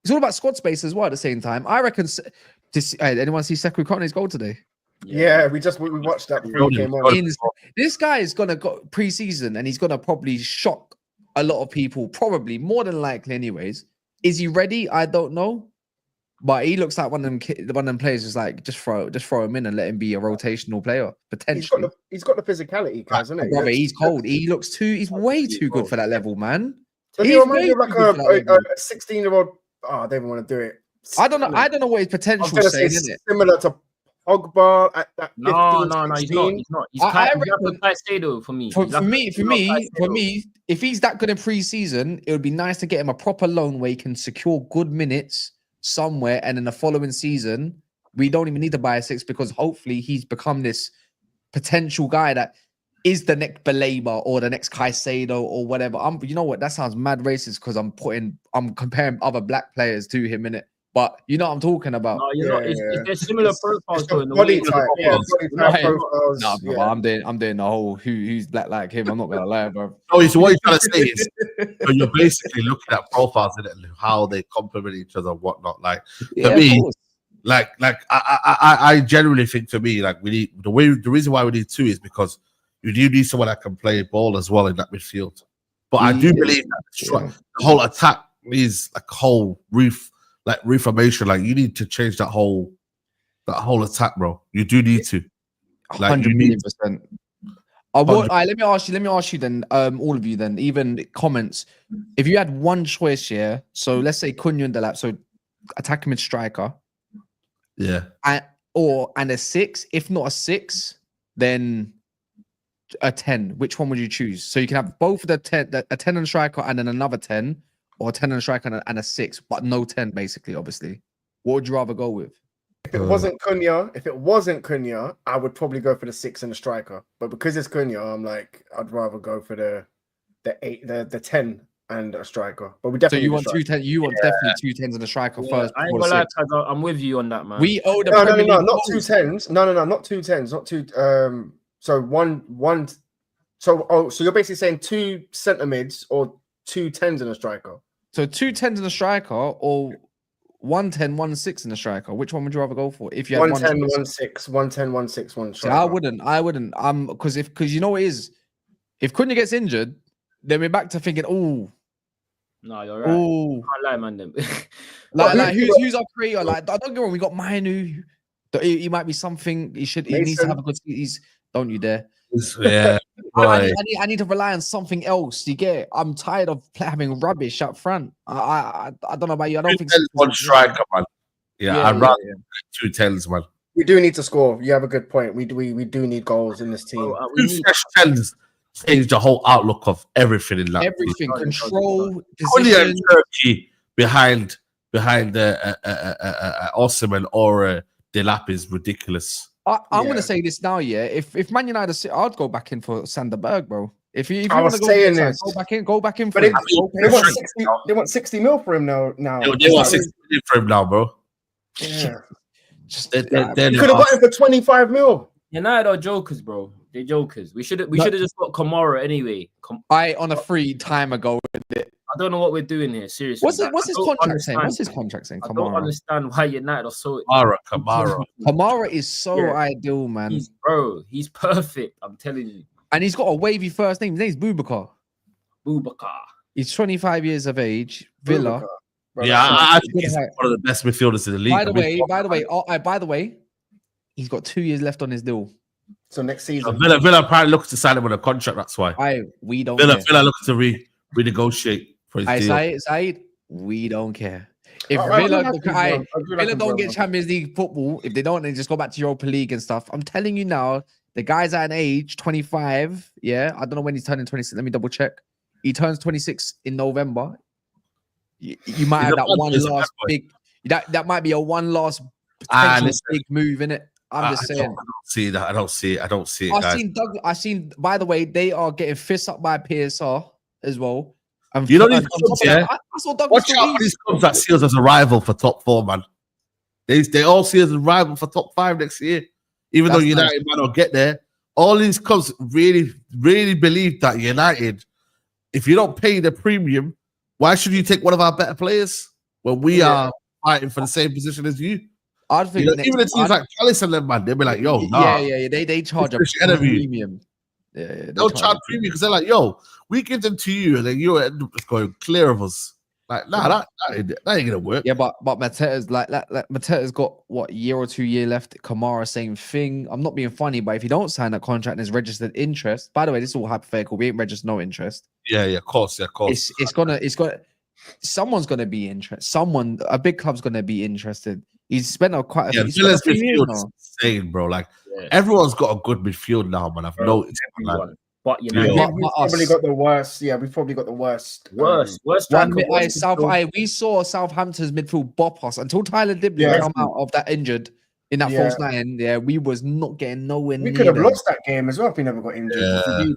It's all about squad space as well. At the same time, I reckon. Anyone see Sekou Kone's goal today? Yeah, we watched that before he came on. This guy is gonna go pre-season and he's gonna probably shock a lot of people. Probably more than likely, anyways. Is he ready? I don't know. But he looks like one of them players is like just throw him in and let him be a rotational player potentially. He's got the physicality, guys, isn't he? Brother, he's cold. He's way too good for that level, man. He reminds me of like a 16-year-old. Oh, I don't even want to do it. I don't know what his potential is saying, isn't it? Similar to Pogba at that 15, no, he's not. He's I reckon Caicedo for me. For me, if he's that good in pre-season, it would be nice to get him a proper loan where he can secure good minutes somewhere, and in the following season, we don't even need to buy a 6 because hopefully he's become this potential guy that is the next Baleba or the next Caicedo or whatever. You know what? That sounds mad racist because I'm comparing other black players to him in it. But you know what I'm talking about. No, you're not. It's similar profiles. Body type, profiles. No, bro, I'm doing the whole who's black like him. I'm not gonna lie, bro. Oh, so what you're trying to say is you're basically looking at profiles and how they complement each other and whatnot. Like for me, like I generally think for me, like we need the reason why we need 2 is because you do need someone that can play ball as well in that midfield. But I do believe that the whole attack is like whole reformation. Like you need to change that whole attack, bro. You do need to. Like, 100%. Let me ask you then, all of you then, even comments. If you had one choice here, so let's say Cunha and Dalot, so attacking mid striker, and a 6. If not a 6, then a 10. Which one would you choose? So you can have both of a 10 and striker, and then another 10, or a 10 and striker and a 6, but no 10, basically. Obviously, what would you rather go with? If it wasn't Cunha, I would probably go for the 6 and the striker. But because it's Cunha, I'm like, I'd rather go for the 8, the 10 and a striker. But we definitely. So you want 2 10? You want definitely 2 10s and a striker first. I ain't gonna lie, I'm with you on that, man. We owe the no, not 2 10s. No, not 2 10s. Not 2. So one. So you're basically saying 2 centre mids or 2 10s and a striker. So 2 10s and a striker, or 1 10, 1 6 in a striker. Which one would you rather go for? If you had 1 10, 1 6, 1 10, 1 6, 1 striker. I wouldn't. Because you know what it is? If Cunha gets injured, then we're back to thinking, no, you're right. Can't lie, man. Them. like who's our creator? Like, don't get me wrong, we got Mainu. He might be something. He needs to have a good. Don't you dare. Yeah. I need to rely on something else. You get it? I'm tired of having rubbish up front. I don't know about you. I don't think one striker, man. I'd rather 2 10s, man. We do need to score. You have a good point. We do need goals in this team. 2 fresh 10s change the whole outlook of everything in that. Everything, control, position. Turkey behind Osimhen or Delap is ridiculous. I'm going to say this now, yeah. If Man United, I'd go back in for Sanderberg, bro. If you want to go saying this, go back in for him. They want 60 mil for him now. They want 60 mil for him now, bro. Yeah. They could have got him for 25 mil. United are jokers, bro. They're jokers. We should have just got Kamara anyway. On a free time ago. I don't know what we're doing here. Seriously, what's his contract saying? What's his contract saying? I don't understand why United are so. Kamara is so ideal, man. He's perfect. I'm telling you. And he's got a wavy first name. His name's Boubacar. He's 25 years of age. Villa. I think he's one of the best midfielders in the league. By the way, he's got 2 years left on his deal. So next season, Villa apparently looks to sign him on a contract. That's why. We don't. Villa looks to renegotiate. Saeed, we don't care. If Villa don't get Champions League football, if they don't, then just go back to Europa League and stuff. I'm telling you now, the guy's at an age 25. Yeah, I don't know when he's turning 26. Let me double check. He turns 26 in November. You might have that one last big. That might be a one last big move in it. I'm just saying. I don't see it. I seen. By the way, they are getting fist up by PSR as well. You know these clubs, yeah? Watch out for these clubs that see us as a rival for top 4, man. They all see us as a rival for top 5 next year, even though That's United might not get there. All these clubs really believe that United, if you don't pay the premium, why should you take one of our better players when we are fighting for the same position as you? I'd think Even the teams like Palace and them, man, they'll be like, yo, nah. Yeah. They charge a premium. Yeah, they'll charge premium because they're like, yo, we give them to you, and then you end up just going clear of us. Like, nah, that ain't gonna work. Yeah, but Mateta's like Mateta's got what, a year or 2 years left. Kamara, same thing. I'm not being funny, but if you don't sign a contract and there's registered interest, by the way, this is all hypothetical. We ain't registered no interest. Yeah, of course. It's gonna someone's gonna be interested. A big club's gonna be interested. He's spent quite a few Villa's midfield is insane, bro. Like everyone's got a good midfield now, man. I've noticed. But United, we've probably got the worst. Yeah, we've probably got the worst. Worst. We saw Southampton's midfield bop us until Tyler Dibley come out of that injured in that false 9. Yeah, we was not getting nowhere near. We could have lost that game as well if we never got injured. That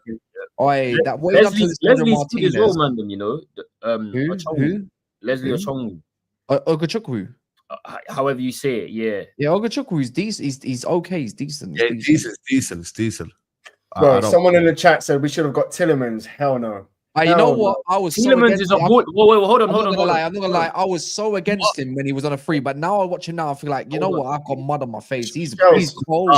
way Leslie as well, man. You know, who? Leslie Ochonwu. Ogachukwu. However you say it, yeah. Ogachukwu is decent. He's okay. He's decent. Yeah, decent. Bro, someone in the chat said we should have got Tillemans. Hell no. You know what? I was Tillemans is a good. Hold on. I'm not gonna lie. I was so against him when he was on a free, but now I watch him now. I feel like, you know what? I've got mud on my face. He's cold.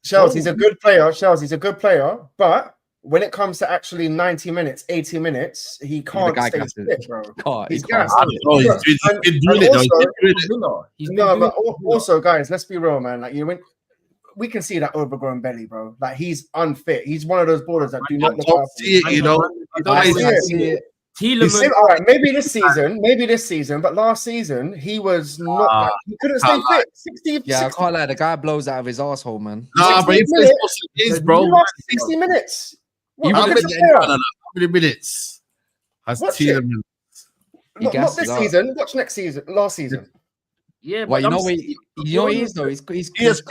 Shells, he's a good player. He's a good player, but when it comes to actually 90 minutes, 80 minutes, he can't stay fit, bro. He's gassed. But also, guys, let's be real, man. Like we can see that overgrown belly, bro. Like he's unfit. He's one of those ballers that do not look after see it, you know. I see it. All right, maybe this season, but last season he was not. He couldn't stay fit. 60. Yeah, 60. I can't lie. The guy blows out of his asshole, man. Nah, but he plays bro. 60 minutes. How many minutes has Tielemans? Not this season. Watch next season. Last season. Yeah, well, you know what he is though. He has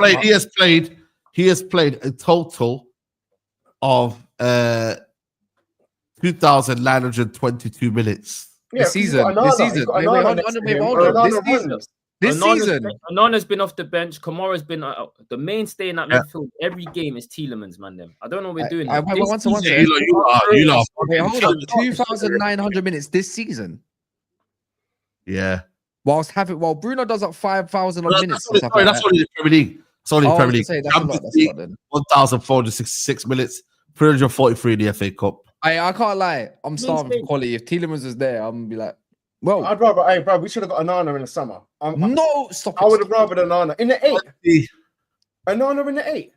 played a total of 2,922 minutes. This season. Onana's been off the bench. Kamara's been the mainstay in that midfield. Every game is Tielemans, man. I don't know what we're doing. You lost. Wait, hold on. 2,900 minutes this season. Yeah. While Bruno does up 5,000 minutes. That's only the Premier League. It's only the Premier League. 1,466 minutes, 343 in the FA Cup. I can't lie. I'm starving for quality. If Tielemans was there, I'm gonna be like, well, I'd rather. Bro, we should have got Onana in the summer. No, stop. I would have rather Onana in the 8. Onana in the 8.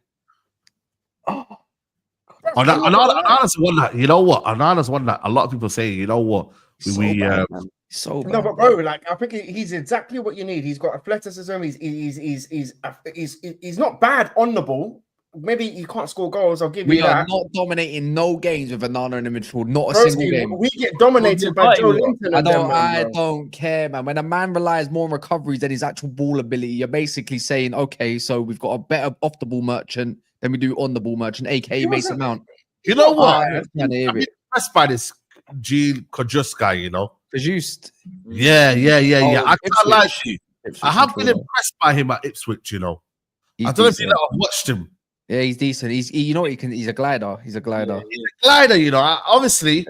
Onana's one that, you know what? Onana's one that a lot of people say, you know what? So bad. No, but bro, like I think he's exactly what you need. He's got athleticism. He's not bad on the ball. Maybe you can't score goals. I'll give you that. We are not dominating no games with Onana in the midfield. Not a single game. We get dominated by Joe Linton. I don't care, man. When a man relies more on recoveries than his actual ball ability, you're basically saying, okay, so we've got a better off the ball merchant than we do on the ball merchant, aka Mason Mount. You know what? I'm impressed by this Gene Kajus guy, you know. Produced. Yeah. I can't lie to you. I have been impressed by him at Ipswich, you know. I don't know if you know, I've watched him. Yeah, he's decent. He's a glider. He's a glider. Yeah, he's a glider, you know. Obviously,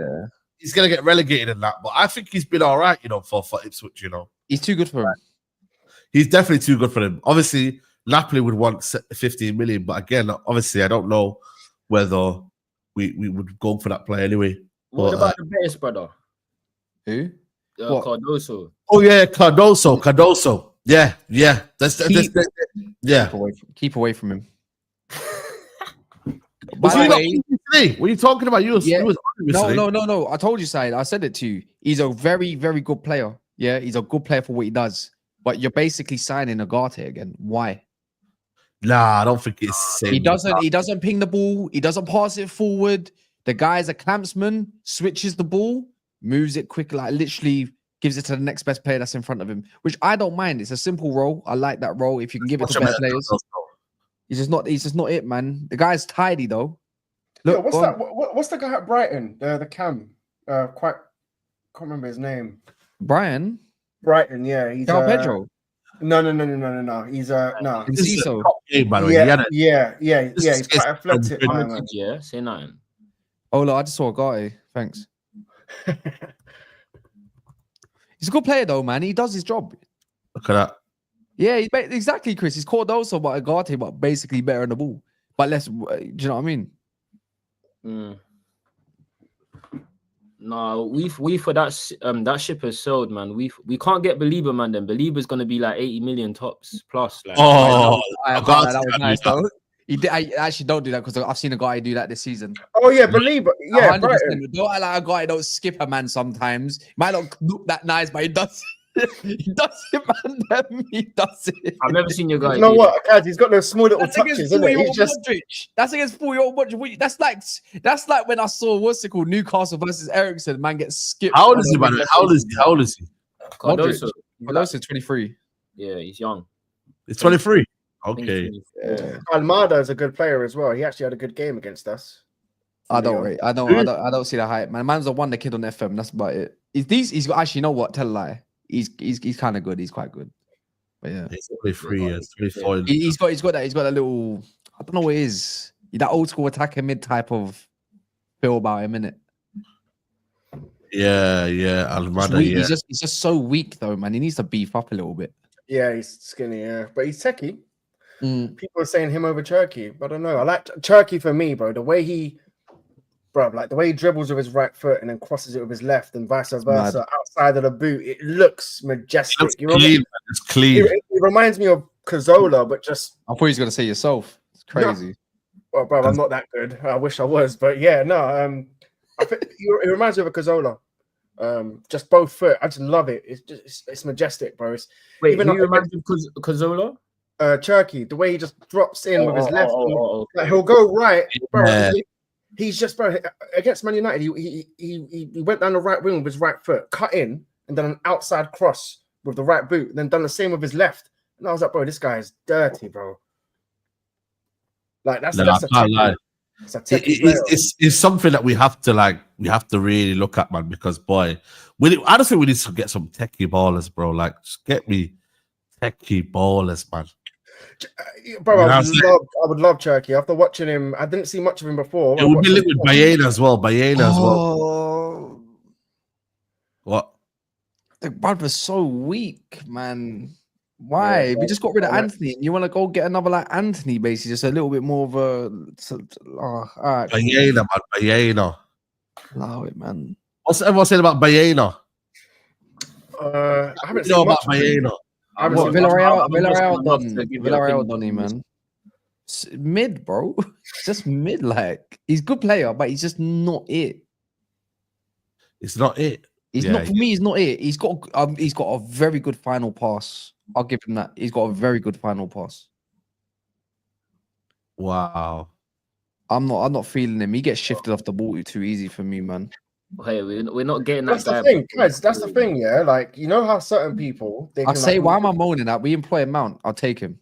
he's gonna get relegated in that, but I think he's been all right, you know, for Ipswich, you know. He's too good for him. He's definitely too good for him. Obviously, Napoli would want 15 million, but again, obviously, I don't know whether we would go for that player anyway. What about the Betis brother? Who? Cardoso. Oh yeah, Cardoso. Yeah. Keep away from him. What are you talking about? You was No. I told you, Saeed. I said it to you. He's a very, very good player. Yeah, he's a good player for what he does. But you're basically signing Agate again. Why? Nah, I don't think it's the same. He doesn't ping the ball. He doesn't pass it forward. The guy's a clampsman, switches the ball, moves it quick, like literally gives it to the next best player that's in front of him, which I don't mind. It's a simple role. I like that role. If you can give it to better players. He's just not it, man. The guy's tidy though. Look, what's the guy at Brighton? The cam. Can't remember his name. Brighton, yeah. He's Pedro. No. He's no. Can see so. Game, by the way. He had Yeah. This He's is quite athletic, good. man. Yeah, say nothing. Oh look, I just saw a guy. Thanks. He's a good player though, man. He does his job. Look at that. Yeah, exactly, Chris. He's called also by a Ugarte, but basically better on the ball. But less. Do you know what I mean? No, we for that ship has sailed, man. We can't get Belieber, man. Then Belieber's gonna be like 80 million tops plus. Like, That was nice though. I actually don't do that because I've seen a guy do that this season. Oh yeah, Belieber. Yeah, 100%. Don't allow a guy don't skip a man sometimes. He might not look that nice, but he does. He does it, man. He does it. I've never seen your guy. You know what, guys? He's got those small little touches, isn't it? He's just. That's against 4-year-old Modric. That's like when I saw what's it called, Newcastle versus Ericsson. Man gets skipped. How old is he, man? How old is he? Modric 23. Yeah, he's young. It's 23. Okay. Almada is a good player as well. He actually had a good game against us. I don't see the hype, man. Man's a wonder kid on FM. That's about it. He's actually, you know what? Tell a lie. He's kind of good. He's quite good. But yeah, he's 23 years, 24. He's got that little. I don't know what it is. That old school attacker mid type of feel about him, innit? Yeah. Almada, He's just so weak though, man. He needs to beef up a little bit. Yeah, he's skinny, yeah, but he's techie. People are saying him over Cherky, but I don't know. I like Cherky for me, bro. The way he dribbles with his right foot and then crosses it with his left and vice versa outside of the boot, it looks majestic. It's clean. It reminds me of Cazorla, but just. I thought he was gonna say yourself. It's crazy. No. Well, bro, I'm not that good. I wish I was, but yeah, no. I think it reminds me of a Cazorla. Just both foot. I just love it. It's majestic, bro. Wait, who reminds you of Cazorla? Cherky, the way he just drops in with his left, like he'll go right, bro. Yeah. He's just, bro, against Man United. He went down the right wing with his right foot, cut in, and then an outside cross with the right boot, and then done the same with his left. And I was like, bro, this guy is dirty, bro. Like that's a techie. It's something that we have to really look at, man. Because boy, I don't think we need to get some techie ballers, bro. Like, just get me techie ballers, man. Bro, I would love Cherky. After watching him, I didn't see much of him before. It would be linked with Baena as well. What? The brother's so weak, man. Why? We just got rid of Anthony. And you want to go get another like Anthony, basically, just a little bit more of a. All right, Baena, man. Baena. Allow it, man. What's everyone saying about Baena? I haven't seen much about Baena. Villarreal done, man. Mid, bro. Just mid, like he's a good player, but he's just not it. It's not it. He's not for me. He's not it. He's got a very good final pass. I'll give him that. He's got a very good final pass. Wow. I'm not feeling him. He gets shifted off the ball too easy for me, man. Hey, we're not getting that. That's the thing, guys. That's the thing, yeah. Like, you know how certain people I say, why am I moaning that? We employ a Mount. I'll take him.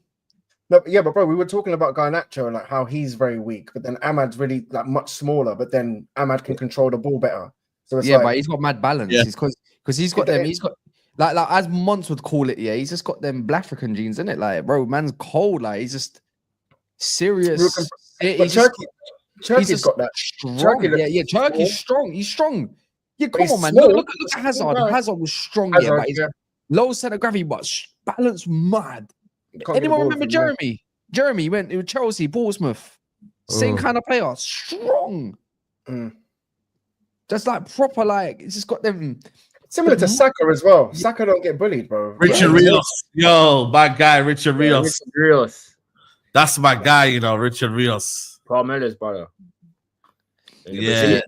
No, yeah, but bro, we were talking about Garnacho, like how he's very weak, but then Ahmad's really like much smaller, but then Ahmad can control the ball better. So it's but he's got mad balance. Yeah. Because he's got them. He's got like as Monts would call it. Yeah, he's just got them Black African genes, isn't it? Like, bro, man's cold. Like, he's just serious. Cherky's got that. Strong. Cherky's strong. He's strong. Yeah, come on, man. Look at Hazard. Hazard was strong, but he's low center of gravity, but balance mad. Anyone remember Jeremy? Jeremy went with Chelsea, Portsmouth. Same kind of player. Strong. Just like proper, like, it's just got them. Similar to Saka as well. Saka don't get bullied, bro. Richard Rios. Yo, my guy, Richard Rios. Richard Rios. That's my guy, you know, Richard Rios. Carmelo's brother. Yeah.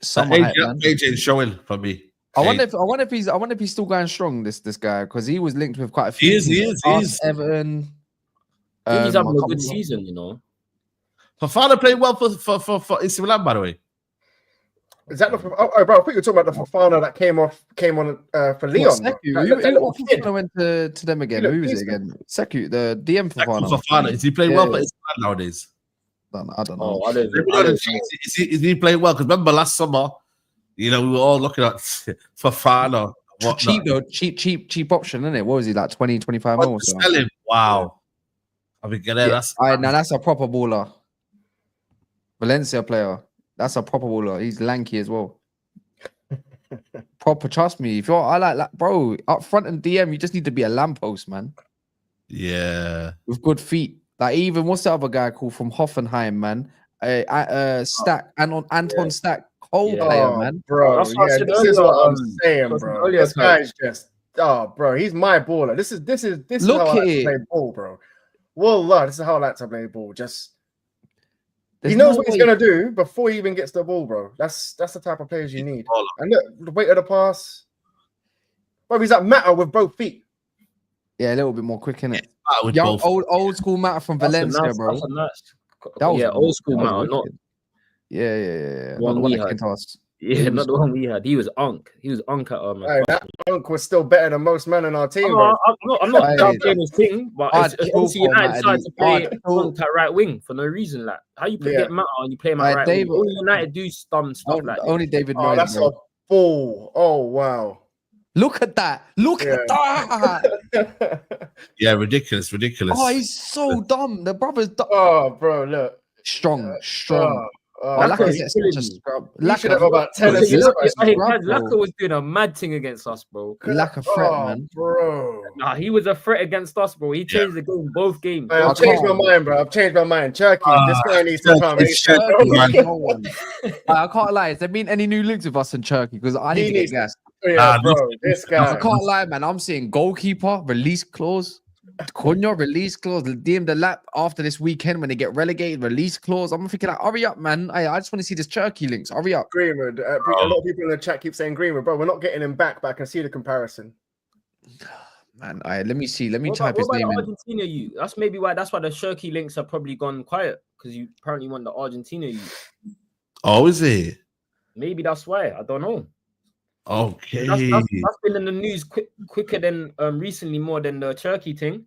AJ's showing for me. I wonder if he's still going strong, this guy, because he was linked with quite a few. He is. Everton. I think he's having a good season, you know. Fafana played well for AC Milan, by the way. Is that the bro? I thought you were talking about the Fafana that came on for Leon. Who went to them again? Who is it again? Sekou, the DM Fafana. Is he playing well for AC Milan nowadays? I don't know. Is he playing well? Because remember last summer, you know, we were all looking at Fafana. What, cheap though, cheap option, isn't it? What was he like 20, 25 mil or something? sell him? Wow. I mean, that's Now that's a proper baller. Valencia player. That's a proper baller. He's lanky as well. Proper, trust me. If you're, I like, bro, up front and DM, you just need to be a lamppost, man. Yeah. With good feet. Like even what's the other guy called from Hoffenheim, man? Stack Anton Stack, cold player, man. Bro, That's what I said this is earlier, what I'm saying, that's bro. earlier This guy's just, bro, he's my baller. This is Look how I like at to it. play ball, bro. Wallah, this is how I like to play ball. Just There's he knows no what he's way- gonna do before he even gets the ball, bro. That's the type of players you need. Baller. And look, the weight of the pass, bro. He's at matter with both feet. Yeah, a little bit more quick, innit? With Young, both. old school matter from That's a Valencia, nice, bro. that's a nice. That was- old school that was matter, not wicked. Yeah. One Not the we one that had. came to us. not the one we had. He was unk. He was unk at Hey, that Unk was still better than most men in our team, bro. I'm not Hey. downplaying his thing, but I'd it's kill obviously for United Matt decided to Eddie. play I'd kill- unk at right wing for no reason. Like how you Yeah. get Matter and you play him at Like, right David- wing. Only United do dumb stuff like that. Only David Oh, Moyes, that's bro. a ball. Oh wow. Look at that. Look Yeah. at that. Yeah, ridiculous. Oh, he's so dumb. The brother's dumb. Oh, bro, look. Strong. Oh, Laka Laka is is such a killing me. scrub. He should have Laka, about 10 Laka- assists. Hey, Scrub, guys, bro. Laka was doing a mad thing against us, bro. Laka threat, man. Bro. Nah, he was a threat against us, bro. He changed the game both games. Hey, I've changed my mind, bro. I've changed my mind. Turkey, this guy needs to come. it's Turkey, man. No one. I can't lie. Has there been any new links with us in Turkey? Because I need He to get needs- gas. Yeah, bro, this I guy. can't lie, man. I'm seeing goalkeeper release clause. Cunha release clause. DM the lap after this weekend when they get relegated. Release clause. I'm thinking like, hurry up, man. I just want to see this Turkey links. Hurry up. Greenwood. A lot of people in the chat keep saying Greenwood, bro. We're not getting him back, but I can see the comparison. Man, let me see. Let me What type about his name the in. Argentina you? That's maybe why. That's why the Shirky links have probably gone quiet because you apparently want the Argentina you. Oh, is it? Maybe that's why. I don't know. Okay. That's been in the news quicker than recently more than the Turkey thing.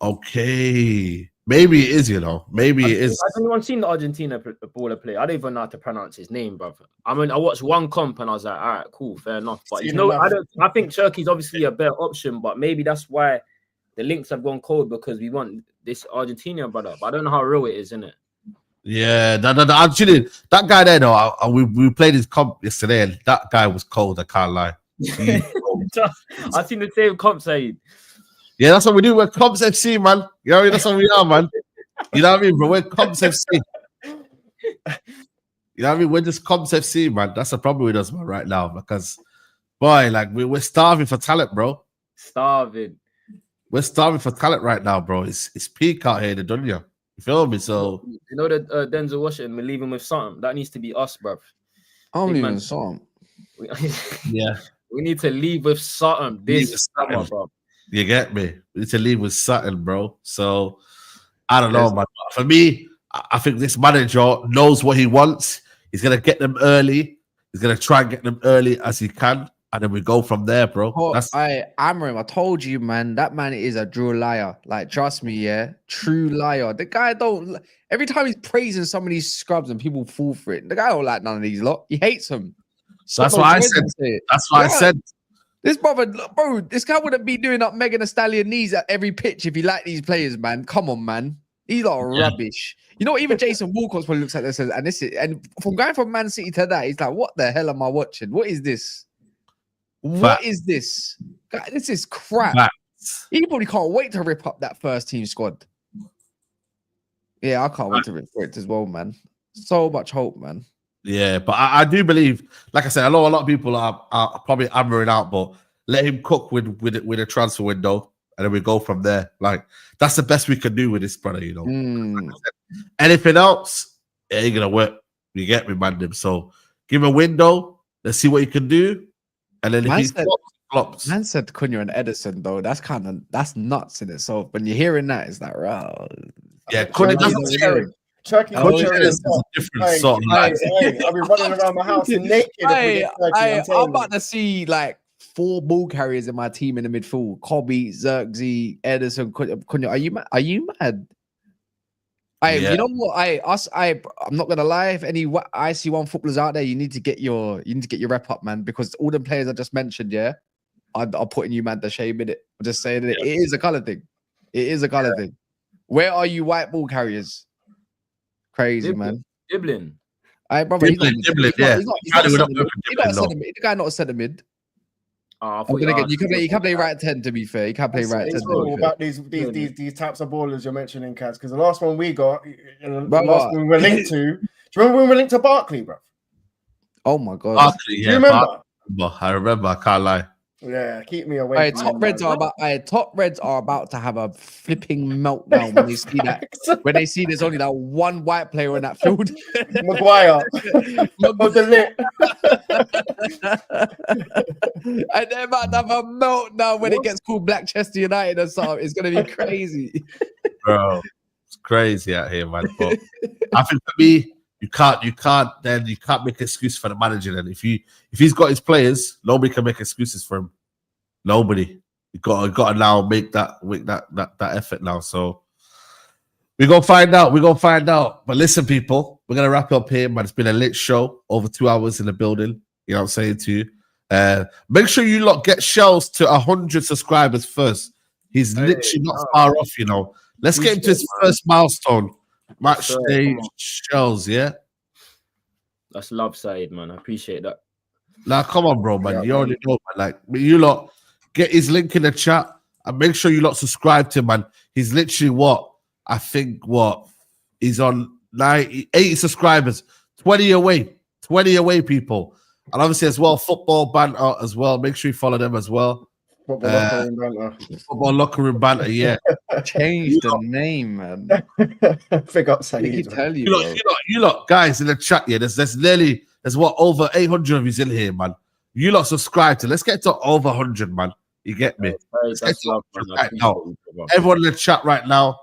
Okay. Maybe it is, you know. Maybe it is. Has anyone seen the Argentina baller play? I don't even know how to pronounce his name, brother. I mean, I watched one comp and I was like, all right, cool, fair enough. But Seen enough. I think Turkey's obviously a better option, but maybe that's why the links have gone cold because we want this Argentina brother. But I don't know how real it is, innit? Yeah, no. Actually, that guy there, though, we played his comp yesterday, and that guy was cold. I can't lie. I've seen the same comp, Saeed. Yeah, that's what we do. We're Comps FC, man. You know what I mean? That's what we are, man. You know what I mean, bro? We're Comps FC. You know what I mean? We're just Comps FC, man. That's the problem with us, man, right now. Because, boy, like, we're starving for talent, bro. Starving. We're starving for talent right now, bro. It's peak out here in the dunya. You feel me? So, You know that Denzel Washington, we're leaving with something. That needs to be us, bruv. I don't Big even man. saw him. yeah. We need to leave with something. Leave This with summer, something. bro. You get me? We need to leave with something, bro. So I don't know, man. For me, I think this manager knows what he wants. He's gonna get them early. He's gonna try and get them early as he can, and then we go from there, bro. Amorim, I told you, man. That man is a true liar. Like, trust me, yeah, true liar. The guy don't. Every time he's praising some of these scrubs and people fall for it, the guy don't like none of these lot. He hates them. That's what I said. That's what I said. This brother, bro, this guy wouldn't be doing up Megan Thee Stallion knees at every pitch if he liked these players, man. Come on, man. These are rubbish. You know, even Jason Walcott's probably looks at this and from going from Man City to that, he's like, what the hell am I watching? What is this? What is this? God, this is crap. Facts. He probably can't wait to rip up that first team squad. Yeah, I can't wait to rip it as well, man. So much hope, man. Yeah, but I do believe, like I said, I know a lot of people are probably hammering out, but let him cook with a transfer window, and then we go from there. Like, that's the best we can do with this brother, you know. Like I said, anything else, it ain't gonna work. You get me, man. So give him a window, let's see what he can do, and then if he flops. Man said Cunha and Ederson, though. That's nuts in itself. When you're hearing that, it's like, wow. Yeah, Cunha doesn't scare. Turkey Cunha is a different sort of life. I'll be running around my house naked. I'm about to see like 4 ball carriers in my team in the midfield: Kobe, Xerxes, Ederson, Cunha. Are you mad? You know what? I'm not gonna lie. If any IC1 footballers out there, you need to get your rep up, man, because all the players I just mentioned, yeah, are putting you man to shame in it. I'm just saying it is a color thing. It is a color thing. Where are you, white ball carriers? Crazy man. Dribbling. Brother, he's not a centre mid. The guy not a centre mid. You can play right 10. To be fair, you can play right 10. About these types of ballers you're mentioning, Kaz, because the last one we got, the last one we were linked to. Do you remember when we were linked to Barkley, bro? Oh my god! Barkley, do you remember? I remember. I can't lie. Yeah, keep me away. Top Reds are about to have a flipping meltdown when they see that. When they see there's only that one white player in that field, Maguire, and they're about to have a meltdown when it gets called Blackchester United or something. It's gonna be crazy, bro. It's crazy out here, man. But I think for me, you can't make excuse for the manager. Then if he's got his players, nobody can make excuses for him. Nobody. You got to now make that effort now. So we're gonna find out. But listen, people, we're gonna wrap up here, man. It's been a lit show, over 2 hours in the building. You know what I'm saying to you. Make sure you lot get Shells to 100 subscribers first. He's literally not far off, you know. Let's get him to his first milestone. Match day Shells, yeah. That's love, Saeed, man. I appreciate that. Now, come on, bro, man. You already know, man. Like, you lot, get his link in the chat and make sure you lot subscribe to him, man. He's literally he's on 80 subscribers, 20 away, people. And obviously as well, football banter as well. Make sure you follow them as well. Football locker room banter, yeah. Change the name, man. Pick up Saeed. You lot, guys in the chat, yeah. There's over 800 of you in here, man. You lot subscribe to. Let's get to over 100, man. You get me? Right now. Everyone in the chat right now,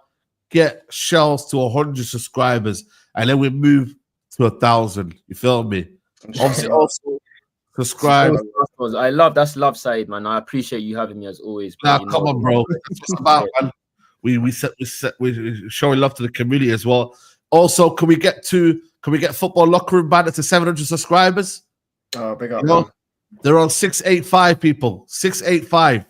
get Shells to 100 subscribers, and then we move to 1,000. You feel me? Obviously, also subscribe. That's love, Saeed, man. I appreciate you having me as always. Nah, come on, bro. That's what it's about, man. We're showing love to the community as well. Also, can we get football locker room banner to 700 subscribers? Oh, big up. They're on 685 people. 685.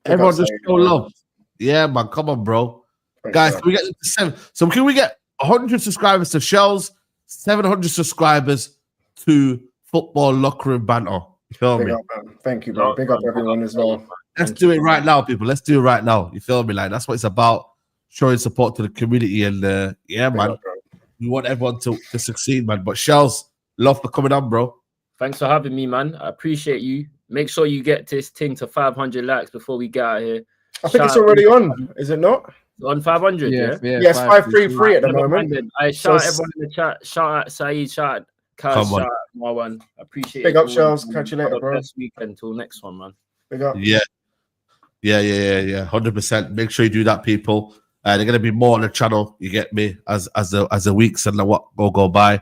Everyone just show love. Yeah, man. Come on, bro. Guys, can we get to 7? So can we get 100 subscribers to Shells, 700 subscribers to football locker room banter? You feel me? Thank you, bro. Big up everyone as well. Let's do it right now, people. Let's do it right now. You feel me? Like, that's what it's about. Showing support to the community. And man. We want everyone to succeed, man. But Shells, love for coming on, bro. Thanks for having me, man. I appreciate you. Make sure you get this thing to 500 likes before we get out here. I think it's already on, is it not? On 500, yeah? Yes, 533 at the moment. I shout everyone in the chat. Shout out Saeed, shout out Kaz, shout out Marwan. I appreciate it. Big up, Shells. Catch you later, bro. Best weekend till next one, man. Big up. Yeah. 100%. Make sure you do that, people. They're going to be more on the channel, you get me, as the weeks and what go by.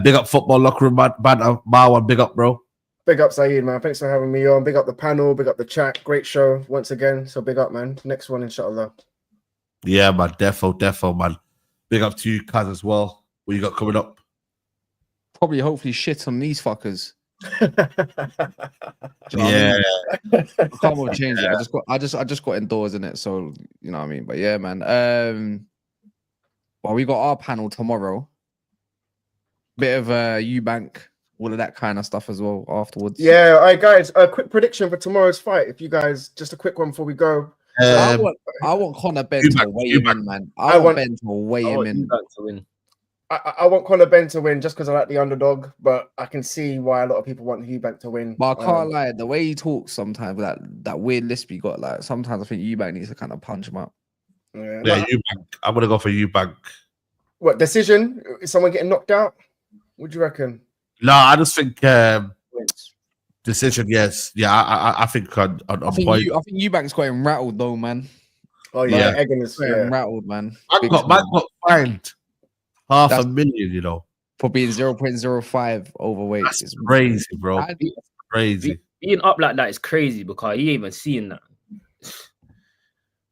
Big up football locker room banter. Marwan, big up, bro. Big up, Saeed, man. Thanks for having me on. Big up the panel. Big up the chat. Great show once again. So big up, man. Next one, inshallah. Yeah, man. Defo, man. Big up to you, Kaz, as well. What you got coming up? Probably, hopefully, shit on these fuckers. Yeah, I can't change it. I just got indoors in it, so you know what I mean. But yeah, man. Well, we got our panel tomorrow. Bit of Eubank, all of that kind of stuff as well afterwards. Yeah, all right, guys. A quick prediction for tomorrow's fight. If you guys, just a quick one before we go. I want Conor Ben to weigh him in, man. I want Ben to weigh him in. I want Conor Ben to win just because I like the underdog, but I can see why a lot of people want Eubank to win. But I can't lie, the way he talks sometimes, that weird lisp he got, like sometimes I think Eubank needs to kind of punch him up. Yeah, Eubank. I'm gonna go for Eubank. What decision? Is someone getting knocked out? What do you reckon? No, I just think decision. Yes, yeah. I think on point. I think Eubank's got him rattled though, man. Oh yeah, Egan is rattled, man. I got fined $500,000, you know, for being 0.05 overweight. That's crazy, bro. Crazy. Being up like that is crazy because he ain't even seeing that.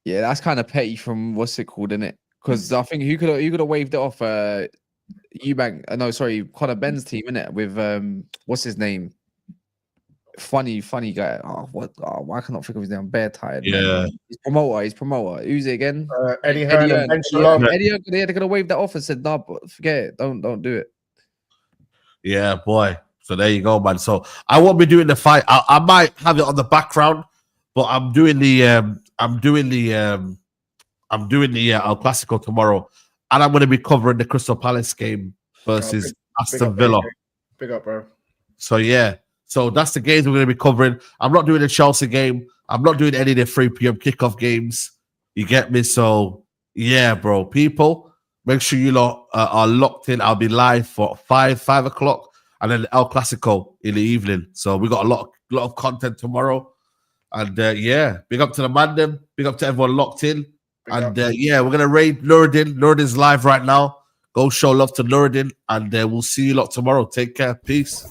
Yeah, that's kind of petty from what's it called, isn't it? Because I think you could have waved it off. Eubank, no, sorry, Conor Ben's team, innit? With what's his name? Funny guy. Oh, what? Oh, why can't I think of his name? I'm bare tired. Yeah. Man. He's promoter. Who's it again? Eddie Hearn and Ben Shalom. Eddie Hearn, they could have waved that off and said, "No, but forget it. Don't do it." Yeah, boy. So there you go, man. So I won't be doing the fight. I might have it on the background, but I'm doing the El Clasico tomorrow, and I'm going to be covering the Crystal Palace game versus Aston Villa. Big up, bro. So yeah. So that's the games we're going to be covering. I'm not doing the Chelsea game. I'm not doing any of the 3 p.m. kickoff games. You get me? So yeah, bro. People, make sure you lot are locked in. I'll be live for 5 o'clock, and then El Clasico in the evening. So we got a lot of content tomorrow. And yeah, big up to the man them. Big up to everyone locked in. Yeah, we're gonna raid Nuruddin. Nuruddin's live right now. Go show love to Nuruddin, and we'll see you lot tomorrow. Take care. Peace.